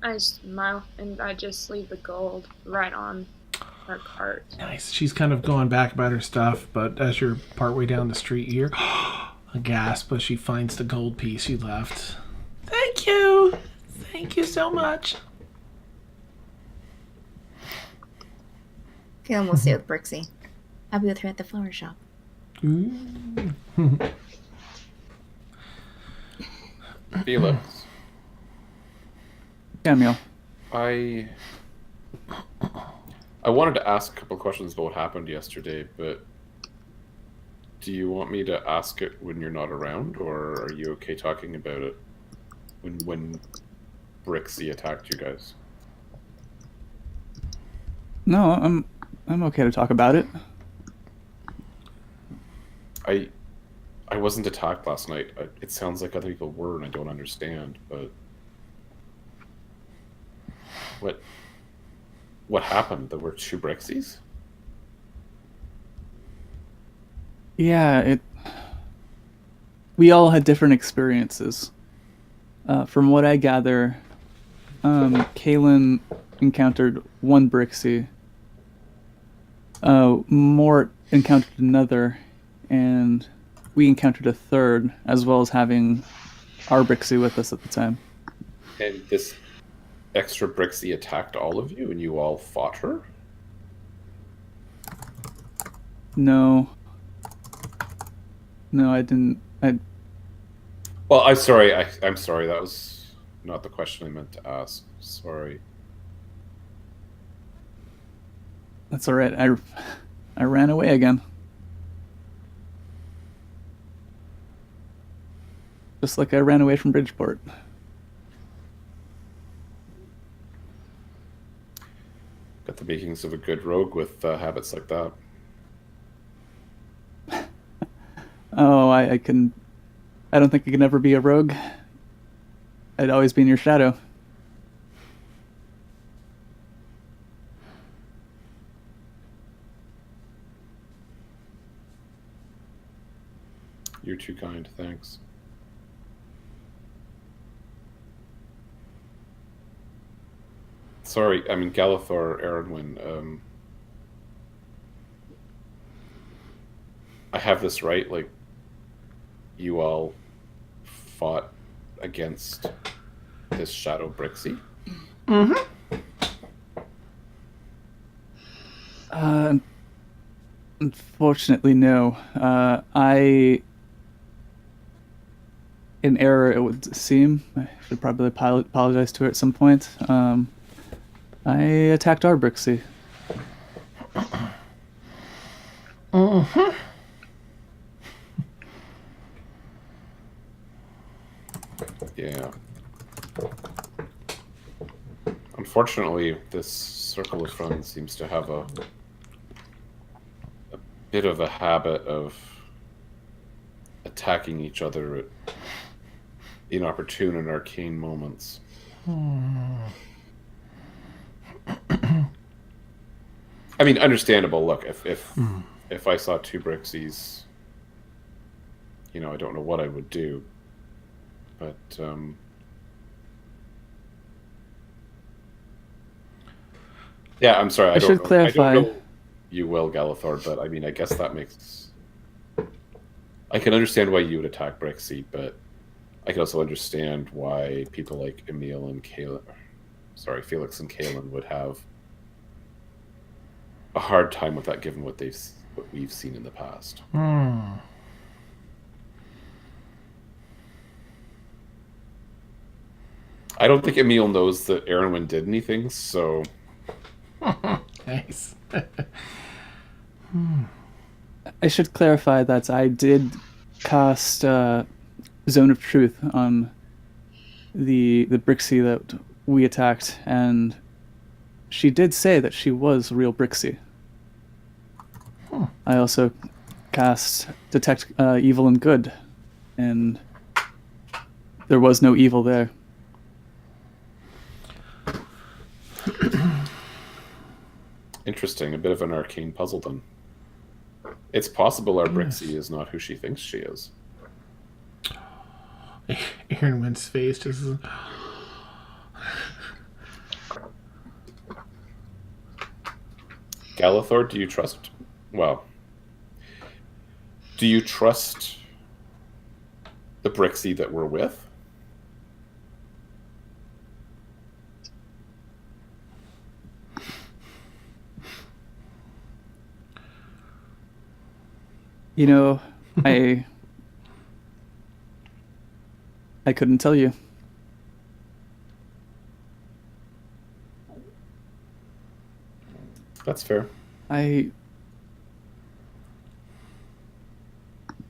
I smile and I just leave the gold right on her cart. Nice. She's kind of going back about her stuff, but as you're partway down the street, you hear a gasp as she finds the gold piece you left. Thank you. Thank you so much. Kaylin will stay with Brixie. I'll be with her at the flower shop. Felix, Samuel. I wanted to ask a couple of questions about what happened yesterday, but do you want me to ask it when you're not around, or are you okay talking about it when Brixi attacked you guys? No, I'm okay to talk about it. I wasn't attacked last night. It sounds like other people were, and I don't understand. But what happened? There were two Brixis? Yeah, we all had different experiences. From what I gather, Kaylin encountered one Brixie. Mort encountered another, and we encountered a third, as well as having our Brixie with us at the time. And this extra Brixie attacked all of you, and you all fought her? No, I didn't. Well, I'm sorry. I'm sorry. That was not the question I meant to ask. Sorry. That's all right. I ran away again. Just like I ran away from Bridgeport. Got the makings of a good rogue with habits like that. no, I can. I don't think I can ever be a rogue. I'd always be in your shadow. You're too kind, thanks. Sorry, I mean, Galithor, Aaronwyn, I have this right? Like, you all fought against this Shadow Brixi? Unfortunately, no. In error, it would seem. I should probably apologize to her at some point. I attacked our Brixi. Yeah. Unfortunately, this circle of friends seems to have a bit of a habit of attacking each other at inopportune and arcane moments. I mean, understandable. Look, if I saw two Brixis, you know, I don't know what I would do, but yeah, I'm sorry. I should clarify. I don't know you will, Galithor, but I mean, I guess that makes. I can understand why you would attack Brixi, but I can also understand why people like Emil and Felix and Kalen would have a hard time with that, given what we've seen in the past. I don't think Emil knows that Aaronwyn did anything, so. Nice. I should clarify that I did cast Zone of Truth on the Brixi that we attacked, and she did say that she was real Brixi. I also cast Detect Evil and Good, and there was no evil there. Interesting. A bit of an arcane puzzle then. It's possible our Brixi is not who she thinks she is. Aaronwyn's face just... Galithor, do you trust... Well... Do you trust the Brixi that we're with? You know, I couldn't tell you. That's fair.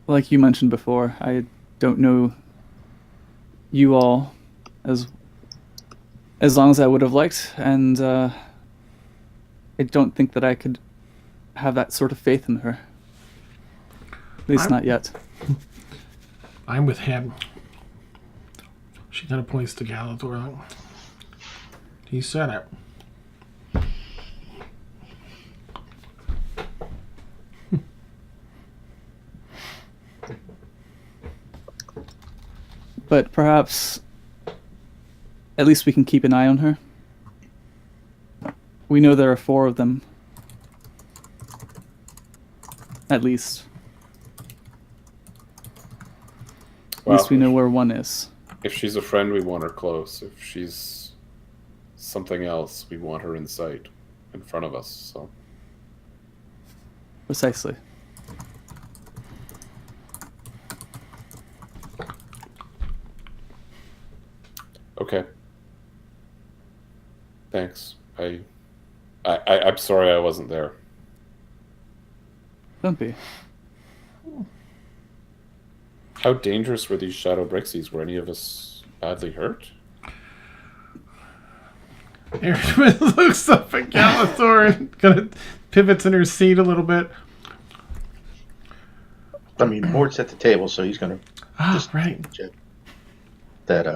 Like you mentioned before, I don't know you all as long as I would have liked, and I don't think that I could have that sort of faith in her. At least not yet. I'm with him. She kind of points to Galithor. Like, he said it. But perhaps at least we can keep an eye on her. We know there are 4 of them. At least. Well, at least we know where one is. If she's a friend, we want her close. If she's something else, we want her in sight, in front of us. So. Precisely. Okay. Thanks. I'm sorry I wasn't there. Don't be. How dangerous were these Shadow Brixis? Were any of us badly hurt? Erin looks up at Galithor and kind of pivots in her seat a little bit. I mean, Mort's at the table, so he's going to just right. check that.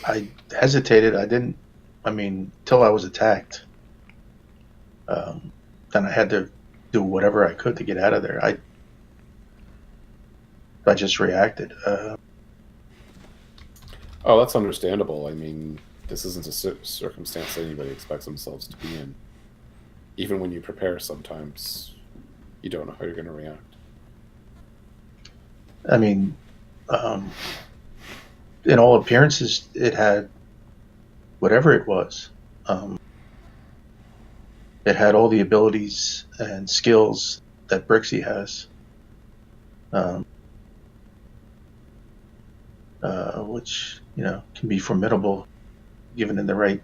I hesitated. I didn't. I mean, till I was attacked. Then I had to do whatever I could to get out of there. I just reacted. Oh, that's understandable. I mean, this isn't a circumstance that anybody expects themselves to be in. Even when you prepare, sometimes you don't know how you're going to react. I mean, in all appearances, it had whatever it was. It had all the abilities and skills that Brixi has, which can be formidable given in the right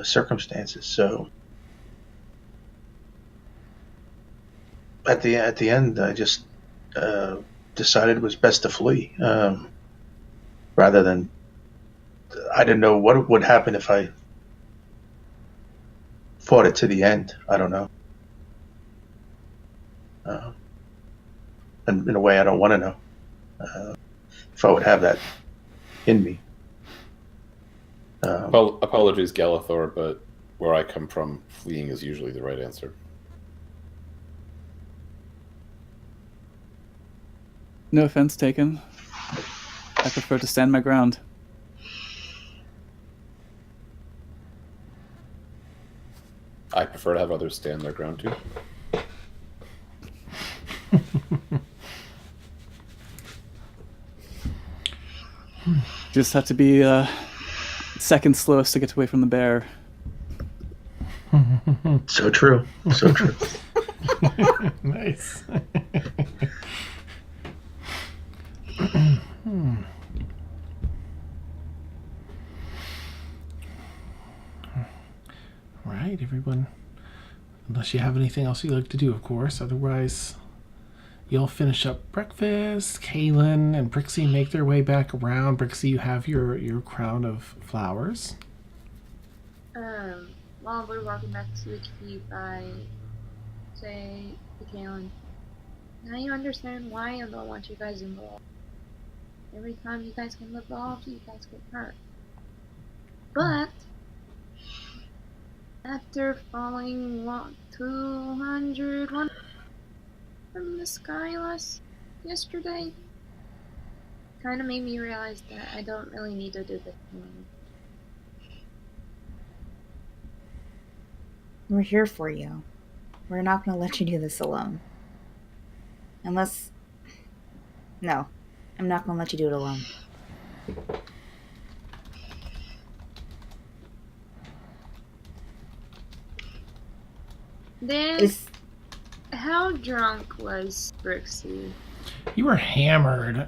circumstances. So at the end, I just decided it was best to flee, rather than. I didn't know what would happen if I fought it to the end. I don't know. And in a way, I don't want to know if I would have that in me. Well, apologies, Galathor, but where I come from, fleeing is usually the right answer. No offense taken. I prefer to stand my ground. I prefer to have others stand their ground too. Just have to be second slowest to get away from the bear. So true. So true. Nice. Right, everyone. Unless you have anything else you'd like to do, of course. Otherwise, you'll finish up breakfast. Kaylin and Brixi make their way back around. Brixi, you have your crown of flowers. While we're walking back to the keep, I say to Kaylin, now you understand why I don't want you guys involved. Every time you guys get involved, you guys get hurt. But after falling 201 from the sky yesterday, kind of made me realize that I don't really need to do this anymore. We're here for you. We're not going to let you do this alone. Unless... No. I'm not going to let you do it alone. Then, how drunk was Brixie? You were hammered.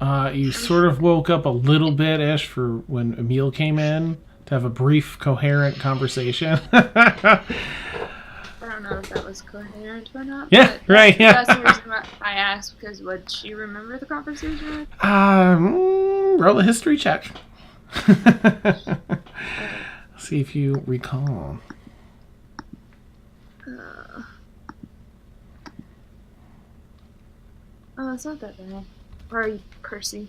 You sort of woke up a little bit-ish for when Emil came in to have a brief, coherent conversation. I don't know if that was coherent or not. Yeah, right, yeah. That's the reason why I asked, because would she remember the conversation? Roll a history check. See if you recall. Oh, it's not that bad. Where are you, Percy?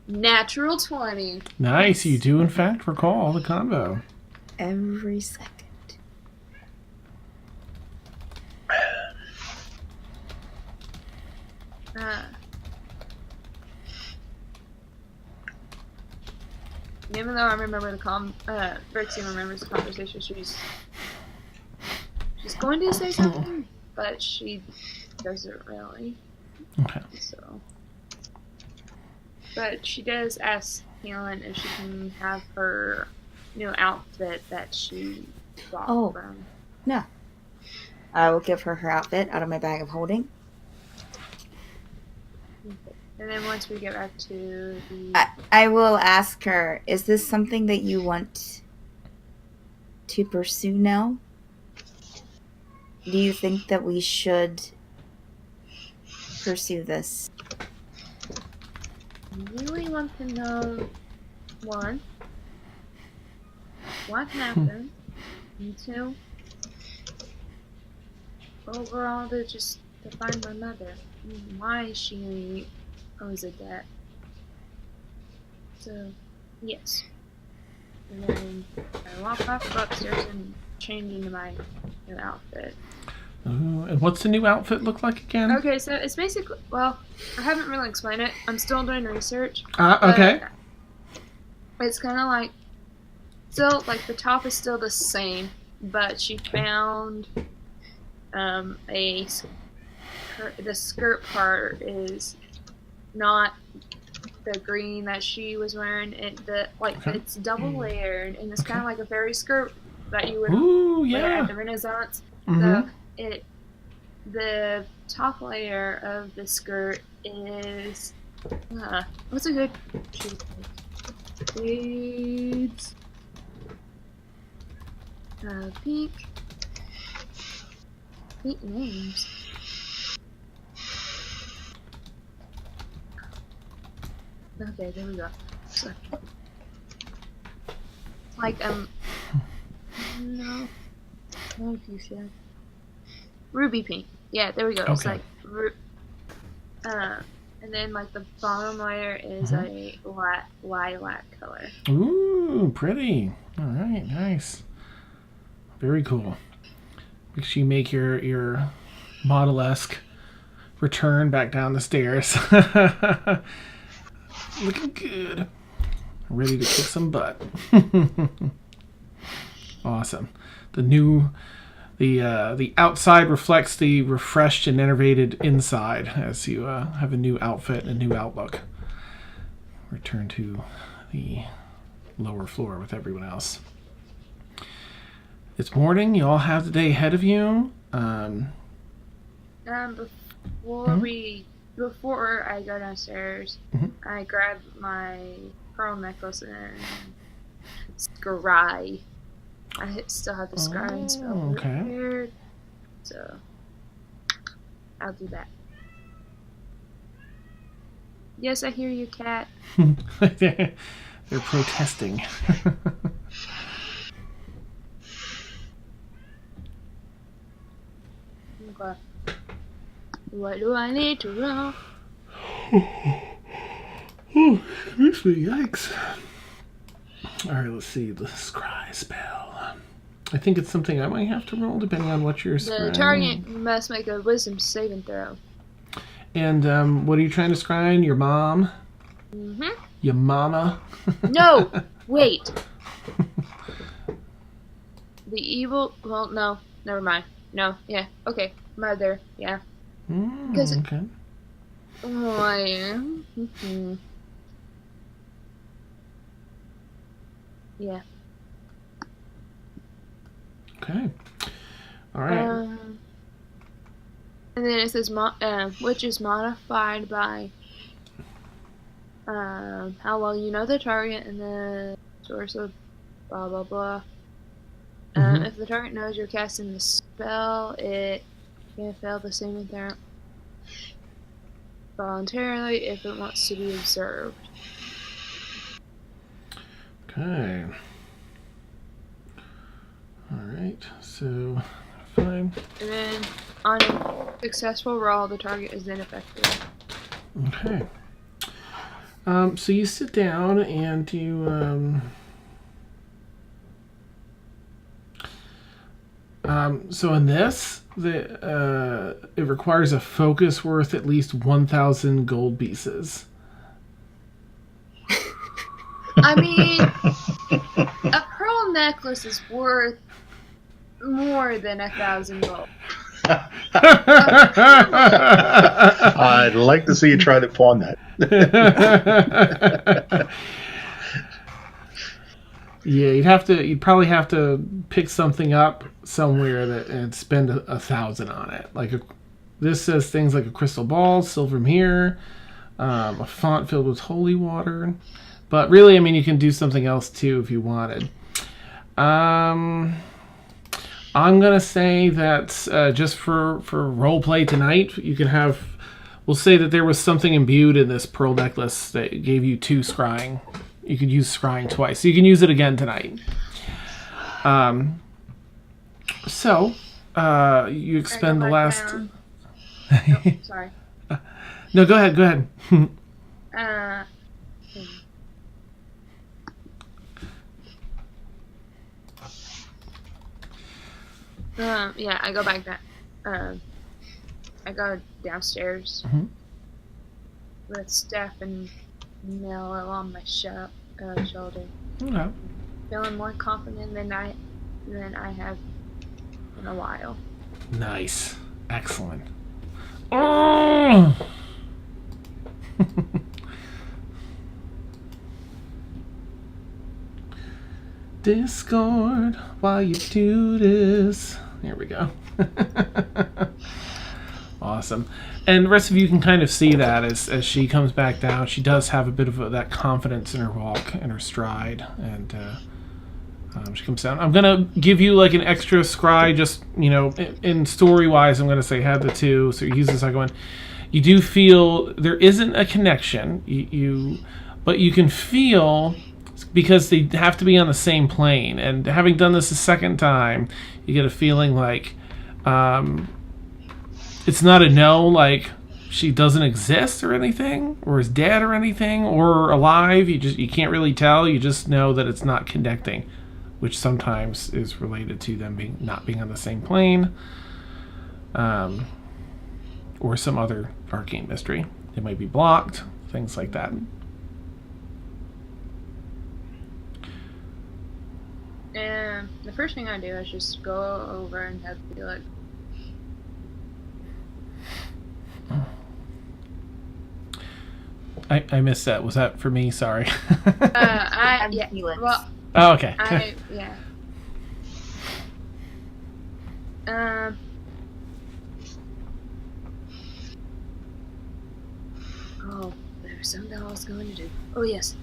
Natural 20. Nice, you do in fact recall the combo. Every second. Even though I remember Brixie remembers the conversation, she's going to say something, but she doesn't really. Okay. So, but she does ask Helen if she can have her new outfit that she bought from. No. I will give her her outfit out of my bag of holding. And then once we get back to the... I will ask her, is this something that you want to pursue now? Do you think that we should pursue this? I really want to know, one, what happened, and two, overall to find my mother. Why she owes a debt. So, yes. And then I walk off, go upstairs, and change into my new outfit. And what's the new outfit look like again? Okay, so it's basically, well, I haven't really explained it. I'm still doing research. Okay. It's kind of like, still, like, the top is still the same, but she found the skirt part is not the green that she was wearing. It's double layered, and it's kind of like a fairy skirt that you would wear at the Renaissance. Mm-hmm. So the top layer of the skirt is what's a good shades? Pink names. Okay, there we go. So, like no fuchsia. Ruby pink. Yeah, there we go. Okay. It's like and then like the bottom layer is a lilac color. Ooh, pretty. All right, nice. Very cool. Make sure you make your model-esque return back down the stairs. Looking good. Ready to kick some butt. Awesome. The outside reflects the refreshed and enervated inside as you have a new outfit and a new outlook. Return to the lower floor with everyone else. It's morning. You all have the day ahead of you. Before I go downstairs, I grab my pearl necklace and scry. I still have the scrying spell prepared, so I'll do that. Yes, I hear you, cat. They're protesting. Okay. What do I need to roll? Oh, excuse me, yikes. Alright, let's see. The scry spell. I think it's something I might have to roll depending on what you're scrying. The target must make a wisdom saving throw. And what are you trying to scry? Your mom? Mm-hmm. Your mama? No! Wait. The evil... Well, no. Never mind. No. Yeah. Okay. Mother. Yeah. Okay. Oh, I am. Mm-hmm. Yeah. Okay. All right. And then it says, which is modified by how well you know the target and the source of blah blah blah. If the target knows you're casting the spell, it can fail the saving throw voluntarily if it wants to be observed. Okay. Alright, so fine. And then on a successful roll, the target is ineffective. Okay. So you sit down and you so in this, it requires a focus worth at least 1,000 gold pieces. I mean, a pearl necklace is worth more than 1,000 gold. I'd like to see you try to pawn that. Yeah, you'd probably have to pick something up somewhere and spend 1,000 on it. This says things like a crystal ball, silver mirror, a font filled with holy water. But really, I mean, you can do something else too if you wanted. I'm gonna say that just for role play tonight, you can have. We'll say that there was something imbued in this pearl necklace that gave you 2 scrying. You could use scrying twice, so you can use it again tonight. So You I expend go the back last. down. Oh, sorry. No, go ahead. Go ahead. Uh, yeah, I go back down. I go downstairs with Steph and Mello on my shoulder, Okay. feeling more confident than I have in a while. Nice. Excellent. Oh! Discord, while you do this. Here we go. Awesome. And the rest of you can kind of see that as she comes back down. She does have a bit of that confidence in her walk and her stride. And she comes down. I'm going to give you like an extra scry, just, in story-wise, I'm going to say have the two. So you use the second one. You do feel there isn't a connection, but you can feel, because they have to be on the same plane. And having done this a second time, you get a feeling like it's not a no, like she doesn't exist or anything, or is dead or anything, or alive. You can't really tell. You just know that it's not connecting, which sometimes is related to them not being on the same plane, or some other arcane mystery. It might be blocked, things like that. And the first thing I do is just go over and have to be like, I missed that. Was that for me? Sorry. yeah. Felix. Well, Oh, okay. Yeah. Oh, there was something I was going to do. Oh yes.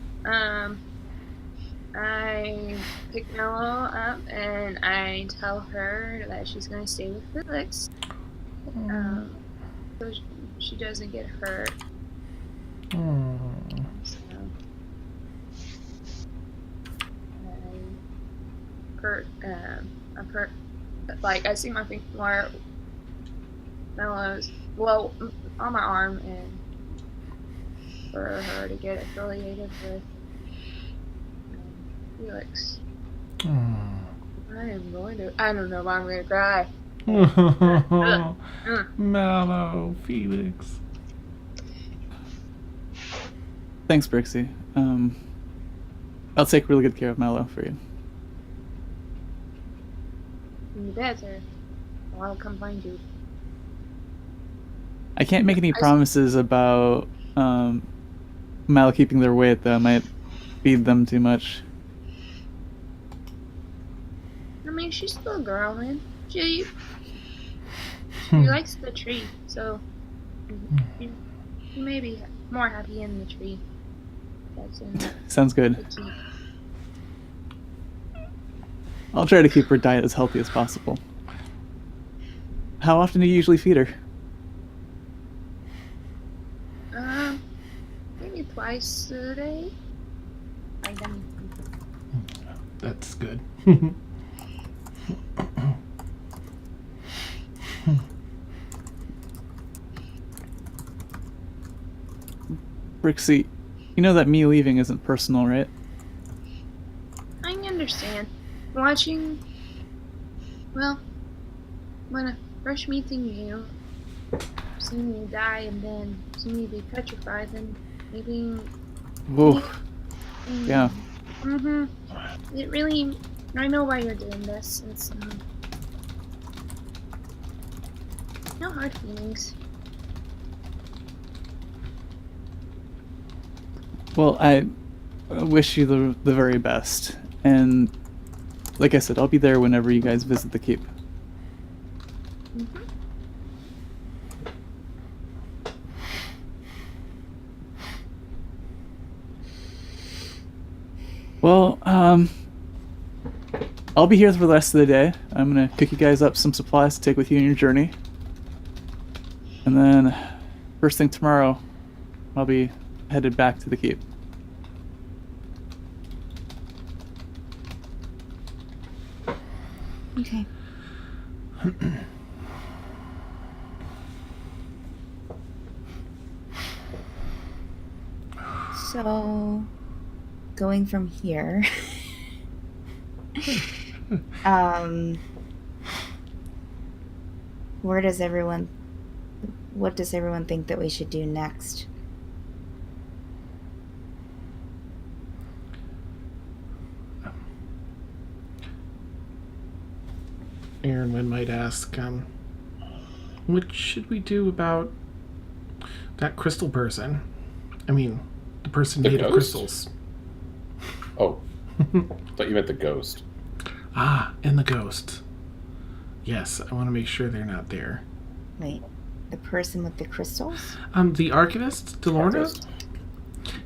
I pick Mello up and I tell her that she's going to stay with Felix, so she doesn't get hurt. So, I see my finger more Mello's on my arm, and for her to get affiliated with Felix. I am going to. I don't know why I'm going to cry. Mallow, Felix. Thanks, Brixi. I'll take really good care of Mallow for you. You better. Or I'll come find you. I can't make any promises about Mallow keeping their weight, though. I might feed them too much. I mean, she's still growing. She likes the tree, so you may be more happy in the tree. That's in Sounds good. the keep. I'll try to keep her diet as healthy as possible. How often do you usually feed her? Maybe twice a day. That's good. Brixi, you know that me leaving isn't personal, right? I understand. Watching, well, when I first meeting you, seeing you die and then seeing you be petrified, then maybe. Whoa. Yeah. It really. I know why you're doing this. It's no hard feelings. Well, I wish you the very best. And like I said, I'll be there whenever you guys visit the keep. Well, I'll be here for the rest of the day. I'm gonna cook you guys up some supplies to take with you on your journey. And then, first thing tomorrow, I'll be headed back to the keep. Okay. So, going from here, what does everyone think that we should do next? Aaron might ask, what should we do about that crystal person? I mean, the person The made of ghost? crystals. Oh, thought you meant the ghost. Ah, and the ghost. Yes, I want to make sure they're not there. Wait, the person with the crystals? The archivist, Delorna, Archivist.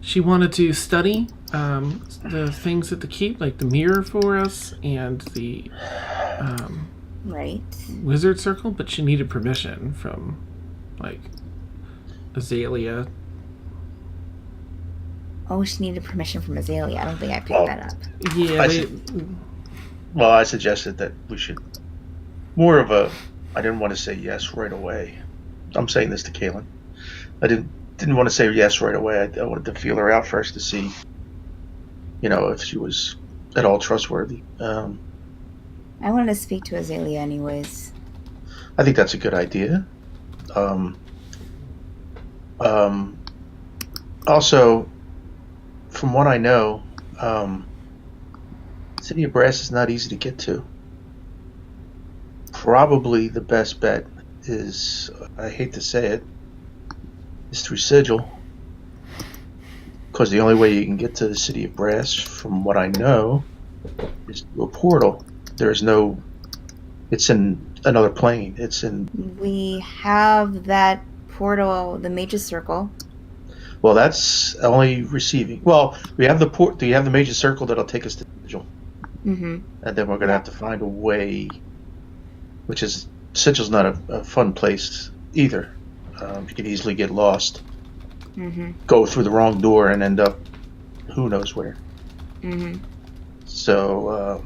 she wanted to study the things at the keep, like the mirror for us and the Right. wizard circle, but she needed permission from, like, Azalea. Oh, she needed permission from Azalea. I don't think I picked Oh. that up. Yeah, Well, I suggested that we should more of a. I didn't want to say yes right away. I'm saying this to Kaylin. I didn't want to say yes right away. I wanted to feel her out first to see, if she was at all trustworthy. I wanted to speak to Azalea anyways. I think that's a good idea. Also, from what I know, City of Brass is not easy to get to. Probably the best bet is, I hate to say it, is through Sigil. Because the only way you can get to the City of Brass, from what I know, is through a portal. There's no... It's in another plane. It's in... We have that portal, the Mage's Circle. Well, that's only receiving. Well, we have the major circle that'll take us to Sigil. Mm-hmm. And then we're going to have to find a way, which is... Sigil's not a fun place either. You can easily get lost. Mm-hmm. Go through the wrong door and end up who knows where. Mm-hmm. So,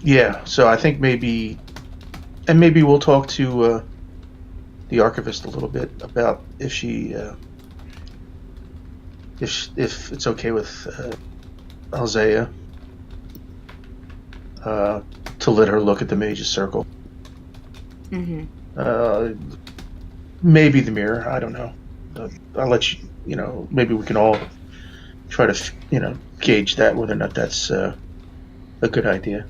yeah. So I think maybe we'll talk to the archivist a little bit about if she, if it's okay with Alzea to let her look at the Mage's Circle. Mm-hmm. Maybe the mirror. I don't know. I'll let you. Maybe we can all try to, gauge that whether or not that's a good idea.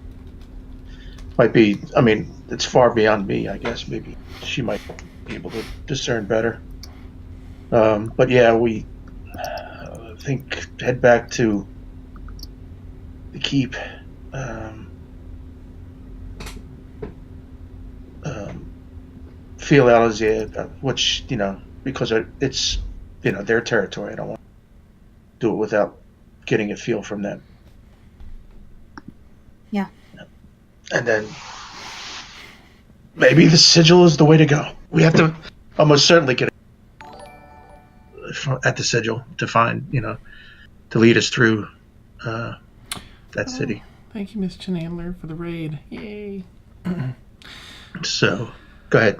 Might be. I mean, it's far beyond me. I guess maybe she might be able to discern better. But yeah, we think head back to the keep. Feel out as which because it's their territory. I don't want to do it without getting a feel from them. Yeah. And then maybe the Sigil is the way to go. We have to almost certainly get at the Sigil to find to lead us through that city. Thank you, Miss Chenandler, for the raid. Yay. So, go ahead.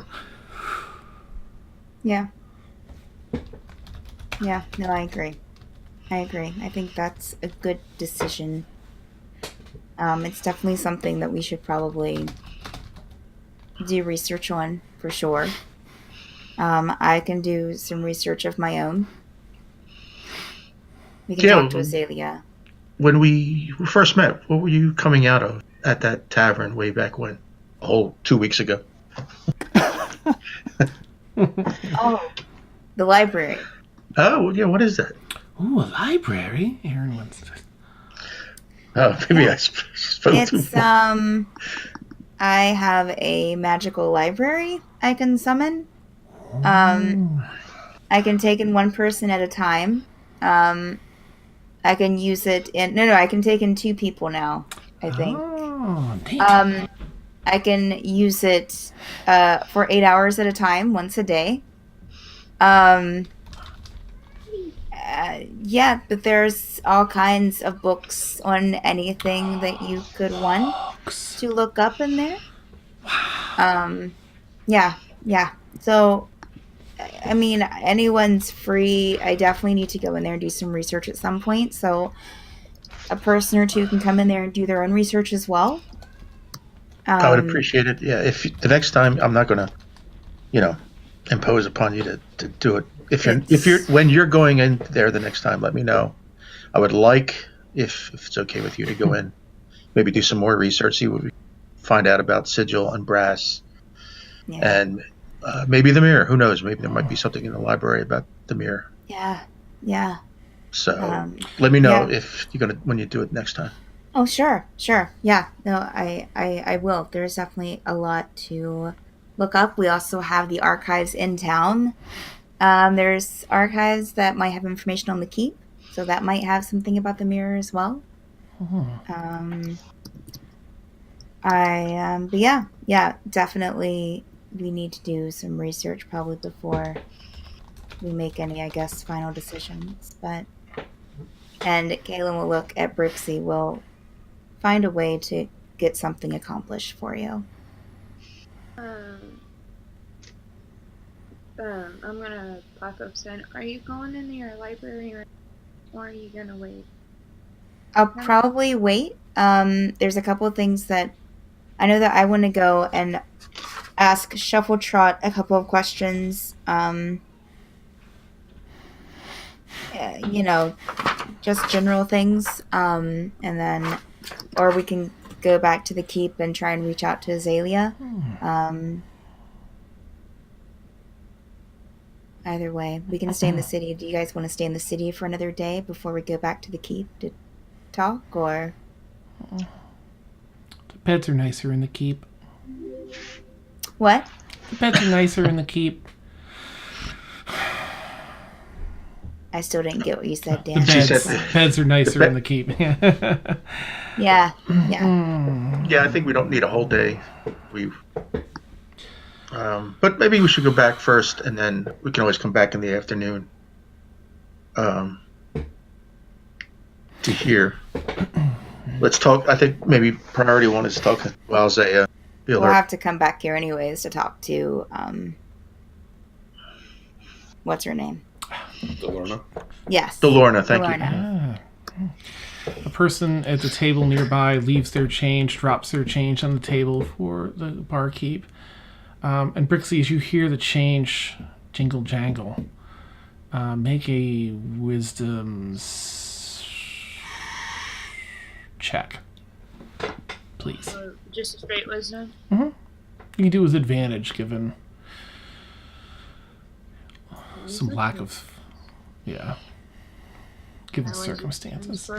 Yeah. Yeah, no, I agree. I think that's a good decision. It's definitely something that we should probably do research on, for sure. I can do some research of my own. We can talk to Azalea. When we first met, what were you coming out of at that tavern way back when? A whole 2 weeks ago. Oh, the library. Oh, yeah, what is that? Ooh, a library? Aaron wants to... Oh, maybe I spoke too It's, much. I have a magical library I can summon. I can take in one person at a time. I can use it in... No, I can take in 2 people now, I think. Oh, neat. I can use it for 8 hours at a time, once a day. Yeah, but there's all kinds of books on anything that you could want to look up in there. Yeah. So, I mean, anyone's free. I definitely need to go in there and do some research at some point. So, a person or two can come in there and do their own research as well. I would appreciate it. Yeah, if the next time, I'm not going to, impose upon you to do it. When you're going in there the next time, let me know. I would like, if it's okay with you, to go in, maybe do some more research, see what we find out about sigil and brass, and maybe the mirror. Who knows? Maybe there might be something in the library about the mirror. Yeah. So let me know if you're gonna when you do it next time. Oh, sure. Yeah. No, I will. There's definitely a lot to look up. We also have the archives in town. There's archives that might have information on the keep, so that might have something about the mirror as well. But yeah, definitely we need to do some research probably before we make any, I guess, final decisions. And Kaylin will look at Brixi. We'll find a way to get something accomplished for you. I'm gonna pop up saying, are you going into your library or are you gonna wait? I'll probably wait. There's a couple of things that I know that I want to go and ask Shuffletrot a couple of questions. Just general things. And then, or we can go back to the keep and try and reach out to Azalea. Either way, we can stay in the city. Do you guys want to stay in the city for another day before we go back to the keep to talk, or? The beds are nicer in the keep. What? The beds are nicer in the keep. I still didn't get what you said, Dan. Beds are nicer in the keep. Yeah. Yeah, I think we don't need a whole day. But maybe we should go back first, and then we can always come back in the afternoon to hear. Let's talk. I think maybe priority one is talking to Alzea. We'll have to come back here anyways to talk to, what's her name? Delorna? Yes. Delorna, thank you. A person at the table nearby leaves their change, drops their change on the table for the barkeep. And Brixi, as you hear the change jingle jangle, make a wisdom check, please. Just a straight wisdom? Mm-hmm. You can do it with advantage, given some lack of, given circumstances.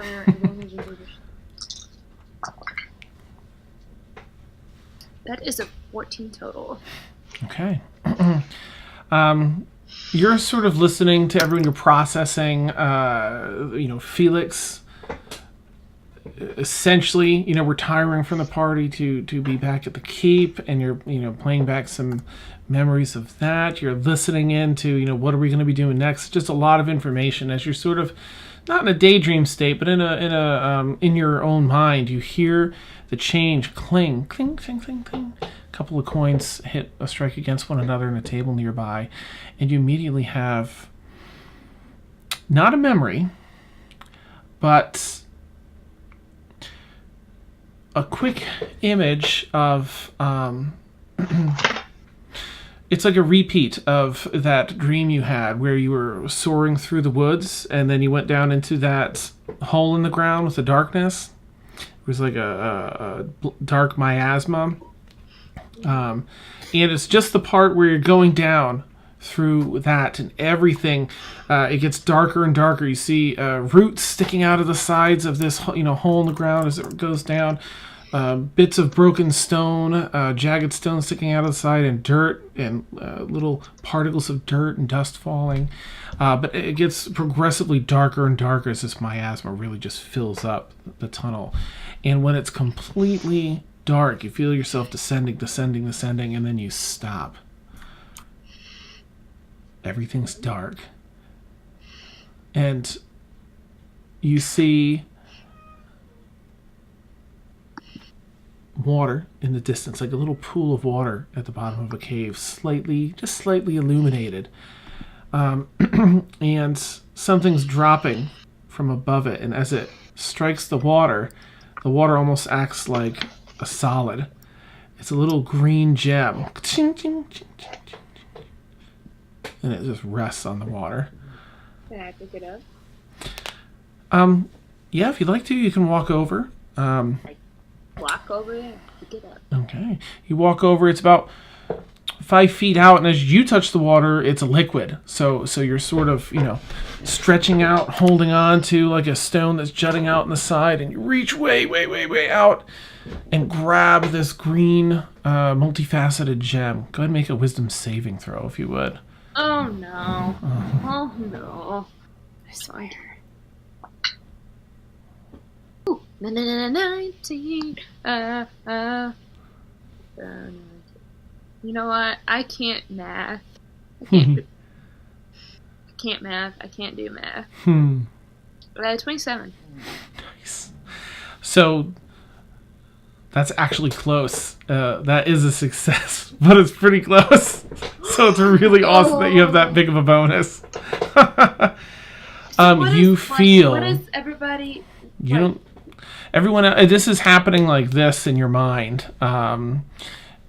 That is a 14 total. Okay. You're sort of listening to everyone. You're processing, Felix essentially, retiring from the party to be back at the keep, and you're, playing back some memories of that. You're listening into, what are we going to be doing next? Just a lot of information as you're sort of not in a daydream state, but in your own mind. You hear the change cling, cling, cling, cling, cling. A couple of coins hit a strike against one another in a table nearby, and you immediately have not a memory, but a quick image of it's like a repeat of that dream you had where you were soaring through the woods and then you went down into that hole in the ground with the darkness. It was like a dark miasma. And it's just the part where you're going down through that, and everything it gets darker and darker. You see roots sticking out of the sides of this hole in the ground as it goes down, bits of broken stone, jagged stone sticking out of the side, and dirt and little particles of dirt and dust falling, but it gets progressively darker and darker as this miasma really just fills up the tunnel. And when it's completely dark, you feel yourself descending, and then you stop. Everything's dark. And you see water in the distance, like a little pool of water at the bottom of a cave, just slightly illuminated. And something's dropping from above it, and as it strikes the water almost acts like a solid. It's a little green gem. And it just rests on the water. Can I pick it up? Yeah, if you'd like to, you can walk over. Walk over there, pick it up. Okay. You walk over, it's about 5 feet out, and as you touch the water, it's a liquid. So you're sort of, stretching out, holding on to like a stone that's jutting out in the side, and you reach way out and grab this green, multifaceted gem. Go ahead and make a wisdom saving throw, if you would. Oh no. Oh no. It's my turn. Ooh, 19. You know what? I can't math. I can't math. I can't do math. 27. Nice. So that's actually close. That is a success, but it's pretty close. So it's really awesome that you have that big of a bonus. What is everybody? You don't. Everyone. This is happening like this in your mind, so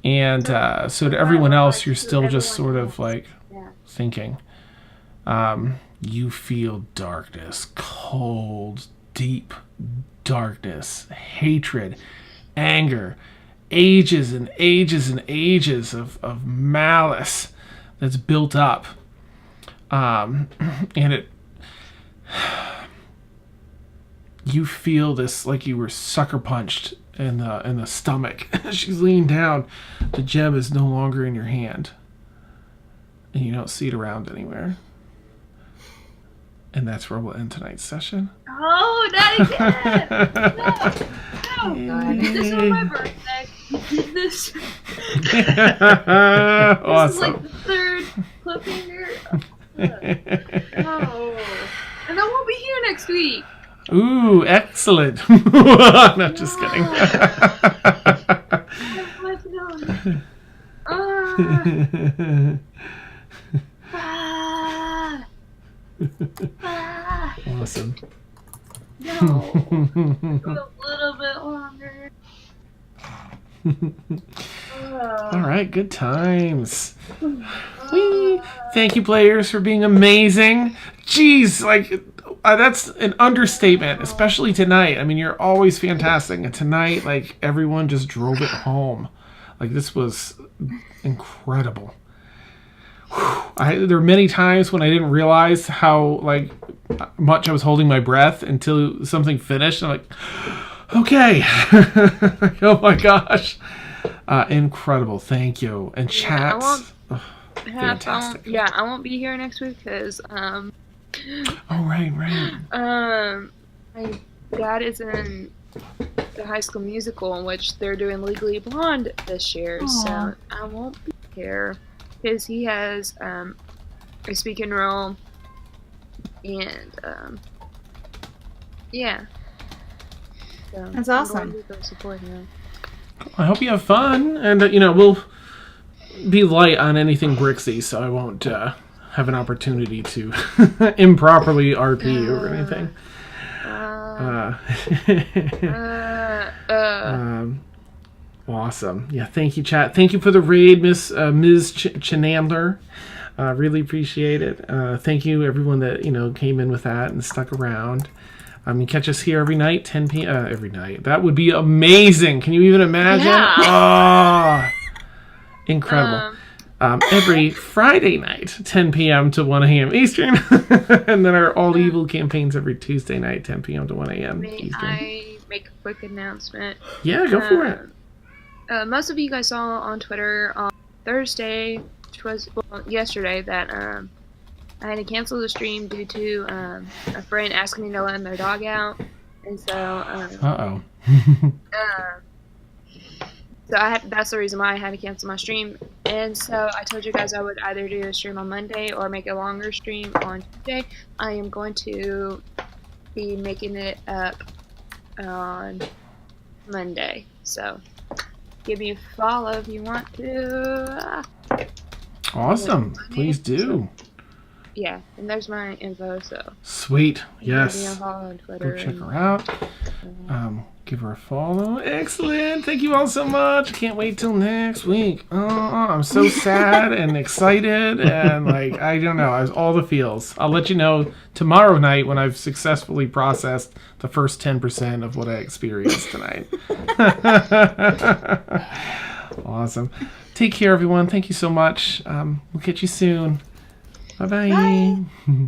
to everyone else, you're still just sort of like thinking. You feel darkness, cold, deep darkness, hatred, anger, ages and ages and ages of malice that's built up, and it. You feel this like you were sucker punched in the stomach. She's leaned down. The gem is no longer in your hand, and you don't see it around anywhere. And that's where we'll end tonight's session. Oh, not again! No, God. This is on my birthday. You did this. Awesome. This is like the third cliffhanger. Oh. And I won't be here next week. Ooh, excellent. No, just kidding. Awesome. No. A little bit longer. All right, good times. Whee! Thank you, players, for being amazing. Jeez, that's an understatement, especially tonight. I mean, you're always fantastic, and tonight, everyone just drove it home. This was incredible. There were many times when I didn't realize how much I was holding my breath until something finished. I'm like, okay. Oh my gosh. Incredible. Thank you. And chats. Fantastic. I won't be here next week because Oh, right. My dad is in the High School Musical, in which they're doing Legally Blonde this year. Aww. So I won't be here because he has a speaking role, and yeah. So That's I'm awesome. going to go support him. I hope you have fun, and we'll be light on anything Brixi, so I won't have an opportunity to improperly RP or anything. Awesome. Yeah, thank you, chat. Thank you for the raid, Ms. Chenandler. Really appreciate it. Thank you, everyone that came in with that and stuck around. You catch us here every night, 10 p.m. Every night. That would be amazing. Can you even imagine? Yeah. Oh, incredible. Every Friday night, 10 p.m. to 1 a.m. Eastern. And then our All Evil campaigns every Tuesday night, 10 p.m. to 1 a.m. May Eastern. I make a quick announcement? Yeah, go for it. Most of you guys saw on Twitter on Thursday, which was yesterday, that I had to cancel the stream due to a friend asking me to let their dog out, and so so that's the reason why I had to cancel my stream. And so I told you guys I would either do a stream on Monday or make a longer stream on Tuesday. I am going to be making it up on Monday, so give me a follow if you want to. Awesome. Please do. Yeah, and there's my info, so. Sweet. Give me a Yes. follow on Go Twitter. check her out. Give her a follow. Excellent. Thank you all so much. Can't wait till next week. Oh, I'm so sad and excited and like I don't know. I was all the feels. I'll let you know tomorrow night when I've successfully processed the first 10% of what I experienced tonight. Awesome. Take care, everyone. Thank you so much. We'll catch you soon. Bye-bye. Bye.